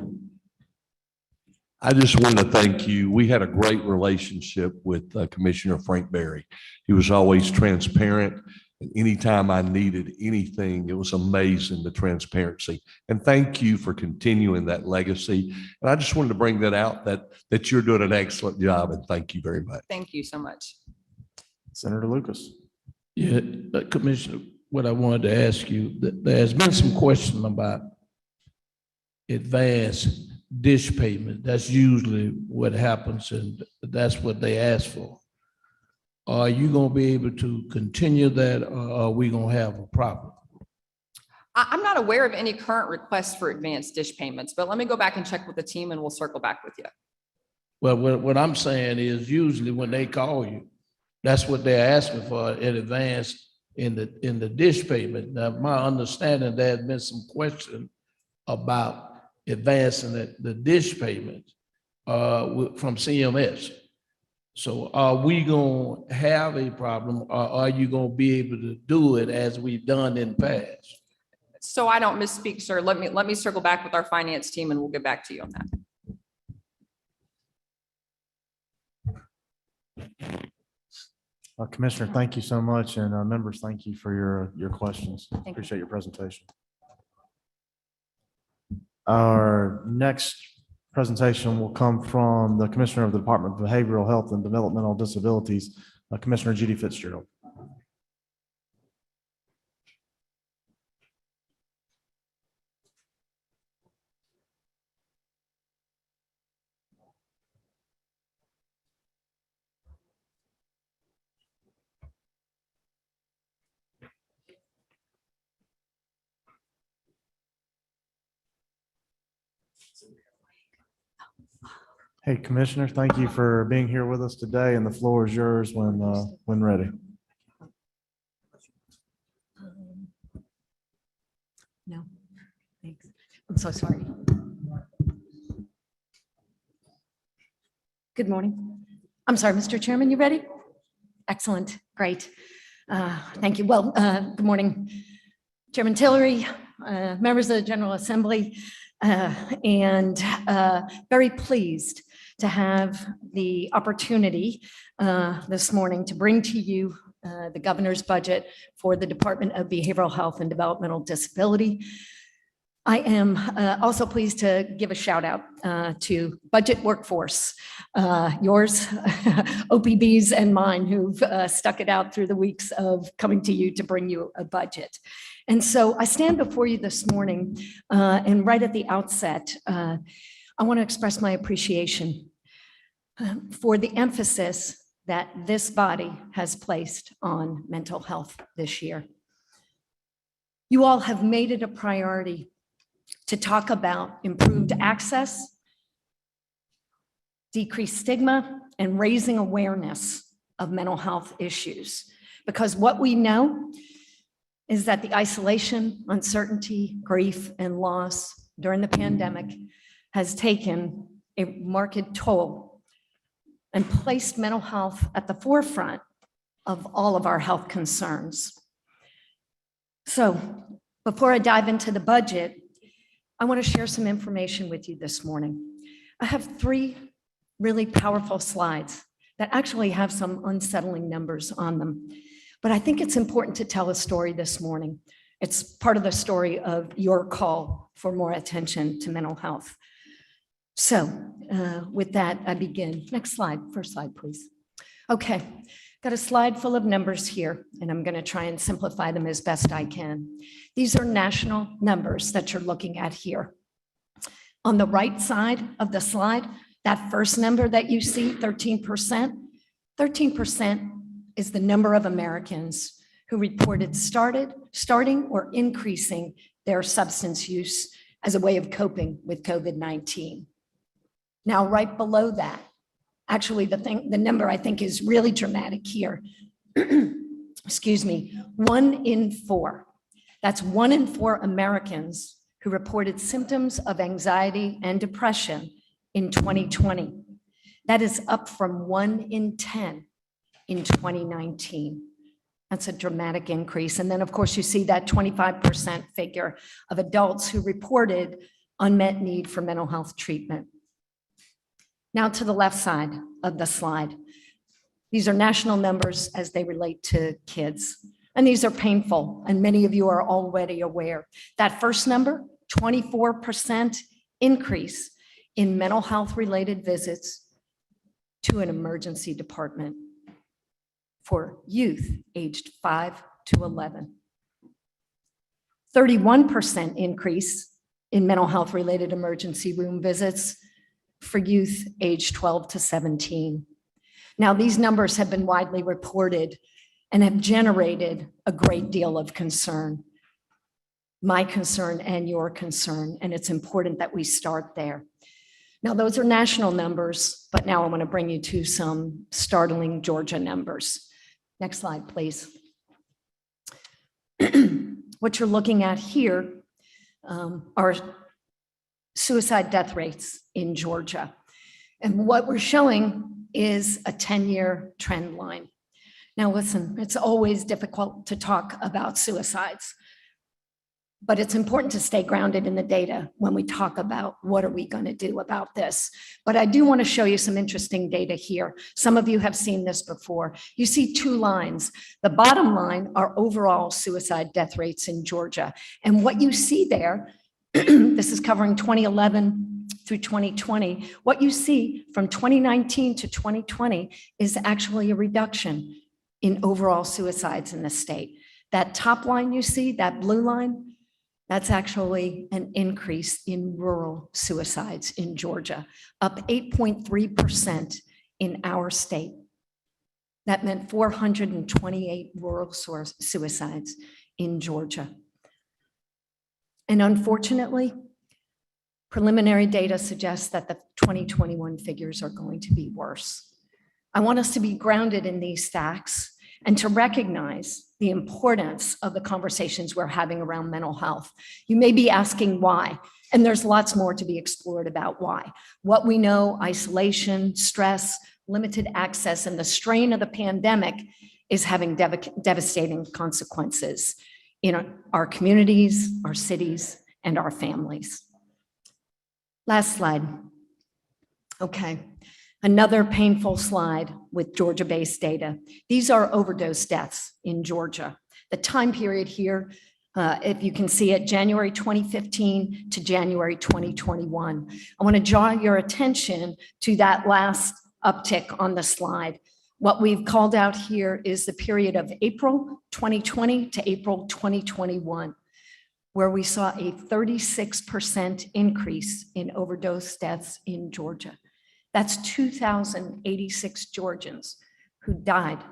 I just want to thank you. We had a great relationship with Commissioner Frank Berry. He was always transparent. And anytime I needed anything, it was amazing, the transparency. And thank you for continuing that legacy. And I just wanted to bring that out, that you're doing an excellent job, and thank you very much. Thank you so much. Senator Lucas. Yeah, Commissioner, what I wanted to ask you, there's been some question about advanced dish payment. That's usually what happens, and that's what they ask for. Are you going to be able to continue that, or are we going to have a problem? I'm not aware of any current requests for advanced dish payments, but let me go back and check with the team and we'll circle back with you. Well, what I'm saying is usually when they call you, that's what they're asking for in advance in the dish payment. Now, my understanding, there has been some question about advancing the dish payment from CMS. So are we going to have a problem, or are you going to be able to do it as we've done in the past? So I don't misspeak, sir. Let me circle back with our finance team and we'll get back to you on that. Commissioner, thank you so much. And members, thank you for your questions. Thank you. Appreciate your presentation. Our next presentation will come from the Commissioner of the Department of Behavioral Health and Developmental Disabilities, Commissioner Judy Fitzgerald. Hey, Commissioner, thank you for being here with us today, and the floor is yours when ready. No, thanks. I'm so sorry. Good morning. I'm sorry, Mr. Chairman, you ready? Excellent, great. Thank you. Well, good morning, Chairman Tillery, members of the General Assembly, and very pleased to have the opportunity this morning to bring to you the governor's budget for the Department of Behavioral Health and Developmental Disability. I am also pleased to give a shout out to Budget Workforce, yours, OPB's and mine, who've stuck it out through the weeks of coming to you to bring you a budget. And so I stand before you this morning, and right at the outset, I want to express my appreciation for the emphasis that this body has placed on mental health this year. You all have made it a priority to talk about improved access, decreased stigma, and raising awareness of mental health issues. Because what we know is that the isolation, uncertainty, grief, and loss during the pandemic has taken a marked toll and placed mental health at the forefront of all of our health concerns. So before I dive into the budget, I want to share some information with you this morning. I have 3 really powerful slides that actually have some unsettling numbers on them. But I think it's important to tell a story this morning. It's part of the story of your call for more attention to mental health. So with that, I begin. Next slide, first slide, please. Okay, got a slide full of numbers here, and I'm going to try and simplify them as best I can. These are national numbers that you're looking at here. On the right side of the slide, that first number that you see, 13%, 13% is the number of Americans who reported starting or increasing their substance use as a way of coping with COVID-19. Now, right below that, actually the number I think is really dramatic here. Excuse me, 1 in 4. That's 1 in 4 Americans who reported symptoms of anxiety and depression in 2020. That is up from 1 in 10 in 2019. That's a dramatic increase. And then, of course, you see that 25% figure of adults who reported unmet need for mental health treatment. Now to the left side of the slide. These are national numbers as they relate to kids. And these are painful, and many of you are already aware. That first number, 24% increase in mental health related visits to an emergency department for youth aged 5 to 11. 31% increase in mental health related emergency room visits for youth aged 12 to 17. Now, these numbers have been widely reported and have generated a great deal of concern, my concern and your concern, and it's important that we start there. Now, those are national numbers, but now I want to bring you to some startling Georgia numbers. Next slide, please. What you're looking at here are suicide death rates in Georgia. And what we're showing is a 10-year trend line. Now, listen, it's always difficult to talk about suicides, but it's important to stay grounded in the data when we talk about what are we going to do about this. But I do want to show you some interesting data here. Some of you have seen this before. You see 2 lines. The bottom line are overall suicide death rates in Georgia. And what you see there, this is covering 2011 through 2020. What you see from 2019 to 2020 is actually a reduction in overall suicides in the state. That top line you see, that blue line, that's actually an increase in rural suicides in Georgia, up 8.3% in our state. That meant 428 rural suicides in Georgia. And unfortunately, Preliminary data suggests that the 2021 figures are going to be worse. I want us to be grounded in these facts and to recognize the importance of the conversations we're having around mental health. You may be asking why, and there's lots more to be explored about why. What we know, isolation, stress, limited access, and the strain of the pandemic is having devastating consequences in our communities, our cities, and our families. Last slide. Okay, another painful slide with Georgia-based data. These are overdose deaths in Georgia. The time period here, if you can see it, January 2015 to January 2021. I want to draw your attention to that last uptick on the slide. What we've called out here is the period of April 2020 to April 2021, where we saw a 36% increase in overdose deaths in Georgia. That's 2,086 Georgians who died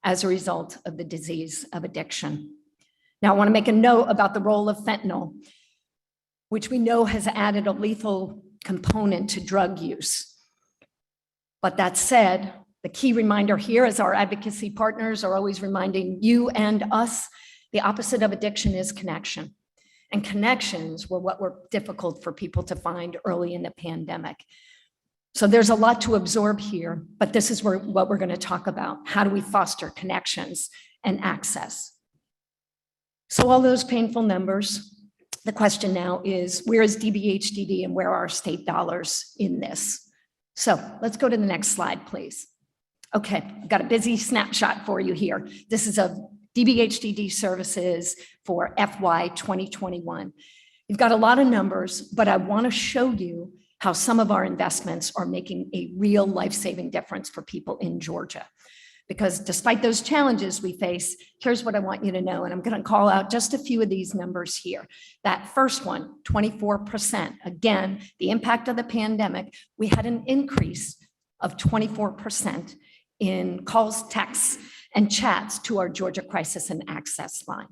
as a result of the disease of addiction. Now, I want to make a note about the role of fentanyl, which we know has added a lethal component to drug use. But that said, the key reminder here is our advocacy partners are always reminding you and us, the opposite of addiction is connection. And connections were what were difficult for people to find early in the pandemic. So there's a lot to absorb here, but this is what we're going to talk about. How do we foster connections and access? So all those painful numbers, the question now is, where is DBHDD and where are state dollars in this? So let's go to the next slide, please. Okay, I've got a busy snapshot for you here. This is of DBHDD services for FY 2021. You've got a lot of numbers, but I want to show you how some of our investments are making a real life-saving difference for people in Georgia. Because despite those challenges we face, here's what I want you to know, and I'm going to call out just a few of these numbers here. That first one, 24%. Again, the impact of the pandemic, we had an increase of 24% in calls, texts, and chats to our Georgia Crisis and Access line.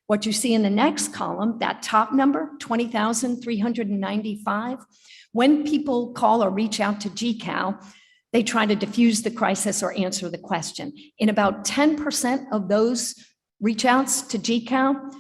What you see in the next column, that top number, 20,395, when people call or reach out to GCAL, they try to diffuse the crisis or answer the question. In about 10% of those reach outs to GCAL,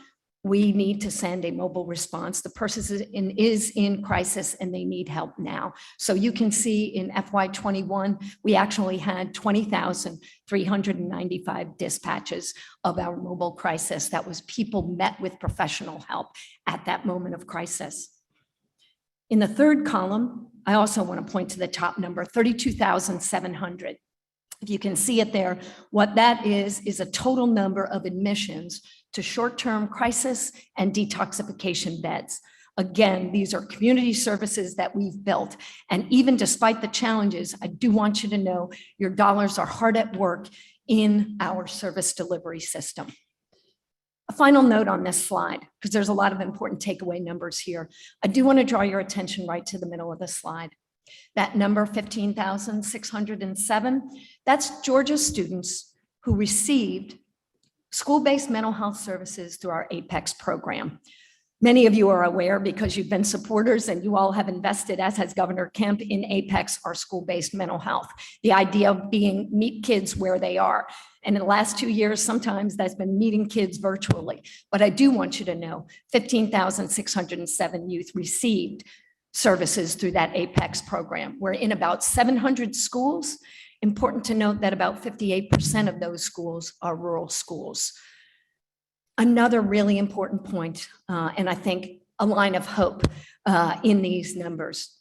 we need to send a mobile response. The person is in crisis and they need help now. So you can see in FY21, we actually had 20,395 dispatches of our mobile crisis. That was people met with professional help at that moment of crisis. In the third column, I also want to point to the top number, 32,700. If you can see it there, what that is a total number of admissions to short-term crisis and detoxification beds. Again, these are community services that we've built. And even despite the challenges, I do want you to know your dollars are hard at work in our service delivery system. A final note on this slide, because there's a lot of important takeaway numbers here. I do want to draw your attention right to the middle of the slide. That number, 15,607, that's Georgia students who received school-based mental health services through our APEX program. Many of you are aware because you've been supporters and you all have invested, as has Governor Kemp, in APEX, our school-based mental health. The idea of being meet kids where they are. And in the last 2 years, sometimes that's been meeting kids virtually. But I do want you to know 15,607 youth received services through that APEX program. We're in about 700 schools. Important to note that about 58% of those schools are rural schools. Another really important point, and I think a line of hope in these numbers,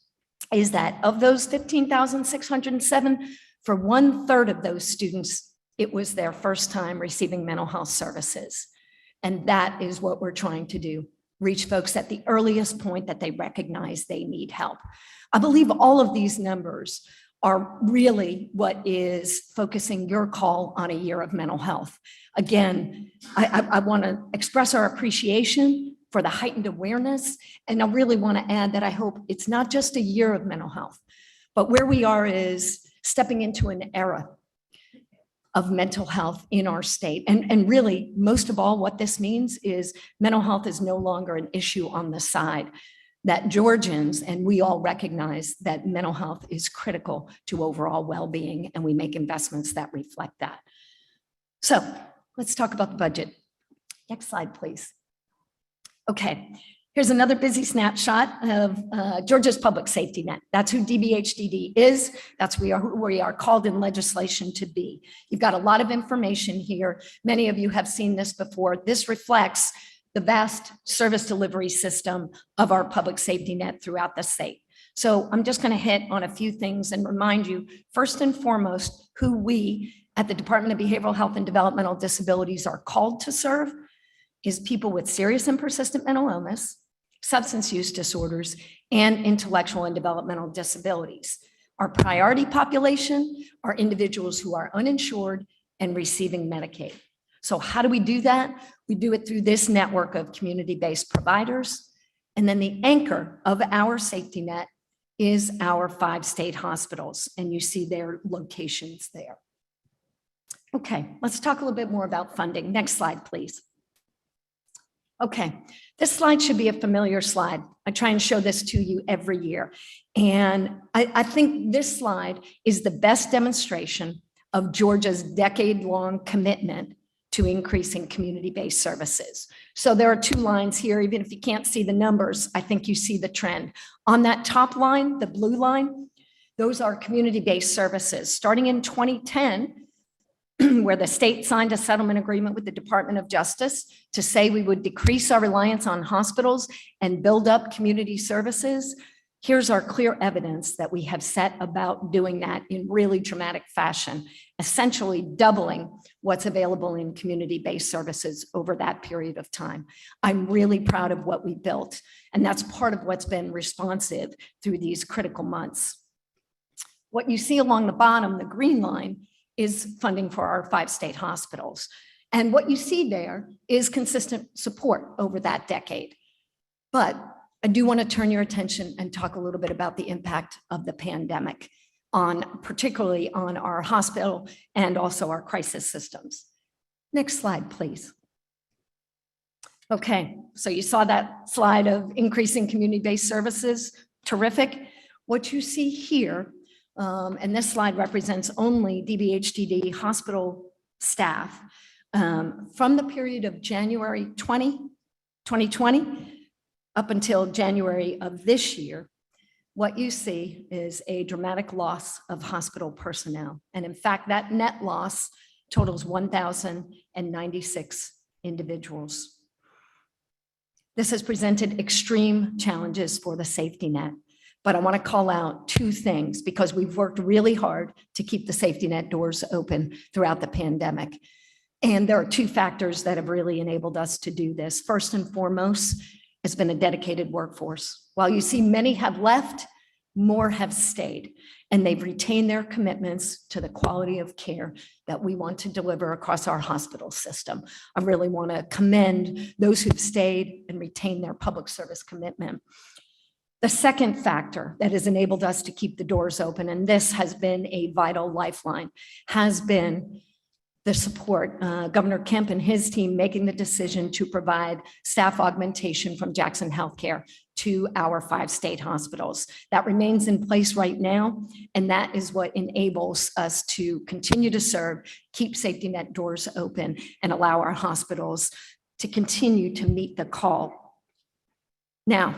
is that of those 15,607, for 1/3 of those students, it was their first time receiving mental health services. And that is what we're trying to do, reach folks at the earliest point that they recognize they need help. I believe all of these numbers are really what is focusing your call on a year of mental health. Again, I want to express our appreciation for the heightened awareness. And I really want to add that I hope it's not just a year of mental health, but where we are is stepping into an era of mental health in our state. And really, most of all, what this means is mental health is no longer an issue on the side. that Georgians and we all recognize that mental health is critical to overall well-being, and we make investments that reflect that. So let's talk about the budget. Next slide, please. Okay, here's another busy snapshot of Georgia's public safety net. That's who DBHDD is. That's who we are called in legislation to be. You've got a lot of information here. Many of you have seen this before. This reflects the vast service delivery system of our public safety net throughout the state. So I'm just going to hit on a few things and remind you, first and foremost, who we at the Department of Behavioral Health and Developmental Disabilities are called to serve is people with serious and persistent mental illness, substance use disorders, and intellectual and developmental disabilities. Our priority population are individuals who are uninsured and receiving Medicaid. So how do we do that? We do it through this network of community-based providers. And then the anchor of our safety net is our 5 state hospitals. And you see their locations there. Okay, let's talk a little bit more about funding. Next slide, please. Okay, this slide should be a familiar slide. I try and show this to you every year. And I think this slide is the best demonstration of Georgia's decade-long commitment to increasing community-based services. So there are 2 lines here. Even if you can't see the numbers, I think you see the trend. On that top line, the blue line, those are community-based services. Starting in 2010, where the state signed a settlement agreement with the Department of Justice to say we would decrease our reliance on hospitals and build up community services. Here's our clear evidence that we have set about doing that in really dramatic fashion, essentially doubling what's available in community-based services over that period of time. I'm really proud of what we built, and that's part of what's been responsive through these critical months. What you see along the bottom, the green line, is funding for our 5 state hospitals. And what you see there is consistent support over that decade. But I do want to turn your attention and talk a little bit about the impact of the pandemic particularly on our hospital and also our crisis systems. Next slide, please. Okay, so you saw that slide of increasing community-based services, terrific. What you see here, and this slide represents only DBHDD hospital staff from the period of January 2020 up until January of this year. What you see is a dramatic loss of hospital personnel. And in fact, that net loss totals 1,096 individuals. This has presented extreme challenges for the safety net. But I want to call out 2 things because we've worked really hard to keep the safety net doors open throughout the pandemic. And there are 2 factors that have really enabled us to do this. First and foremost, it's been a dedicated workforce. While you see many have left, more have stayed, and they've retained their commitments to the quality of care that we want to deliver across our hospital system. I really want to commend those who've stayed and retained their public service commitment. The second factor that has enabled us to keep the doors open, and this has been a vital lifeline, has been the support, Governor Kemp and his team making the decision to provide staff augmentation from Jackson Healthcare to our 5 state hospitals. That remains in place right now, and that is what enables us to continue to serve, keep safety net doors open, and allow our hospitals to continue to meet the call. Now,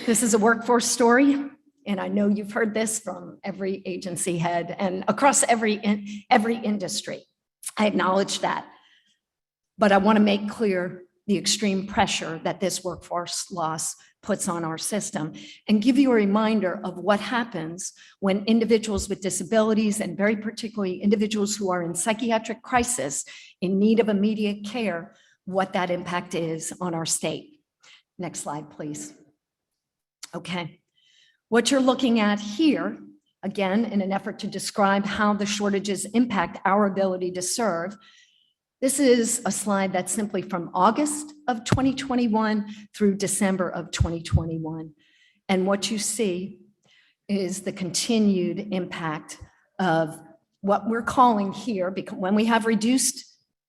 this is a workforce story, and I know you've heard this from every agency head and across every industry. I acknowledge that. But I want to make clear the extreme pressure that this workforce loss puts on our system and give you a reminder of what happens when individuals with disabilities, and very particularly individuals who are in psychiatric crisis in need of immediate care, what that impact is on our state. Next slide, please. Okay, what you're looking at here, again, in an effort to describe how the shortages impact our ability to serve, this is a slide that's simply from August of 2021 through December of 2021. And what you see is the continued impact of what we're calling here, because when we have reduced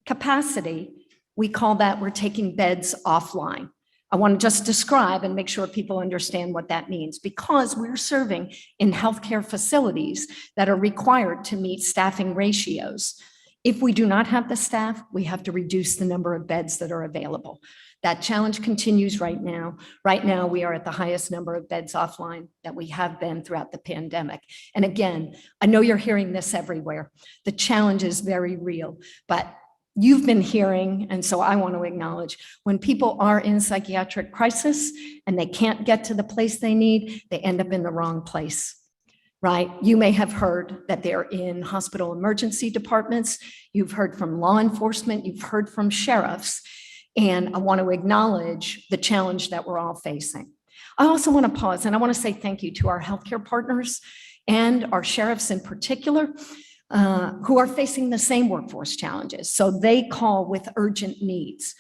capacity, we call that we're taking beds offline. I want to just describe and make sure people understand what that means, because we're serving in healthcare facilities that are required to meet staffing ratios. If we do not have the staff, we have to reduce the number of beds that are available. That challenge continues right now. Right now, we are at the highest number of beds offline that we have been throughout the pandemic. And again, I know you're hearing this everywhere. The challenge is very real, but you've been hearing, and so I want to acknowledge, when people are in psychiatric crisis and they can't get to the place they need, they end up in the wrong place. Right? You may have heard that they're in hospital emergency departments. You've heard from law enforcement. You've heard from sheriffs. And I want to acknowledge the challenge that we're all facing. I also want to pause and I want to say thank you to our healthcare partners and our sheriffs in particular, who are facing the same workforce challenges. So they call with urgent needs.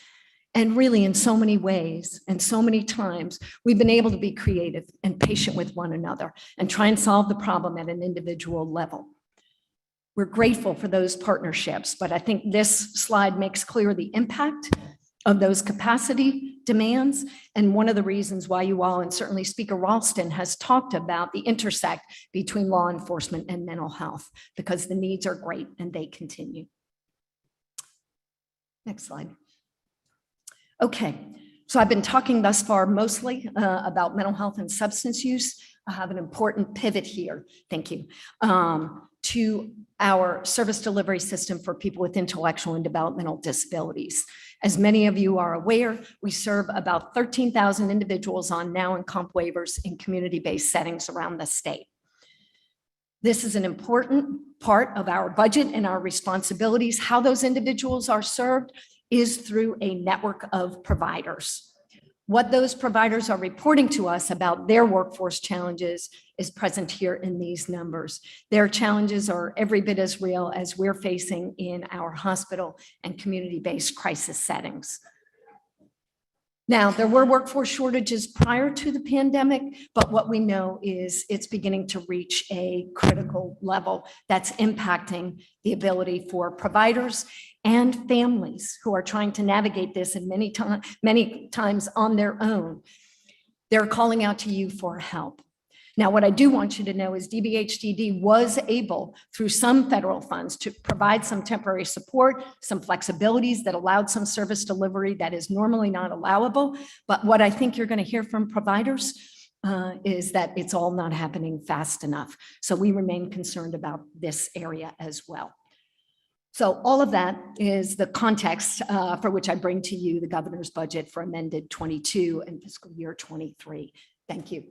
And really, in so many ways and so many times, we've been able to be creative and patient with one another and try and solve the problem at an individual level. We're grateful for those partnerships, but I think this slide makes clear the impact of those capacity demands. And one of the reasons why you all, and certainly Speaker Ralston, has talked about the intersect between law enforcement and mental health, because the needs are great and they continue. Next slide. Okay, so I've been talking thus far mostly about mental health and substance use. I have an important pivot here, thank you, to our service delivery system for people with intellectual and developmental disabilities. As many of you are aware, we serve about 13,000 individuals on now and comp waivers in community-based settings around the state. This is an important part of our budget and our responsibilities. How those individuals are served is through a network of providers. What those providers are reporting to us about their workforce challenges is present here in these numbers. Their challenges are every bit as real as we're facing in our hospital and community-based crisis settings. Now, there were workforce shortages prior to the pandemic, but what we know is it's beginning to reach a critical level that's impacting the ability for providers and families who are trying to navigate this, and many times on their own. They're calling out to you for help. Now, what I do want you to know is DBHDD was able, through some federal funds, to provide some temporary support, some flexibilities that allowed some service delivery that is normally not allowable. But what I think you're going to hear from providers is that it's all not happening fast enough. So we remain concerned about this area as well. So all of that is the context for which I bring to you the governor's budget for amended 22 and fiscal year 23. Thank you.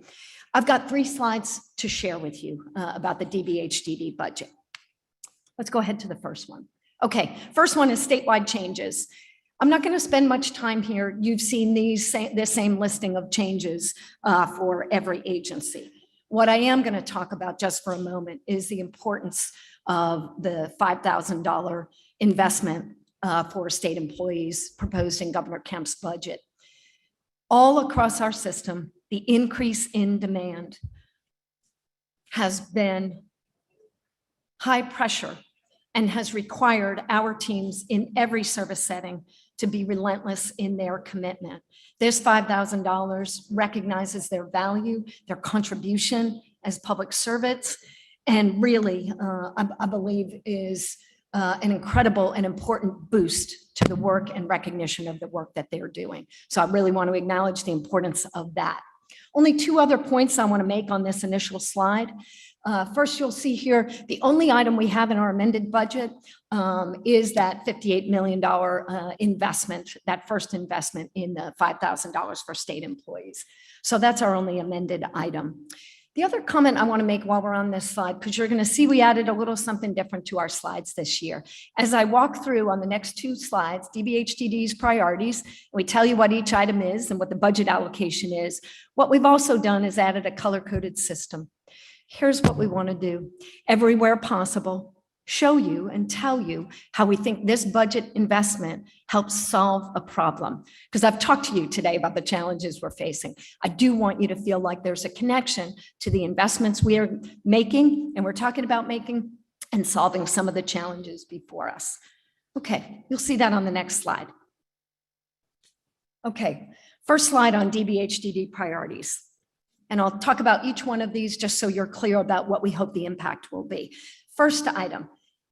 I've got 3 slides to share with you about the DBHDD budget. Let's go ahead to the first one. Okay, first one is statewide changes. I'm not going to spend much time here. You've seen this same listing of changes for every agency. What I am going to talk about just for a moment is the importance of the $5,000 investment for state employees proposed in Governor Kemp's budget. All across our system, the increase in demand has been high pressure and has required our teams in every service setting to be relentless in their commitment. This $5,000 recognizes their value, their contribution as public servants, and really, I believe, is an incredible and important boost to the work and recognition of the work that they're doing. So I really want to acknowledge the importance of that. Only 2 other points I want to make on this initial slide. First, you'll see here, the only item we have in our amended budget is that $58 million investment, that first investment in the $5,000 for state employees. So that's our only amended item. The other comment I want to make while we're on this slide, because you're going to see we added a little something different to our slides this year. As I walk through on the next 2 slides, DBHDD's priorities, we tell you what each item is and what the budget allocation is. What we've also done is added a color-coded system. Here's what we want to do. Everywhere possible, show you and tell you how we think this budget investment helps solve a problem. Because I've talked to you today about the challenges we're facing. I do want you to feel like there's a connection to the investments we are making, and we're talking about making, and solving some of the challenges before us. Okay, you'll see that on the next slide. Okay, First slide on DBHDD priorities. And I'll talk about each one of these just so you're clear about what we hope the impact will be. First item,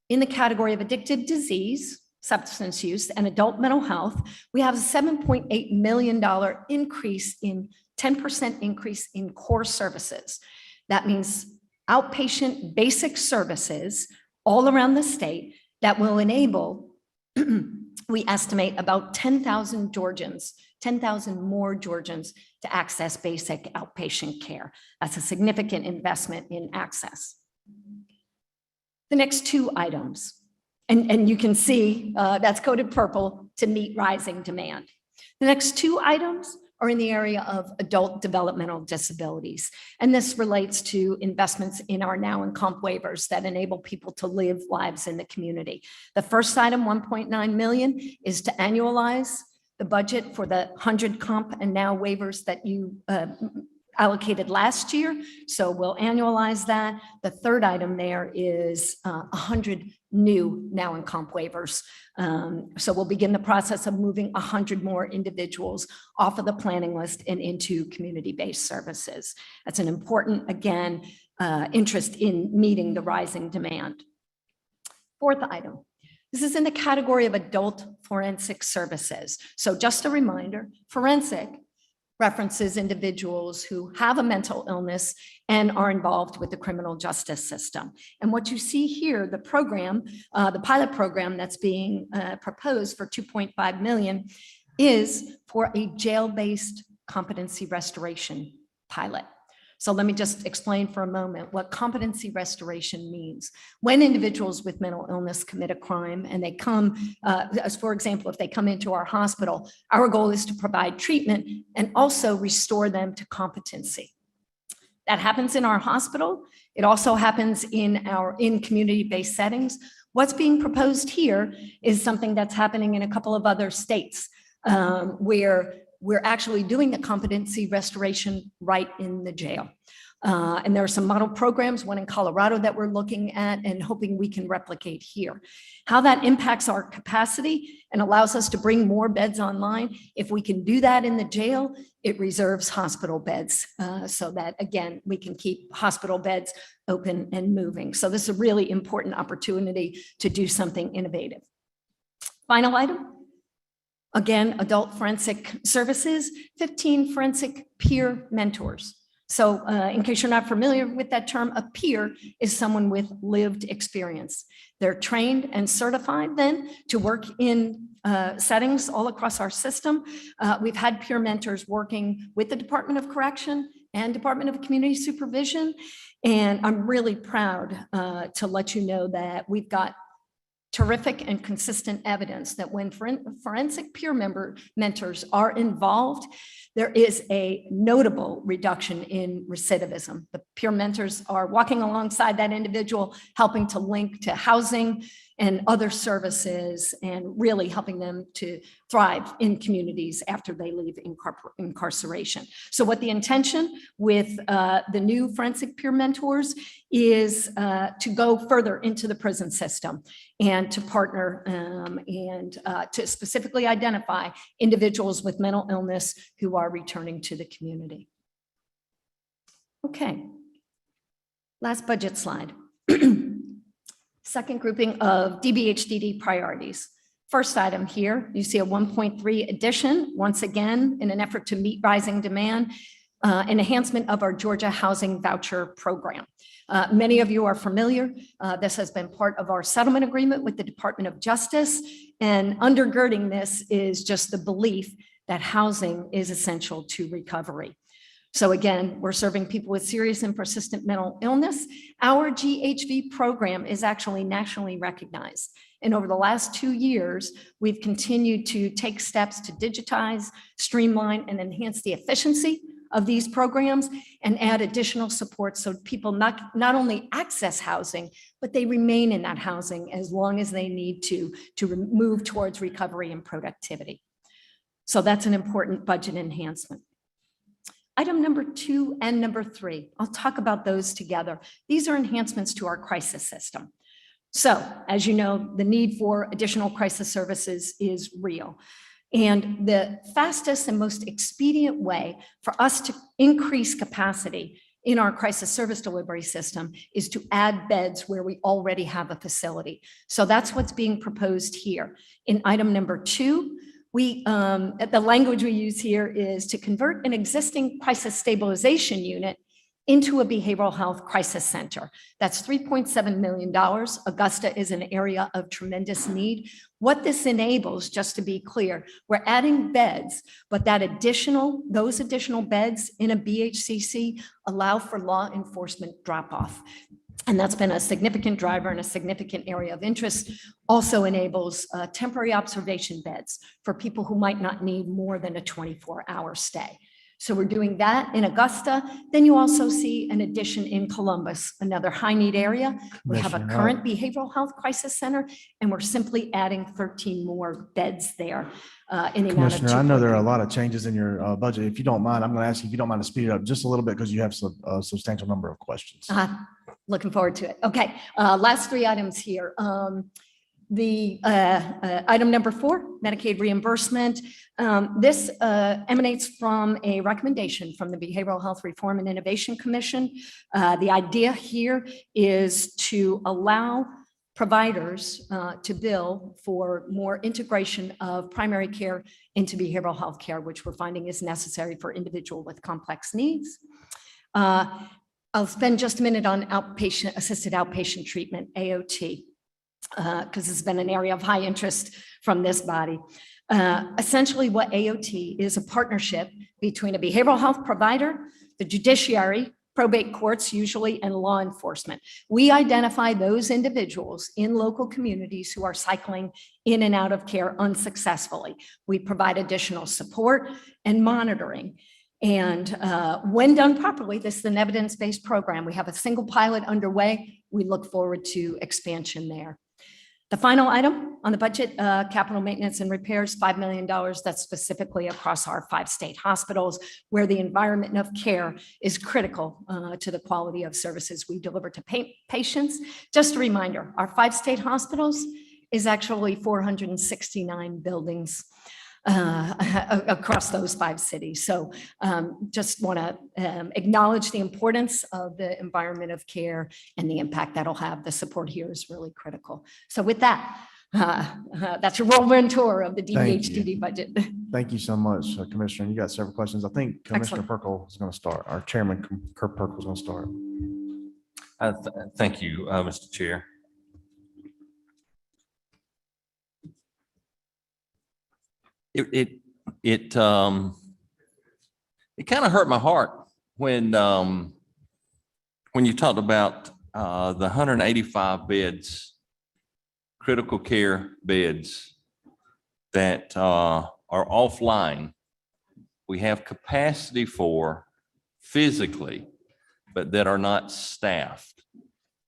in the category of addictive disease, substance use, and adult mental health, we have a $7.8 million increase in 10% increase in core services. That means outpatient basic services all around the state that will enable, we estimate about 10,000 Georgians, 10,000 more Georgians to access basic outpatient care. That's a significant investment in access. The next two items, and you can see that's coded purple to meet rising demand. The next two items are in the area of adult developmental disabilities. And this relates to investments in our now and comp waivers that enable people to live lives in the community. The first item, 1.9 million, is to annualize the budget for the 100 comp and now waivers that you allocated last year. So we'll annualize that. The third item there is 100 new now and comp waivers. So we'll begin the process of moving 100 more individuals off of the planning list and into community-based services. That's an important, again, interest in meeting the rising demand. Fourth item. This is in the category of adult forensic services. So just a reminder, forensic references individuals who have a mental illness and are involved with the criminal justice system. And what you see here, the program, the pilot program that's being proposed for 2.5 million is for a jail-based competency restoration pilot. So let me just explain for a moment what competency restoration means. When individuals with mental illness commit a crime and they come, as for example, if they come into our hospital, our goal is to provide treatment and also restore them to competency. That happens in our hospital. It also happens in community-based settings. What's being proposed here is something that's happening in a couple of other states where we're actually doing the competency restoration right in the jail. And there are some model programs, one in Colorado that we're looking at and hoping we can replicate here. How that impacts our capacity and allows us to bring more beds online. If we can do that in the jail, it reserves hospital beds so that, again, we can keep hospital beds open and moving. So this is a really important opportunity to do something innovative. Final item. Again, adult forensic services, 15 forensic peer mentors. So in case you're not familiar with that term, a peer is someone with lived experience. They're trained and certified then to work in settings all across our system. We've had peer mentors working with the Department of Correction and Department of Community Supervision. And I'm really proud to let you know that we've got terrific and consistent evidence that when forensic peer mentors are involved, there is a notable reduction in recidivism. The peer mentors are walking alongside that individual, helping to link to housing and other services, and really helping them to thrive in communities after they leave incarceration. So what the intention with the new forensic peer mentors is to go further into the prison system and to partner and to specifically identify individuals with mental illness who are returning to the community. Okay, last budget slide. Second grouping of DBHDD priorities. First item here, you see a 1.3 addition, once again, in an effort to meet rising demand, an enhancement of our Georgia Housing Voucher Program. Many of you are familiar. This has been part of our settlement agreement with the Department of Justice, and undergirding this is just the belief that housing is essential to recovery. So again, we're serving people with serious and persistent mental illness. Our GHV program is actually nationally recognized. And over the last 2 years, we've continued to take steps to digitize, streamline, and enhance the efficiency of these programs and add additional support so people not only access housing, but they remain in that housing as long as they need to move towards recovery and productivity. So that's an important budget enhancement. Item number 2 and number 3, I'll talk about those together. These are enhancements to our crisis system. So as you know, the need for additional crisis services is real. And the fastest and most expedient way for us to increase capacity in our crisis service delivery system is to add beds where we already have a facility. So that's what's being proposed here. In item number 2, the language we use here is to convert an existing crisis stabilization unit into a behavioral health crisis center. That's $3.7 million. Augusta is an area of tremendous need. What this enables, just to be clear, we're adding beds, but those additional beds in a BHCC allow for law enforcement drop-off. And that's been a significant driver and a significant area of interest. Also enables temporary observation beds for people who might not need more than a 24-hour stay. So we're doing that in Augusta. Then you also see an addition in Columbus, another high need area. We have a current behavioral health crisis center, and we're simply adding 13 more beds there in the amount of Commissioner, I know there are a lot of changes in your budget. If you don't mind, I'm going to ask you if you don't mind to speed it up just a little bit because you have a substantial number of questions. Looking forward to it. Okay, last 3 items here. Item number 4, Medicaid reimbursement. This emanates from a recommendation from the Behavioral Health Reform and Innovation Commission. The idea here is to allow providers to bill for more integration of primary care into behavioral health care, which we're finding is necessary for individuals with complex needs. I'll spend just a minute on assisted outpatient treatment, AOT. Because it's been an area of high interest from this body. Essentially, what AOT is a partnership between a behavioral health provider, the judiciary, probate courts usually, and law enforcement. We identify those individuals in local communities who are cycling in and out of care unsuccessfully. We provide additional support and monitoring. And when done properly, this is an evidence-based program. We have a single pilot underway. We look forward to expansion there. The final item on the budget, capital maintenance and repairs, $5 million. That's specifically across our 5 state hospitals where the environment of care is critical to the quality of services we deliver to patients. Just a reminder, our 5 state hospitals is actually 469 buildings across those 5 cities. So just want to acknowledge the importance of the environment of care and the impact that'll have. The support here is really critical. So with that, that's your whirlwind tour of the DBHDD budget. Thank you so much, Commissioner. You got several questions. I think Commissioner Perkle is going to start. Our Chairman, Kirk Perkle, is going to start. Thank you, Mr. Chair. It kind of hurt my heart when you talked about the 185 beds, critical care beds that are offline. We have capacity for physically, but that are not staffed.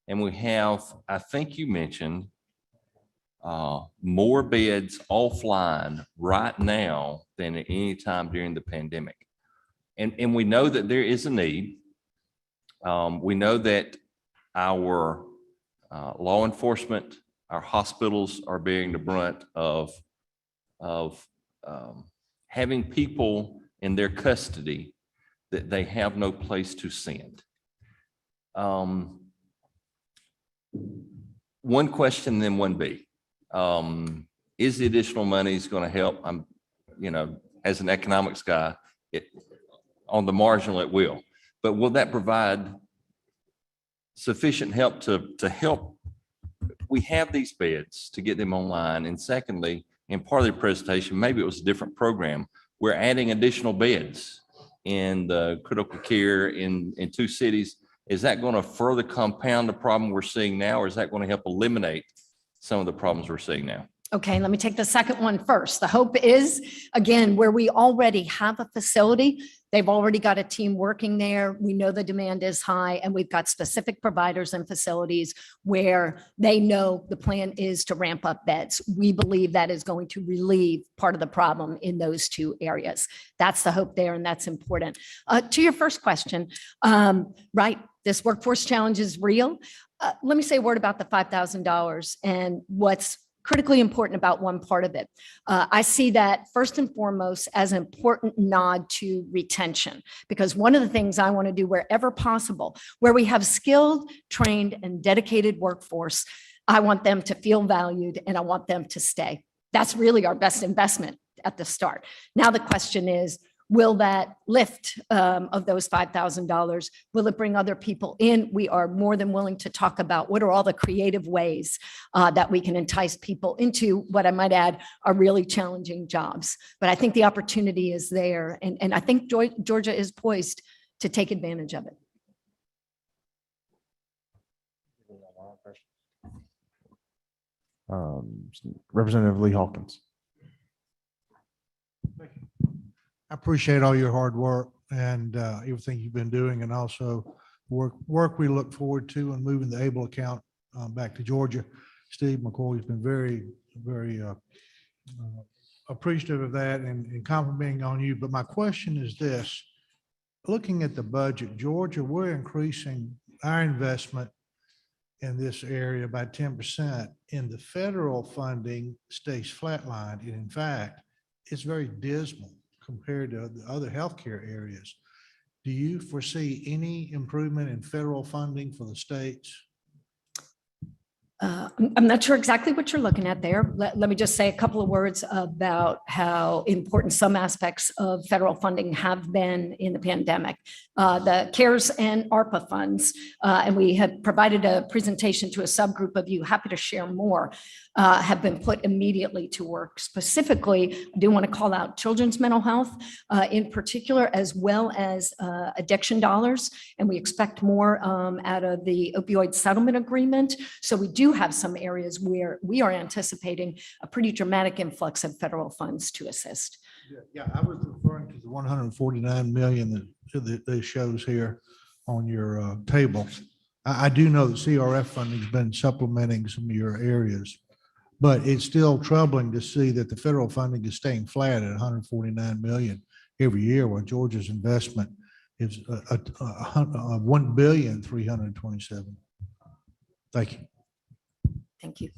And we have, I think you mentioned, more beds offline right now than at any time during the pandemic. And we know that there is a need. We know that our law enforcement, our hospitals are bearing the brunt of having people in their custody that they have no place to send. One question, then one B. Is the additional money is going to help? I'm, as an economics guy, on the marginal it will, but will that provide sufficient help to help? We have these beds to get them online. And secondly, in part of the presentation, maybe it was a different program. We're adding additional beds in the critical care in 2 cities. Is that going to further compound the problem we're seeing now, or is that going to help eliminate some of the problems we're seeing now? Okay, let me take the second one first. The hope is, again, where we already have a facility, they've already got a team working there. We know the demand is high, and we've got specific providers and facilities where they know the plan is to ramp up beds. We believe that is going to relieve part of the problem in those 2 areas. That's the hope there, and that's important. To your first question, right, this workforce challenge is real. Let me say a word about the $5,000 and what's critically important about one part of it. I see that first and foremost as an important nod to retention, because one of the things I want to do wherever possible, where we have skilled, trained, and dedicated workforce, I want them to feel valued and I want them to stay. That's really our best investment at the start. Now the question is, will that lift of those $5,000, will it bring other people in? We are more than willing to talk about what are all the creative ways that we can entice people into what I might add are really challenging jobs. But I think the opportunity is there. And I think Georgia is poised to take advantage of it. Representative Lee Hawkins. I appreciate all your hard work and everything you've been doing, and also work we look forward to and moving the ABLE account back to Georgia. Steve McCoy has been very appreciative of that and complimenting on you. But my question is this: looking at the budget, Georgia, we're increasing our investment in this area by 10%, and the federal funding stays flatlined. And in fact, it's very dismal compared to the other healthcare areas. Do you foresee any improvement in federal funding for the states? I'm not sure exactly what you're looking at there. Let me just say a couple of words about how important some aspects of federal funding have been in the pandemic. The CARES and ARPA funds, and we have provided a presentation to a subgroup of you, happy to share more, have been put immediately to work. Specifically, I do want to call out children's mental health in particular, as well as addiction dollars. And we expect more out of the opioid settlement agreement. So we do have some areas where we are anticipating a pretty dramatic influx of federal funds to assist. Yeah, I was referring to the 149 million that shows here on your table. I do know that CRF funding has been supplementing some of your areas, but it's still troubling to see that the federal funding is staying flat at 149 million every year, while Georgia's investment is 1,327,000,000. Thank you. Thank you.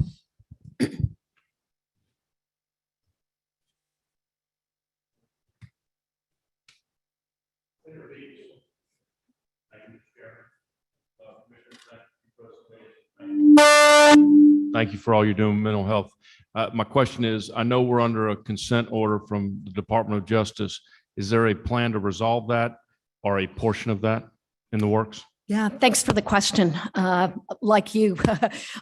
Thank you for all you're doing with mental health. My question is, I know we're under a consent order from the Department of Justice. Is there a plan to resolve that or a portion of that in the works? Yeah, thanks for the question. Like you,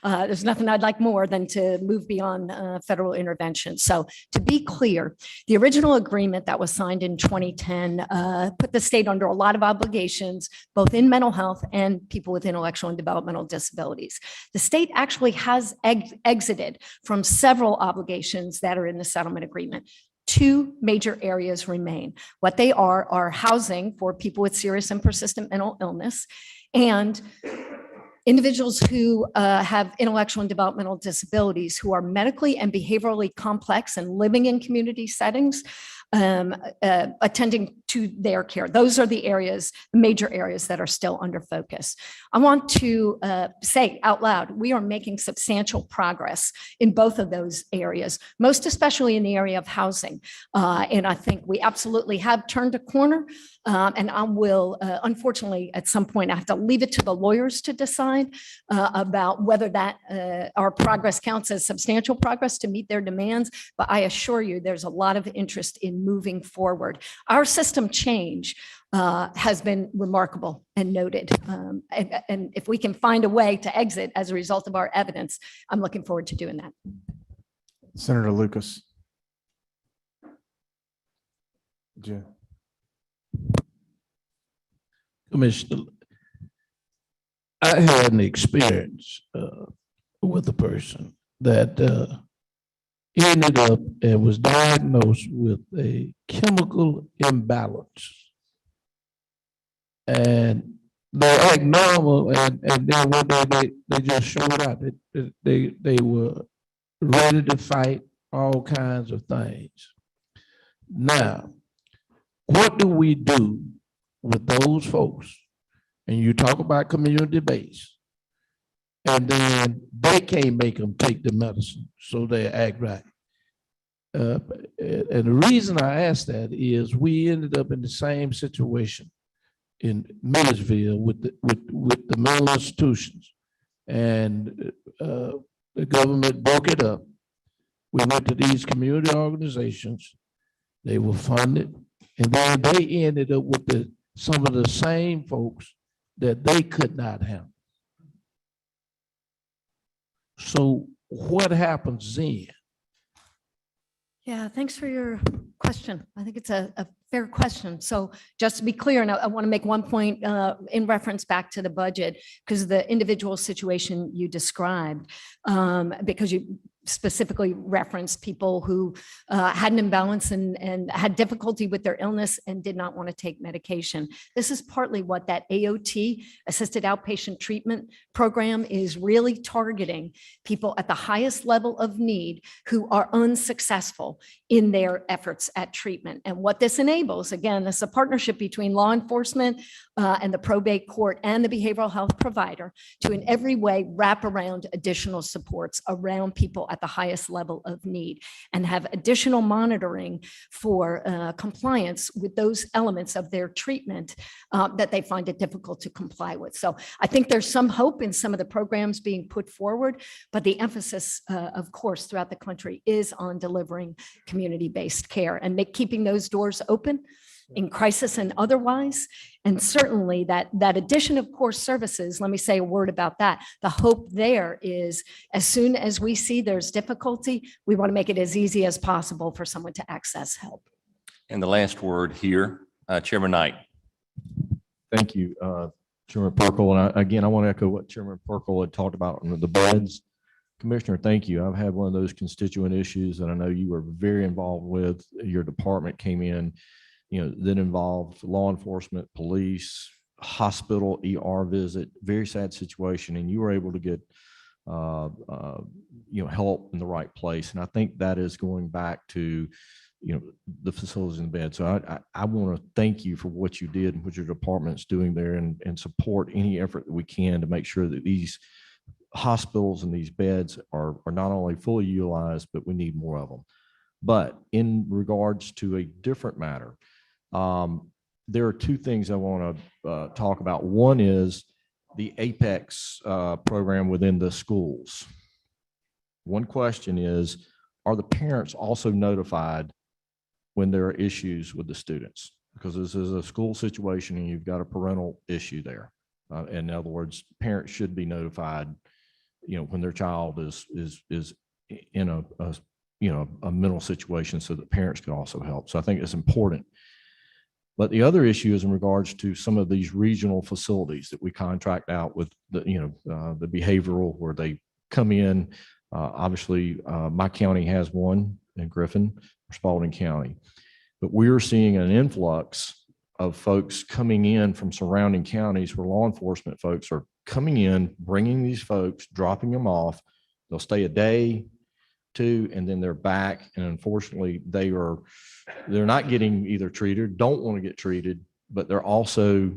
there's nothing I'd like more than to move beyond federal intervention. So to be clear, the original agreement that was signed in 2010 put the state under a lot of obligations, both in mental health and people with intellectual and developmental disabilities. The state actually has exited from several obligations that are in the settlement agreement. Two major areas remain. What they are housing for people with serious and persistent mental illness and individuals who have intellectual and developmental disabilities who are medically and behaviorally complex and living in community settings, attending to their care. Those are the areas, major areas that are still under focus. I want to say out loud, we are making substantial progress in both of those areas, most especially in the area of housing. And I think we absolutely have turned a corner. And I will, unfortunately, at some point, I have to leave it to the lawyers to decide about whether that our progress counts as substantial progress to meet their demands. But I assure you, there's a lot of interest in moving forward. Our system change has been remarkable and noted. And if we can find a way to exit as a result of our evidence, I'm looking forward to doing that. Senator Lucas. Jim. Commissioner, I had an experience with a person that ended up and was diagnosed with a chemical imbalance. And they act normal, and then one day they just showed up. They were ready to fight all kinds of things. Now, what do we do with those folks? And you talk about community base, and then they can't make them take the medicine, so they act right. And the reason I ask that is we ended up in the same situation in Millersville with the mental institutions. And the government broke it up. We went to these community organizations. They were funded. And then they ended up with some of the same folks that they could not handle. So what happens then? Yeah, thanks for your question. I think it's a fair question. So just to be clear, and I want to make one point in reference back to the budget, because the individual situation you described, because you specifically referenced people who had an imbalance and had difficulty with their illness and did not want to take medication. This is partly what that AOT, Assisted Outpatient Treatment Program, is really targeting: people at the highest level of need who are unsuccessful in their efforts at treatment. And what this enables, again, this is a partnership between law enforcement and the probate court and the behavioral health provider to in every way wrap around additional supports around people at the highest level of need and have additional monitoring for compliance with those elements of their treatment that they find it difficult to comply with. So I think there's some hope in some of the programs being put forward, but the emphasis, of course, throughout the country is on delivering community-based care and keeping those doors open in crisis and otherwise. And certainly that addition of core services, let me say a word about that. The hope there is, as soon as we see there's difficulty, we want to make it as easy as possible for someone to access help. And the last word here, Chairman Knight. Thank you, Chairman Perkle. And again, I want to echo what Chairman Perkle had talked about on the beds. Commissioner, thank you. I've had one of those constituent issues that I know you were very involved with. Your department came in, that involved law enforcement, police, hospital, ER visit, very sad situation. And you were able to get, help in the right place. And I think that is going back to, the facilities in the bed. So I want to thank you for what you did and what your department's doing there, and support any effort that we can to make sure that these hospitals and these beds are not only fully utilized, but we need more of them. But in regards to a different matter, there are two things I want to talk about. One is the Apex program within the schools. One question is, are the parents also notified when there are issues with the students? Because this is a school situation and you've got a parental issue there. In other words, parents should be notified, when their child is in a mental situation, so that parents can also help. So I think it's important. But the other issue is in regards to some of these regional facilities that we contract out with the behavioral, where they come in. Obviously, my county has one in Griffin, Spalding County, but we're seeing an influx of folks coming in from surrounding counties where law enforcement folks are coming in, bringing these folks, dropping them off. They'll stay a day, two, and then they're back. And unfortunately, they're not getting either treated, don't want to get treated, but they're also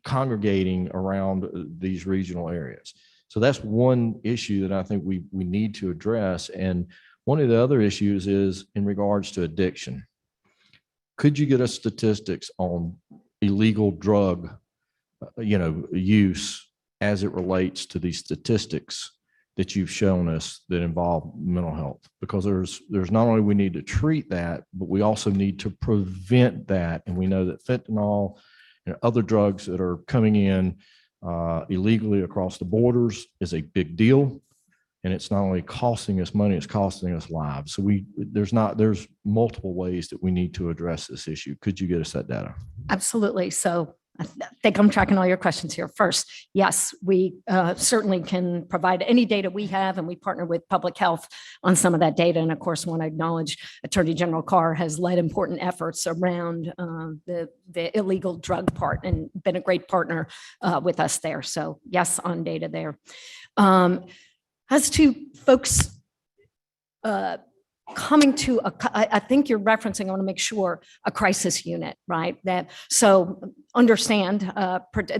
congregating around these regional areas. So that's one issue that I think we need to address. And one of the other issues is in regards to addiction. Could you get us statistics on illegal drug, use as it relates to these statistics that you've shown us that involve mental health? Because there's not only we need to treat that, but we also need to prevent that. And we know that fentanyl and other drugs that are coming in illegally across the borders is a big deal. And it's not only costing us money, it's costing us lives. So there's multiple ways that we need to address this issue. Could you get us that data? Absolutely. So I think I'm tracking all your questions here. First, yes, we certainly can provide any data we have, and we partner with public health on some of that data. And of course, want to acknowledge Attorney General Carr has led important efforts around the illegal drug part and been a great partner with us there. So yes, on data there. As to folks coming to I think you're referencing, I want to make sure, a crisis unit, right? So understand,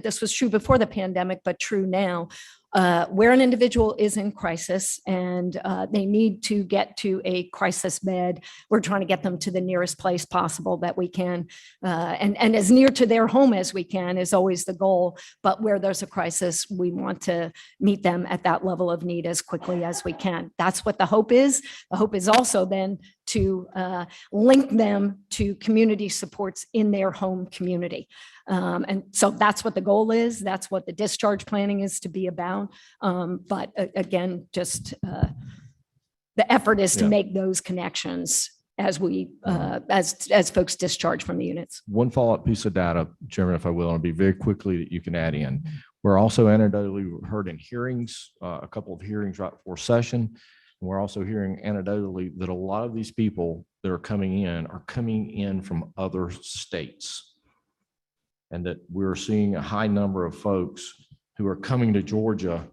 this was true before the pandemic, but true now. where an individual is in crisis and they need to get to a crisis bed, we're trying to get them to the nearest place possible that we can. And as near to their home as we can is always the goal. But where there's a crisis, we want to meet them at that level of need as quickly as we can. That's what the hope is. The hope is also then to link them to community supports in their home community. And so that's what the goal is. That's what the discharge planning is to be about. But again, just the effort is to make those connections as we, as folks discharge from the units. One follow-up piece of data, Chairman, if I will, and it'll be very quickly that you can add in. We're also anecdotally heard in hearings, a couple of hearings right before session. And we're also hearing anecdotally that a lot of these people that are coming in from other states. And that we're seeing a high number of folks who are coming to Georgia.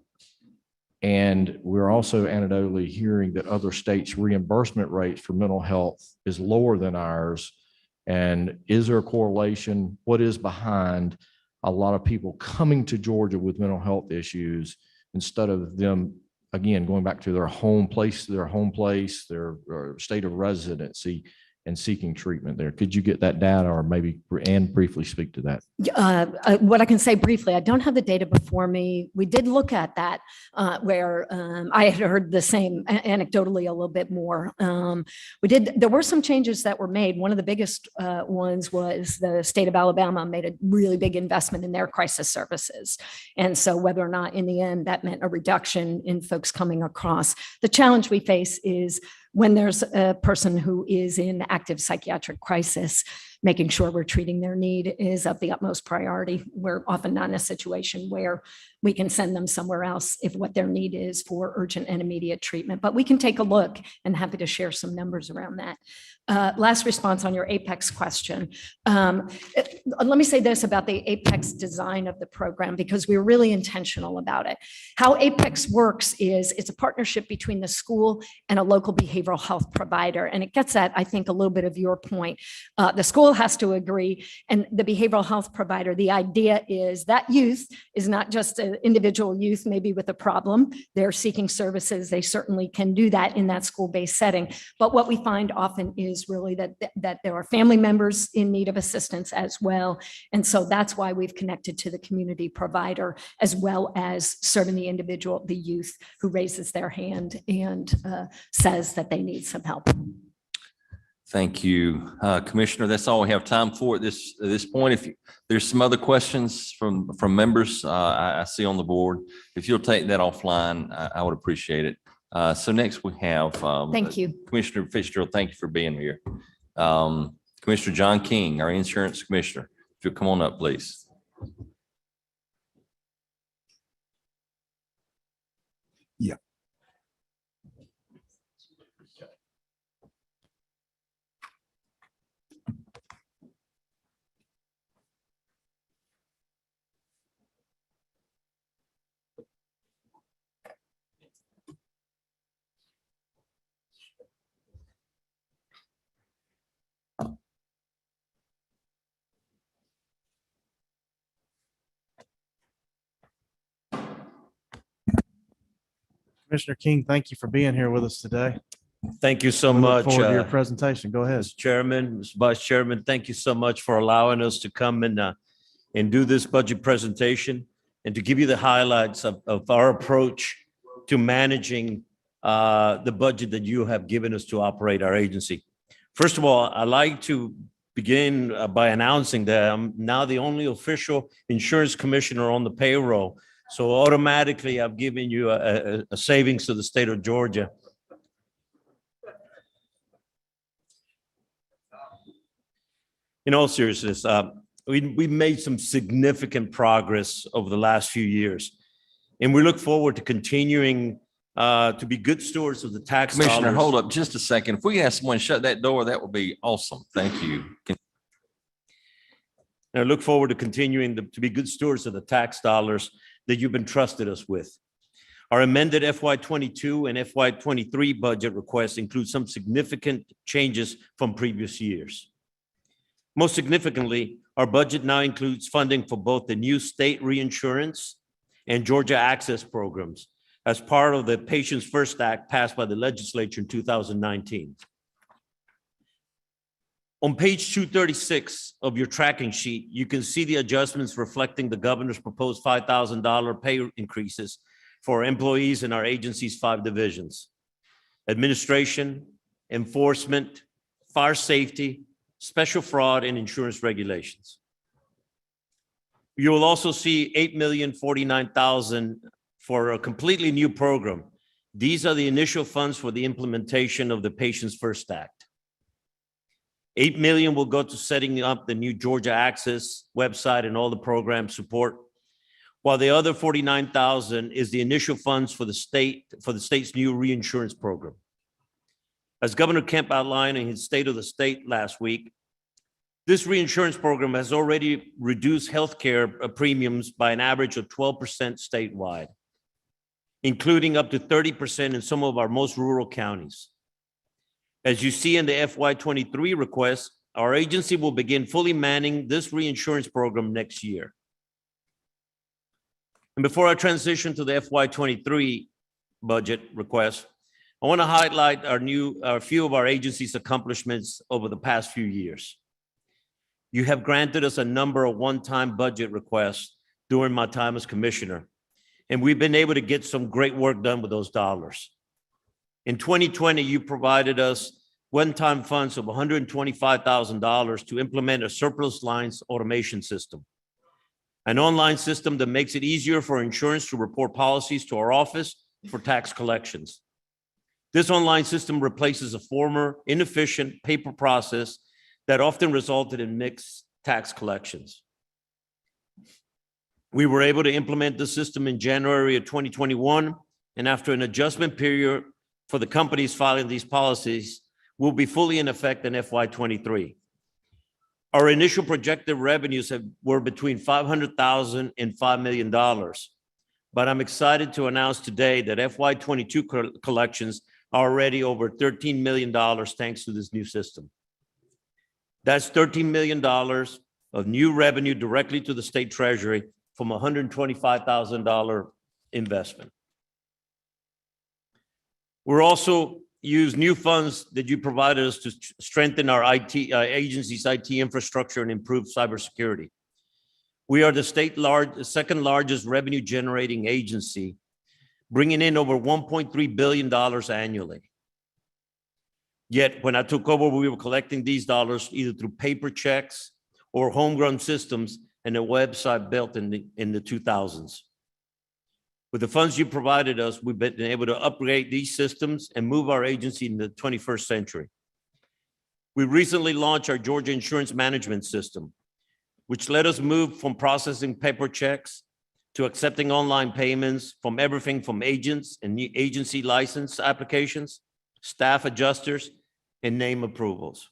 And we're also anecdotally hearing that other states' reimbursement rates for mental health is lower than ours. And is there a correlation? What is behind a lot of people coming to Georgia with mental health issues instead of them, again, going back to their home place, their state of residency and seeking treatment there? Could you get that data or maybe and briefly speak to that? What I can say briefly, I don't have the data before me. We did look at that where I had heard the same anecdotally a little bit more. There were some changes that were made. One of the biggest ones was the state of Alabama made a really big investment in their crisis services. And so whether or not in the end that meant a reduction in folks coming across, the challenge we face is when there's a person who is in active psychiatric crisis, making sure we're treating their need is of the utmost priority. We're often not in a situation where we can send them somewhere else if what their need is for urgent and immediate treatment. But we can take a look and happy to share some numbers around that. Last response on your APEX question. Let me say this about the APEX design of the program, because we're really intentional about it. How APEX works is it's a partnership between the school and a local behavioral health provider. And it gets at, I think, a little bit of your point. The school has to agree, and the behavioral health provider, the idea is that youth is not just an individual youth, maybe with a problem. They're seeking services. They certainly can do that in that school-based setting. But what we find often is really that there are family members in need of assistance as well. And so that's why we've connected to the community provider, as well as serving the individual, the youth who raises their hand and says that they need some help. Thank you, Commissioner. That's all we have time for at this point. If there's some other questions from members I see on the board, if you'll take that offline, I would appreciate it. So next we have thank you, Commissioner Fitzgerald. Thank you for being here. Commissioner John King, our insurance commissioner. If you'll come on up, please. Yeah. Commissioner King, thank you for being here with us today. Thank you so We look much. forward to your presentation. Go ahead. Mr. Chairman, Mr. Vice Chairman, thank you so much for allowing us to come and do this budget presentation and to give you the highlights of our approach to managing the budget that you have given us to operate our agency. First of all, I'd like to begin by announcing that I'm now the only official insurance commissioner on the payroll. So automatically, I've given you a savings to the state of Georgia. In all seriousness, we've made some significant progress over the last few years, and we look forward to continuing to be good stewards of the tax dollars. Commissioner, hold up just a second. If we can have someone shut that door, that would be awesome. Thank you. And I look forward to continuing to be good stewards of the tax dollars that you've entrusted us with. Our amended FY22 and FY23 budget requests include some significant changes from previous years. Most significantly, our budget now includes funding for both the new state reinsurance and Georgia Access programs as part of the Patients First Act passed by the legislature in 2019. On page 236 of your tracking sheet, you can see the adjustments reflecting the governor's proposed $5,000 pay increases for employees in our agency's 5 divisions: administration, enforcement, fire safety, special fraud, and insurance regulations. You will also see $8,049,000 for a completely new program. These are the initial funds for the implementation of the Patients First Act. $8 million will go to setting up the new Georgia Access website and all the program support, while the other $49,000 is the initial funds for the state's new reinsurance program. As Governor Kemp outlined in his State of the State last week, this reinsurance program has already reduced healthcare premiums by an average of 12% statewide, including up to 30% in some of our most rural counties. As you see in the FY23 request, our agency will begin fully manning this reinsurance program next year. And before I transition to the FY23 budget request, I want to highlight a few of our agency's accomplishments over the past few years. You have granted us a number of one-time budget requests during my time as commissioner, and we've been able to get some great work done with those dollars. In 2020, you provided us one-time funds of $125,000 to implement a surplus lines automation system, an online system that makes it easier for insurance to report policies to our office for tax collections. This online system replaces a former inefficient paper process that often resulted in mixed tax collections. We were able to implement the system in January of 2021, and after an adjustment period for the companies filing these policies, will be fully in effect in FY23. Our initial projected revenues were between $500,000 and $5 million, but I'm excited to announce today that FY22 collections are already over $13 million thanks to this new system. That's $13 million of new revenue directly to the state treasury from a $125,000 investment. We're also use new funds that you provided us to strengthen our agency's IT infrastructure and improve cybersecurity. We are the second largest revenue generating agency, bringing in over $1.3 billion annually. Yet when I took over, we were collecting these dollars either through paper checks or homegrown systems and a website built in the 2000s. With the funds you provided us, we've been able to upgrade these systems and move our agency in the 21st century. We recently launched our Georgia Insurance Management System, which let us move from processing paper checks to accepting online payments from everything from agents and agency license applications, staff adjusters, and name approvals.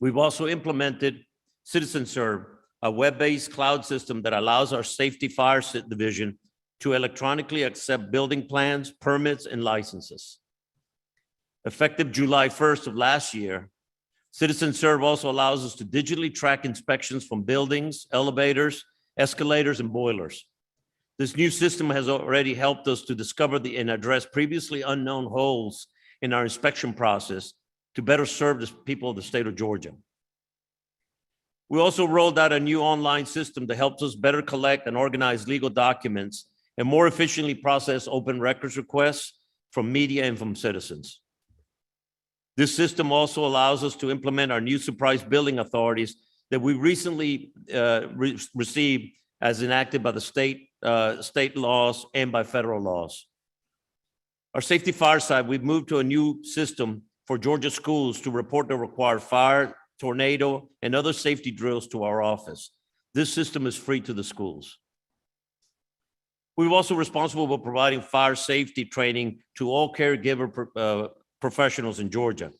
We've also implemented CitizenServe, a web-based cloud system that allows our safety fire division to electronically accept building plans, permits, and licenses. Effective July 1st of last year, CitizenServe also allows us to digitally track inspections from buildings, elevators, escalators, and boilers. This new system has already helped us to discover and address previously unknown holes in our inspection process to better serve the people of the state of Georgia. We also rolled out a new online system that helps us better collect and organize legal documents and more efficiently process open records requests from media and from citizens. This system also allows us to implement our new surprise billing authorities that we recently received as enacted by the state laws and by federal laws. Our safety fire side, we've moved to a new system for Georgia schools to report the required fire, tornado, and other safety drills to our office. This system is free to the schools. We're also responsible for providing fire safety training to all caregiver professionals in Georgia.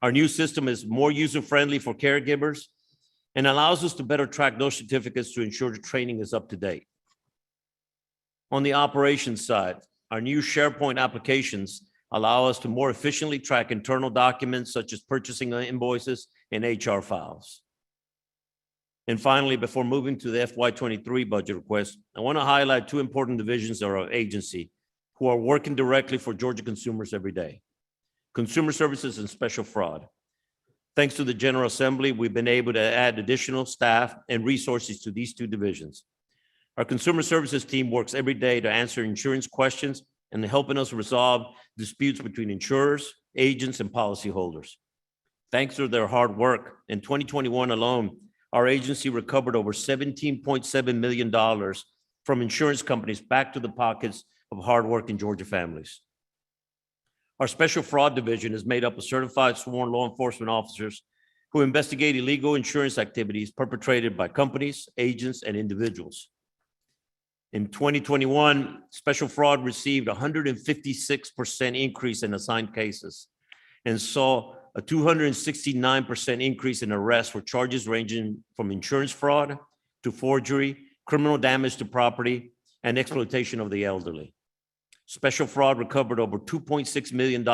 Our new system is more user-friendly for caregivers and allows us to better track those certificates to ensure the training is up to date. On the operations side, our new SharePoint applications allow us to more efficiently track internal documents such as purchasing invoices and HR files. And finally, before moving to the FY23 budget request, I want to highlight two important divisions of our agency who are working directly for Georgia consumers every day: Consumer Services and Special Fraud. Thanks to the General Assembly, we've been able to add additional staff and resources to these two divisions. Our Consumer Services team works every day to answer insurance questions and helping us resolve disputes between insurers, agents, and policyholders. Thanks to their hard work, in 2021 alone, our agency recovered over $17.7 million from insurance companies back to the pockets of hardworking Georgia families. Our Special Fraud Division is made up of certified sworn law enforcement officers who investigate illegal insurance activities perpetrated by companies, agents, and individuals. In 2021, Special Fraud received a 156% increase in assigned cases and saw a 269% increase in arrests for charges ranging from insurance fraud to forgery, criminal damage to property, and exploitation of the elderly. Special Fraud recovered over $2.6 million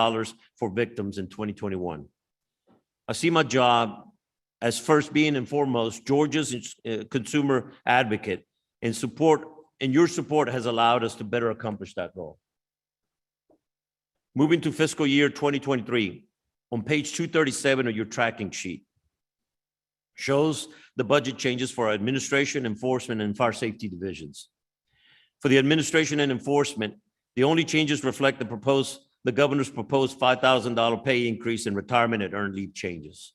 for victims in 2021. I see my job as first being and foremost Georgia's consumer advocate, and your support has allowed us to better accomplish that goal. Moving to fiscal year 2023, on page 237 of your tracking sheet shows the budget changes for our administration, enforcement, and fire safety divisions. For the administration and enforcement, the only changes reflect the governor's proposed $5,000 pay increase in retirement and earned leave changes.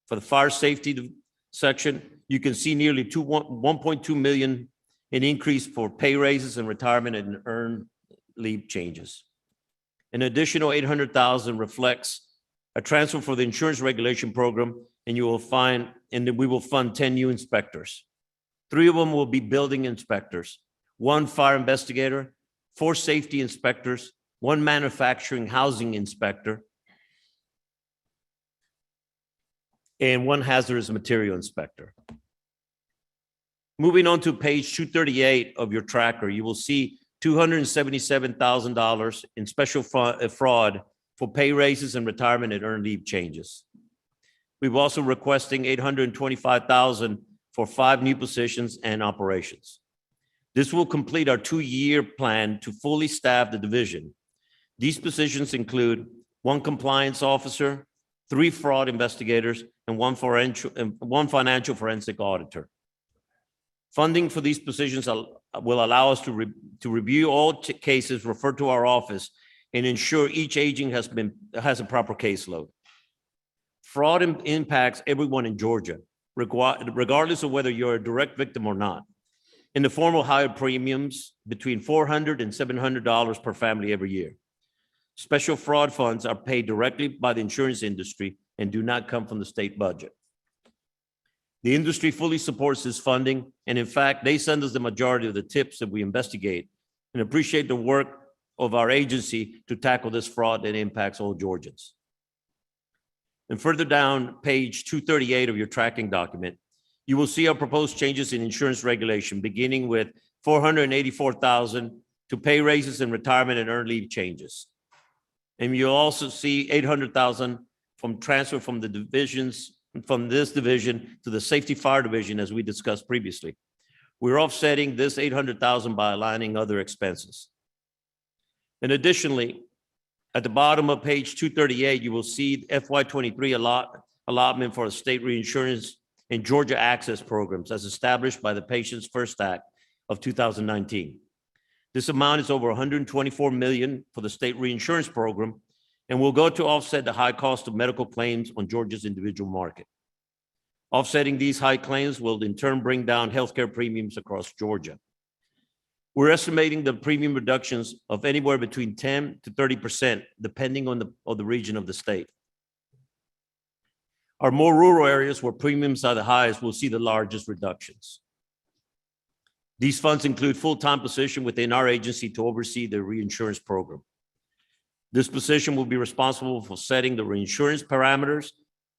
For the fire safety section, you can see nearly $1.2 million in increase for pay raises and retirement and earned leave changes. An additional $800,000 reflects a transfer for the insurance regulation program, and we will fund 10 new inspectors. 3 of them will be building inspectors, 1 fire investigator, 4 safety inspectors, 1 manufacturing housing inspector, and 1 hazardous material inspector. Moving on to page 238 of your tracker, you will see $277,000 in special fraud for pay raises and retirement and earned leave changes. We've also requesting $825,000 for 5 new positions and operations. This will complete our 2-year plan to fully staff the division. These positions include 1 compliance officer, 3 fraud investigators, and 1 financial forensic auditor. Funding for these positions will allow us to review all cases referred to our office and ensure each agent has a proper caseload. Fraud impacts everyone in Georgia, regardless of whether you're a direct victim or not. In the form of higher premiums between $400 and $700 per family every year. Special fraud funds are paid directly by the insurance industry and do not come from the state budget. The industry fully supports this funding, and in fact, they send us the majority of the tips that we investigate and appreciate the work of our agency to tackle this fraud that impacts all Georgians. And further down page 238 of your tracking document, you will see our proposed changes in insurance regulation, beginning with $484,000 to pay raises and retirement and earned leave changes. And you'll also see $800,000 from transfer from the divisions, from this division to the safety fire division, as we discussed previously. We're offsetting this $800,000 by aligning other expenses. And additionally, at the bottom of page 238, you will see FY23 allotment for the state reinsurance and Georgia Access programs as established by the Patients First Act of 2019. This amount is over $124 million for the state reinsurance program and will go to offset the high cost of medical claims on Georgia's individual market. Offsetting these high claims will in turn bring down healthcare premiums across Georgia. We're estimating the premium reductions of anywhere between 10 to 30%, depending on the region of the state. Our more rural areas where premiums are the highest will see the largest reductions. These funds include full-time position within our agency to oversee the reinsurance program. This position will be responsible for setting the reinsurance parameters,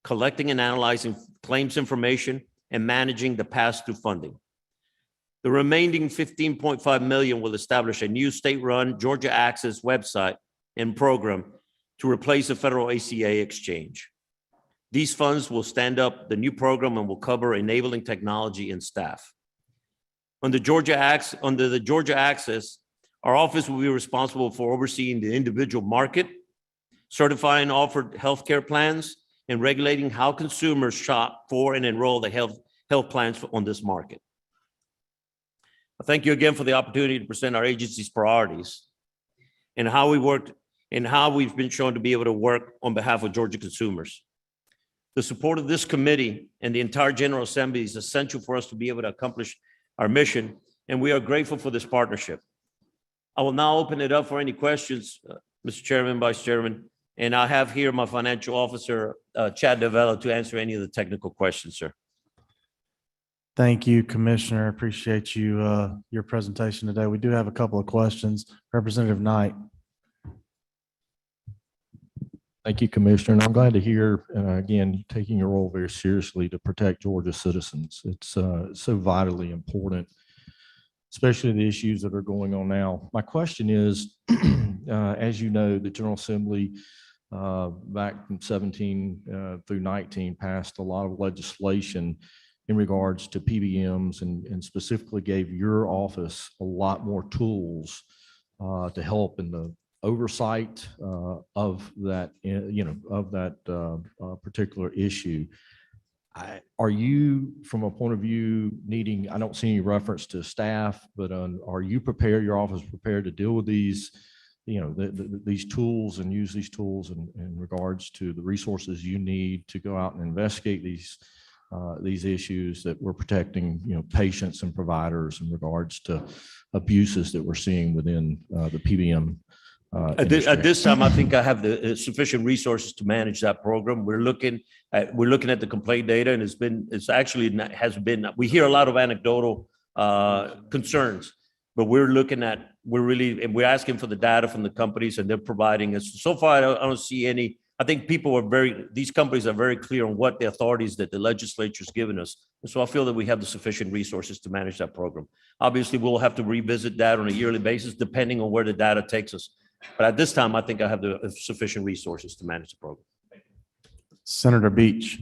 collecting and analyzing claims information, and managing the pass-through funding. The remaining $15.5 million will establish a new state-run Georgia Access website and program to replace the federal ACA exchange. These funds will stand up the new program and will cover enabling technology and staff. Under the Georgia Access, our office will be responsible for overseeing the individual market, certifying offered healthcare plans, and regulating how consumers shop for and enroll the health plans on this market. I thank you again for the opportunity to present our agency's priorities and how we worked and how we've been shown to be able to work on behalf of Georgia consumers. The support of this committee and the entire General Assembly is essential for us to be able to accomplish our mission, and we are grateful for this partnership. I will now open it up for any questions, Mr. Chairman, Vice Chairman, and I have here my financial officer, Chad Davella, to answer any of the technical questions, sir. Thank you, Commissioner. Appreciate you, your presentation today. We do have a couple of questions. Representative Knight. Thank you, Commissioner. And I'm glad to hear, again, you taking your role very seriously to protect Georgia citizens. It's so vitally important, especially the issues that are going on now. My question is, as you know, the General Assembly back from 17 through 19 passed a lot of legislation in regards to PBMs and specifically gave your office a lot more tools to help in the oversight of that, particular issue. Are you, from a point of view, needing, I don't see any reference to staff, but are you prepared, your office prepared to deal with these, these tools and use these tools in regards to the resources you need to go out and investigate these issues that we're protecting, patients and providers in regards to abuses that we're seeing within the PBM At this time, I think I have the sufficient resources to manage that program. We're looking at the complaint data, and we hear a lot of anecdotal concerns, but we're asking for the data from the companies, and they're providing us. So far, I don't see any. I think these companies are very clear on what the authorities that the legislature's given us. And so I feel that we have the sufficient resources to manage that program. Obviously, we'll have to revisit that on a yearly basis, depending on where the data takes us. But at this time, I think I have the sufficient resources to manage the program. Senator Beach.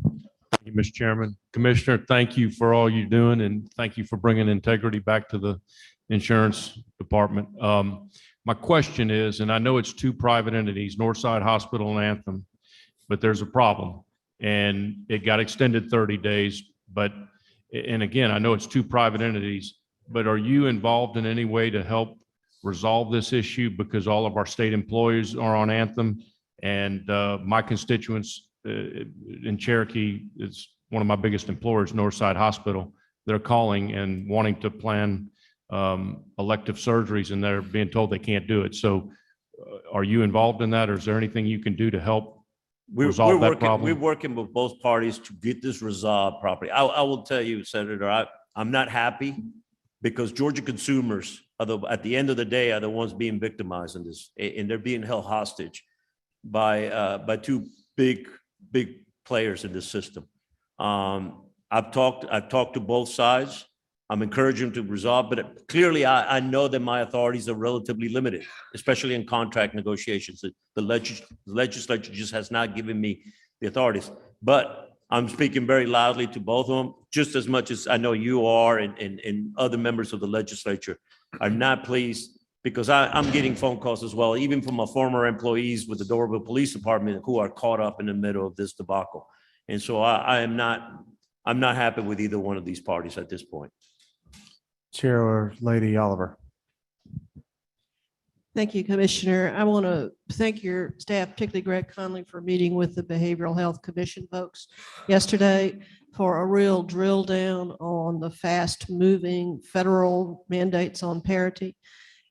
Thank you, Mr. Chairman. Commissioner, thank you for all you're doing, and thank you for bringing integrity back to the insurance department. My question is, and I know it's two private entities, Northside Hospital and Anthem, but there's a problem, and it got extended 30 days. And again, I know it's two private entities, but are you involved in any way to help resolve this issue? Because all of our state employees are on Anthem, and my constituents in Cherokee, it's one of my biggest employers, Northside Hospital. They're calling and wanting to plan elective surgeries, and they're being told they can't do it. So are you involved in that, or is there anything you can do to help resolve that problem? We're working with both parties to get this resolved properly. I will tell you, Senator, I'm not happy because Georgia consumers at the end of the day are the ones being victimized in this, and they're being held hostage by two big players in this system. I've talked to both sides. I'm encouraging them to resolve, but clearly I know that my authorities are relatively limited, especially in contract negotiations. The legislature just has not given me the authorities, but I'm speaking very loudly to both of them, just as much as I know you are and other members of the legislature are not pleased, because I'm getting phone calls as well, even from my former employees with the Doraville Police Department who are caught up in the middle of this debacle. And so I'm not happy with either one of these parties at this point. Chair or Lady Oliver. Thank you, Commissioner. I want to thank your staff, particularly Greg Conley, for meeting with the Behavioral Health Commission folks yesterday for a real drill down on the fast moving federal mandates on parity.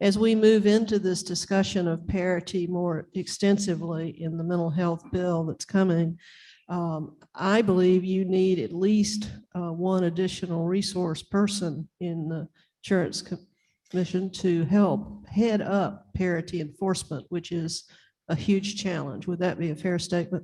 As we move into this discussion of parity more extensively in the mental health bill that's coming, I believe you need at least one additional resource person in the Insurance Commission to help head up parity enforcement, which is a huge challenge. Would that be a fair statement?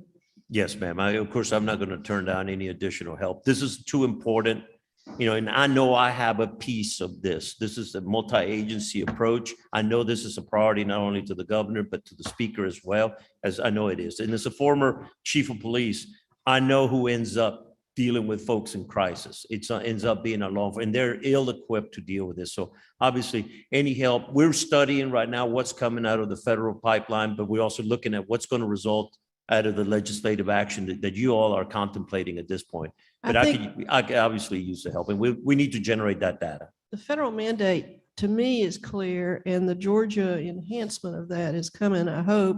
Yes, ma'am. Of course, I'm not going to turn down any additional help. This is too important and I know I have a piece of this. This is a multi-agency approach. I know this is a priority not only to the governor, but to the speaker as well, as I know it is. And as a former chief of police, I know who ends up dealing with folks in crisis. It ends up being a law enforcement, and they're ill-equipped to deal with this. So obviously, any help, we're studying right now what's coming out of the federal pipeline, but we're also looking at what's going to result out of the legislative action that you all are contemplating at this point. But I could obviously use the help, and we need to generate that data. The federal mandate to me is clear, and the Georgia enhancement of that is coming, I hope,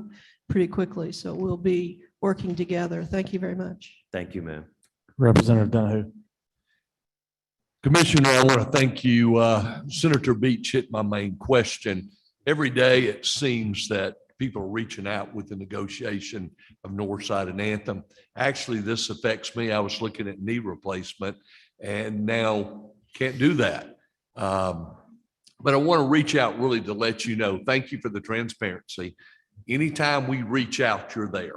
pretty quickly. So we'll be working together. Thank you very much. Thank you, ma'am. Representative Donahue. Commissioner, I want to thank you. Senator Beach hit my main question. Every day it seems that people are reaching out with the negotiation of Northside and Anthem. Actually, this affects me. I was looking at knee replacement and now can't do that. But I want to reach out really to let you know, thank you for the transparency. Anytime we reach out, you're there.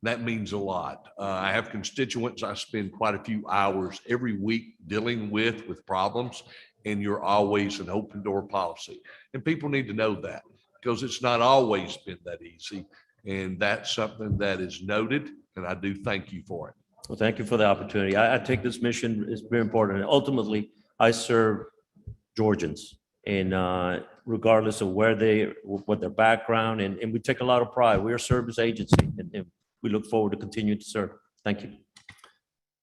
That means a lot. I have constituents I spend quite a few hours every week dealing with problems, and you're always an open door policy. And people need to know that because it's not always been that easy. And that's something that is noted, and I do thank you for it. Well, thank you for the opportunity. I take this mission, it's very important. And ultimately, I serve Georgians, and regardless of what their background, and we take a lot of pride. We are a service agency, and we look forward to continuing to serve. Thank you.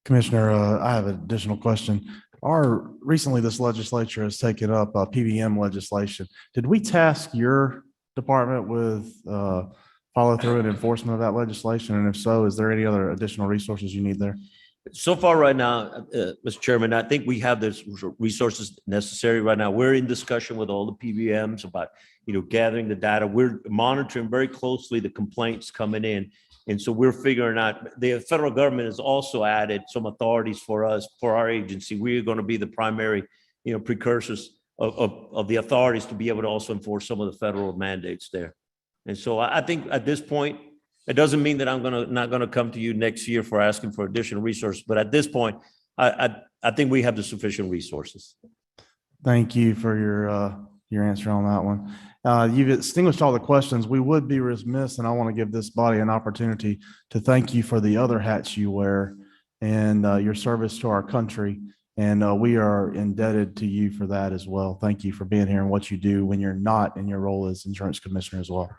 Commissioner, I have an additional question. Recently this legislature has taken up PBM legislation. Did we task your department with follow through and enforcement of that legislation? And if so, is there any other additional resources you need there? So far right now, Mr. Chairman, I think we have the resources necessary right now. We're in discussion with all the PBMs about, gathering the data. We're monitoring very closely the complaints coming in. And so we're figuring out, the federal government has also added some authorities for us, for our agency. We are going to be the primary, precursors of the authorities to be able to also enforce some of the federal mandates there. And so I think at this point, it doesn't mean that I'm not going to come to you next year for asking for additional resources. But at this point, I think we have the sufficient resources. Thank you for your answer on that one. You've extinguished all the questions. We would be remiss, and I want to give this body an opportunity to thank you for the other hats you wear and your service to our country. And we are indebted to you for that as well. Thank you for being here and what you do when you're not in your role as insurance commissioner as well.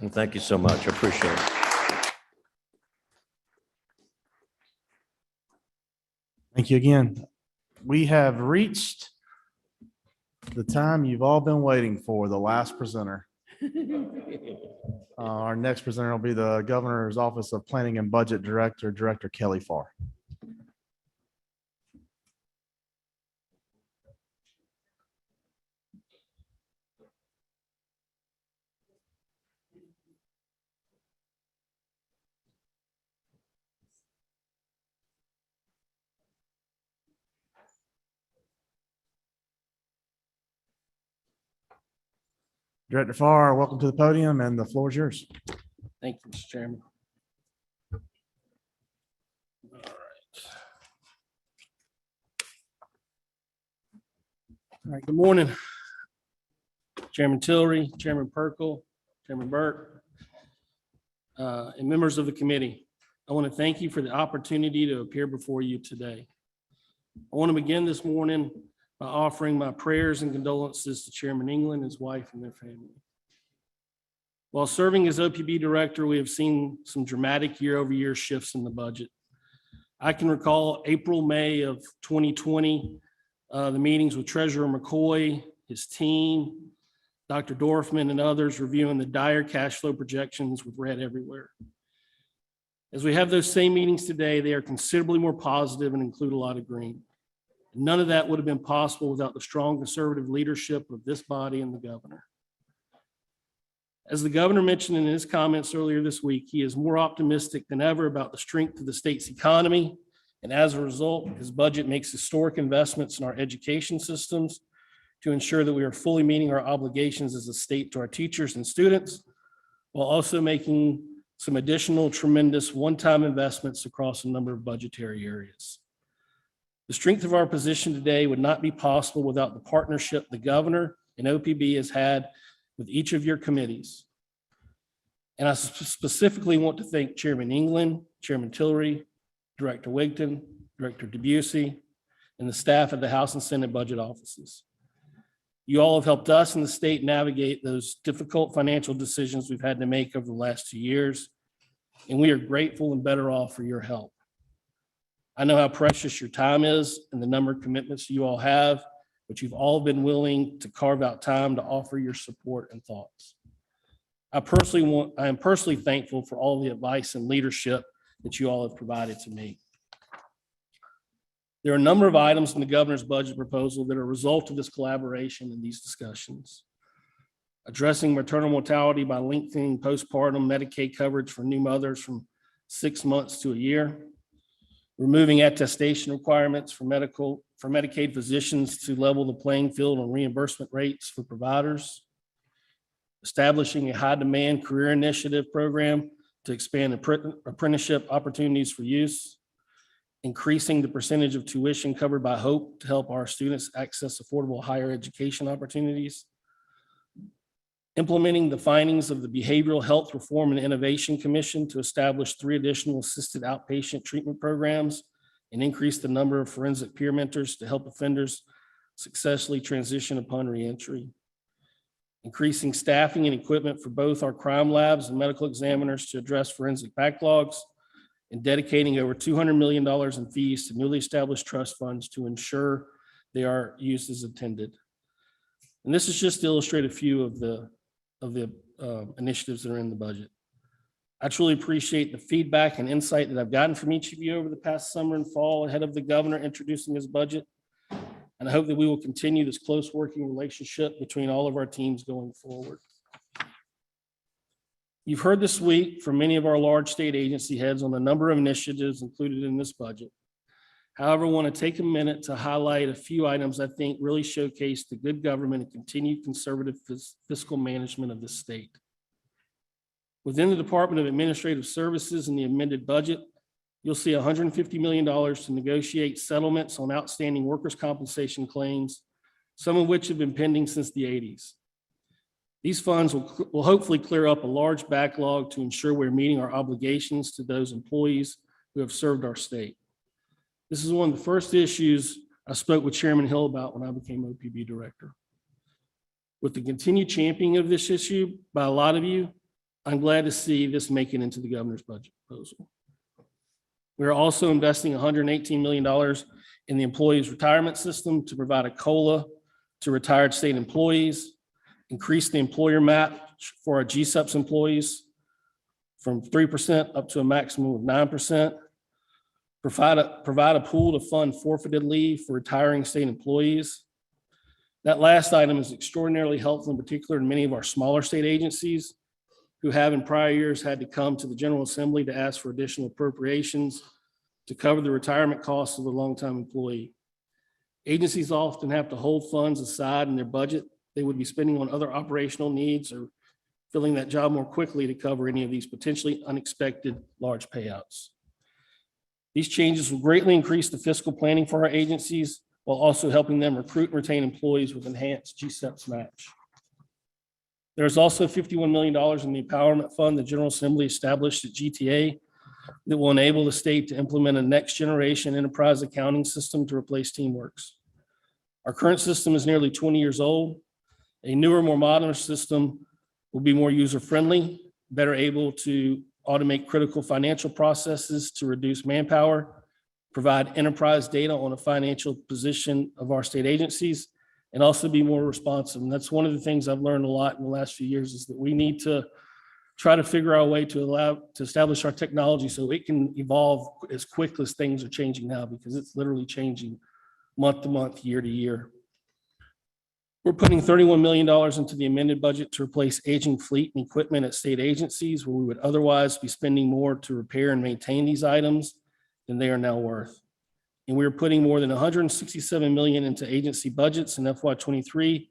Well, thank you so much. I appreciate it. Thank you again. We have reached the time you've all been waiting for, the last presenter. Our next presenter will be the Governor's Office of Planning and Budget Director, Director Kelly Farr. Director Farr, welcome to the podium, and the floor is yours. Thank you, Mr. Chairman. All right, good morning. Chairman Tillery, Chairman Perkle, Chairman Burke, and members of the committee. I want to thank you for the opportunity to appear before you today. I want to begin this morning by offering my prayers and condolences to Chairman England, his wife, and their family. While serving as OPB director, we have seen some dramatic year-over-year shifts in the budget. I can recall April, May of 2020, the meetings with Treasurer McCoy, his team, Dr. Dorfman, and others reviewing the dire cash flow projections with red everywhere. As we have those same meetings today, they are considerably more positive and include a lot of green. None of that would have been possible without the strong conservative leadership of this body and the governor. As the governor mentioned in his comments earlier this week, he is more optimistic than ever about the strength of the state's economy. And as a result, his budget makes historic investments in our education systems to ensure that we are fully meeting our obligations as a state to our teachers and students, while also making some additional tremendous one-time investments across a number of budgetary areas. The strength of our position today would not be possible without the partnership the governor and OPB has had with each of your committees. And I specifically want to thank Chairman England, Chairman Tillery, Director Wigton, Director Debussy, and the staff at the House and Senate budget offices. You all have helped us and the state navigate those difficult financial decisions we've had to make over the last 2 years, and we are grateful and better off for your help. I know how precious your time is and the number of commitments you all have, but you've all been willing to carve out time to offer your support and thoughts. I am personally thankful for all the advice and leadership that you all have provided to me. There are a number of items in the governor's budget proposal that are a result of this collaboration and these discussions. Addressing maternal mortality by lengthening postpartum Medicaid coverage for new mothers from 6 months to a year. Removing attestation requirements for Medicaid physicians to level the playing field on reimbursement rates for providers. Establishing a high-demand career initiative program to expand apprenticeship opportunities for use. Increasing the percentage of tuition covered by HOPE to help our students access affordable higher education opportunities. Implementing the findings of the Behavioral Health Reform and Innovation Commission to establish 3 additional assisted outpatient treatment programs and increase the number of forensic peer mentors to help offenders successfully transition upon reentry. Increasing staffing and equipment for both our crime labs and medical examiners to address forensic backlogs, and dedicating over $200 million in fees to newly established trust funds to ensure they are used as intended. And this is just to illustrate a few of the initiatives that are in the budget. I truly appreciate the feedback and insight that I've gotten from each of you over the past summer and fall ahead of the governor introducing his budget. And I hope that we will continue this close working relationship between all of our teams going forward. You've heard this week from many of our large state agency heads on the number of initiatives included in this budget. However, I want to take a minute to highlight a few items I think really showcase the good government and continued conservative fiscal management of the state. Within the Department of Administrative Services in the amended budget, you'll see $150 million to negotiate settlements on outstanding workers' compensation claims, some of which have been pending since the 80s. These funds will hopefully clear up a large backlog to ensure we're meeting our obligations to those employees who have served our state. This is one of the first issues I spoke with Chairman Hill about when I became OPB director. With the continued championing of this issue by a lot of you, I'm glad to see this make it into the governor's budget proposal. We're also investing $118 million in the employees' retirement system to provide a COLA to retired state employees, increase the employer match for our GSEPS employees from 3% up to a maximum of 9%, provide a pool to fund forfeited leave for retiring state employees. That last item is extraordinarily helpful, in particular in many of our smaller state agencies who have in prior years had to come to the General Assembly to ask for additional appropriations to cover the retirement costs of a longtime employee. Agencies often have to hold funds aside in their budget they would be spending on other operational needs or filling that job more quickly to cover any of these potentially unexpected large payouts. These changes will greatly increase the fiscal planning for our agencies while also helping them recruit and retain employees with enhanced GSEPS match. There's also $51 million in the Empowerment Fund the General Assembly established at GTA that will enable the state to implement a next generation enterprise accounting system to replace TeamWorks. Our current system is nearly 20 years old. A newer, more modern system will be more user-friendly, better able to automate critical financial processes to reduce manpower, provide enterprise data on a financial position of our state agencies, and also be more responsive. And that's one of the things I've learned a lot in the last few years is that we need to try to figure out a way to establish our technology so it can evolve as quick as things are changing now, because it's literally changing month to month, year to year. We're putting $31 million into the amended budget to replace aging fleet and equipment at state agencies where we would otherwise be spending more to repair and maintain these items than they are now worth. And we're putting more than $167 million into agency budgets in FY23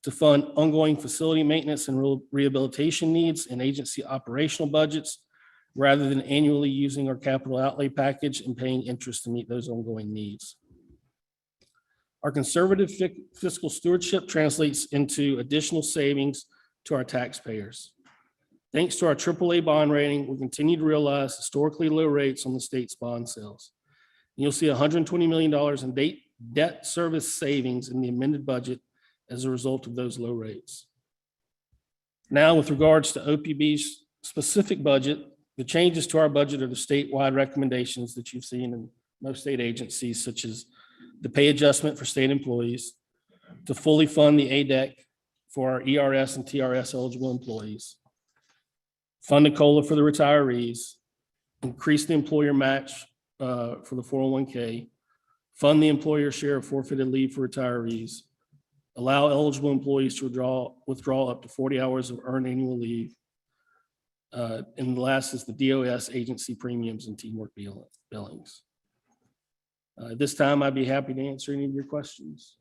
to fund ongoing facility maintenance and rehabilitation needs and agency operational budgets, rather than annually using our capital outlay package and paying interest to meet those ongoing needs. Our conservative fiscal stewardship translates into additional savings to our taxpayers. Thanks to our AAA bond rating, we continue to realize historically low rates on the state's bond sales. You'll see $120 million in debt service savings in the amended budget as a result of those low rates. Now, with regards to OPB's specific budget, the changes to our budget are the statewide recommendations that you've seen in most state agencies, such as the pay adjustment for state employees, to fully fund the ADEC for our ERS and TRS eligible employees, fund a COLA for the retirees, increase the employer match for the 401k, fund the employer share of forfeited leave for retirees, allow eligible employees to withdraw up to 40 hours of earned annual leave. And the last is the DOS agency premiums and teamwork billings. This time, I'd be happy to answer any of your questions.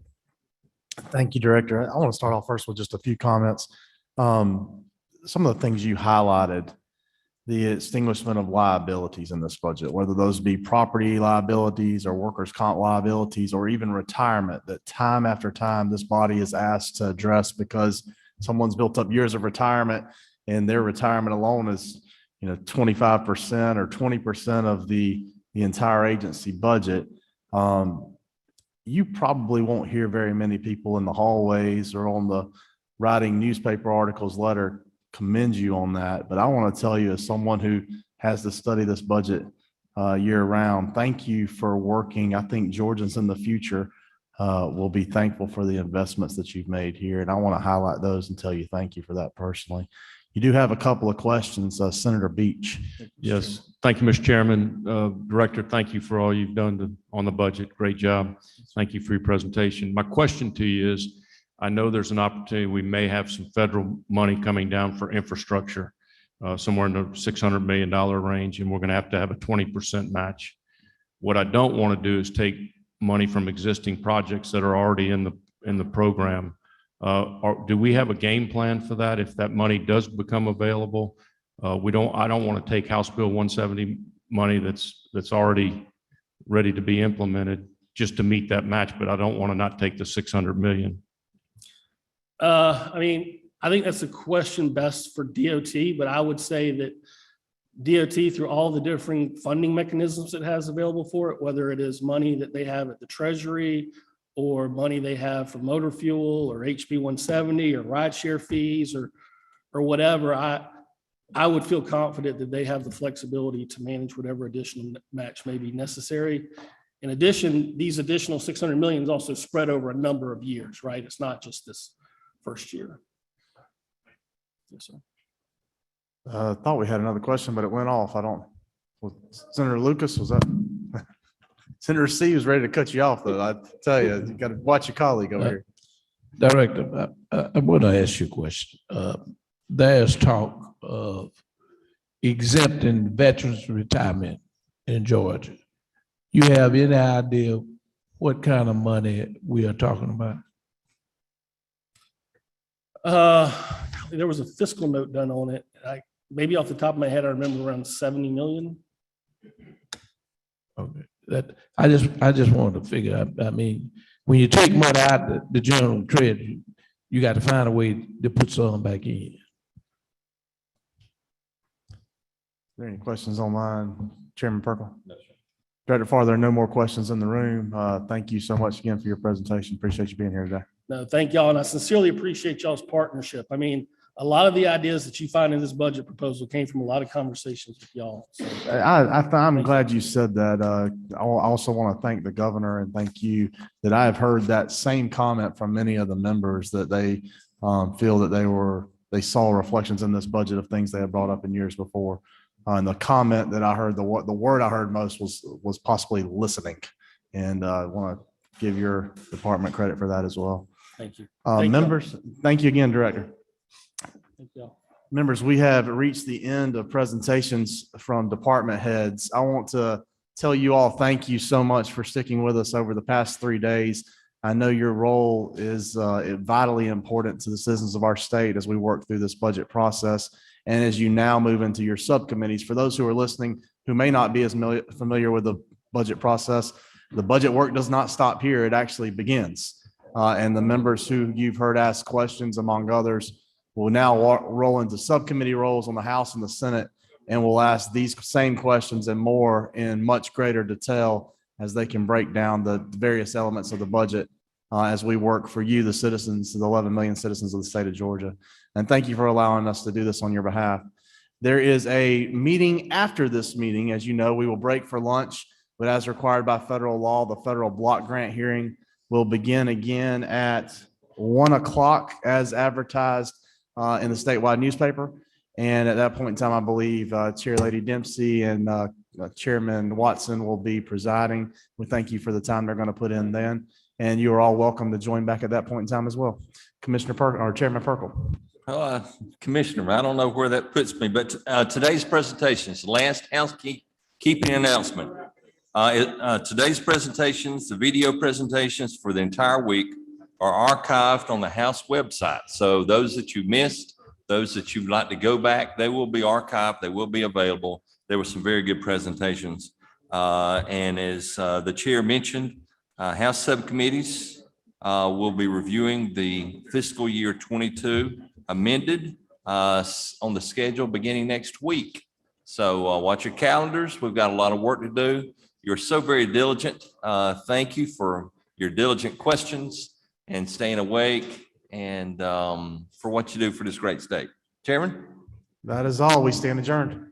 Thank you, Director. I want to start off first with just a few comments. Some of the things you highlighted, the extinguishment of liabilities in this budget, whether those be property liabilities or workers' comp liabilities, or even retirement, that time after time this body is asked to address because someone's built up years of retirement and their retirement alone is, 25% or 20% of the entire agency budget. You probably won't hear very many people in the hallways or on the writing newspaper articles letter commend you on that. But I want to tell you, as someone who has to study this budget year round, thank you for working. I think Georgians in the future will be thankful for the investments that you've made here. And I want to highlight those and tell you thank you for that personally. You do have a couple of questions, Senator Beach. Yes, thank you, Mr. Chairman. Director, thank you for all you've done on the budget. Great job. Thank you for your presentation. My question to you is, I know there's an opportunity, we may have some federal money coming down for infrastructure, somewhere in the $600 million range, and we're going to have a 20% match. What I don't want to do is take money from existing projects that are already in the program. Do we have a game plan for that if that money does become available? I don't want to take House Bill 170 money that's already ready to be implemented just to meet that match, but I don't want to not take the 600 million. I think that's a question best for DOT, but I would say that DOT, through all the different funding mechanisms it has available for it, whether it is money that they have at the Treasury or money they have for motor fuel or HB 170 or rideshare fees or whatever, I would feel confident that they have the flexibility to manage whatever additional match may be necessary. In addition, these additional 600 million is also spread over a number of years, right? It's not just this first year. Yes, sir. I thought we had another question, but it went off. Senator Lucas, was that? Senator C was ready to cut you off, though. I tell you, you got to watch your colleague over here. Director, I want to ask you a question. There's talk of exempting veterans retirement in Georgia. You have any idea what kind of money we are talking about? There was a fiscal note done on it. Maybe off the top of my head, I remember around 70 million. Okay, I just wanted to figure out. I mean, when you take money out the general treasury, you got to find a way to put some back in. Are there any questions online, Chairman Perkle? No, sir. Director Farr, there are no more questions in the room. Thank you so much again for your presentation. Appreciate you being here today. No, thank y'all. And I sincerely appreciate y'all's partnership. I mean, a lot of the ideas that you find in this budget proposal came from a lot of conversations with y'all. So, I'm glad you said that. I also want to thank the governor and thank you that I have heard that same comment from many of the members that they feel that they saw reflections in this budget of things they had brought up in years before. And the comment that I heard, the word I heard most was possibly listening. And I want to give your department credit for that as well. Thank you. Members, thank you again, Director. Thank y'all. Members, we have reached the end of presentations from department heads. I want to tell you all, thank you so much for sticking with us over the past 3 days. I know your role is vitally important to the citizens of our state as we work through this budget process. And as you now move into your subcommittees, for those who are listening who may not be as familiar with the budget process, the budget work does not stop here. It actually begins. And the members who you've heard ask questions, among others, will now roll into subcommittee roles on the House and the Senate, and will ask these same questions and more in much greater detail as they can break down the various elements of the budget as we work for you, the citizens, the 11 million citizens of the state of Georgia. And thank you for allowing us to do this on your behalf. There is a meeting after this meeting. As you know, we will break for lunch, but as required by federal law, the federal block grant hearing will begin again at 1 o'clock as advertised in the statewide newspaper. And at that point in time, I believe Chair Lady Dempsey and Chairman Watson will be presiding. We thank you for the time they're going to put in then. And you are all welcome to join back at that point in time as well. Commissioner or Chairman Perkle. Commissioner, I don't know where that puts me, but today's presentations, last housekeeping announcement. Today's presentations, the video presentations for the entire week are archived on the House website. So those that you missed, those that you'd like to go back, they will be archived. They will be available. There were some very good presentations. And as the chair mentioned, House subcommittees will be reviewing the fiscal year 22 amended on the schedule beginning next week. So watch your calendars. We've got a lot of work to do. You're so very diligent. Thank you for your diligent questions and staying awake and for what you do for this great state. Chairman? That is all. We stand adjourned.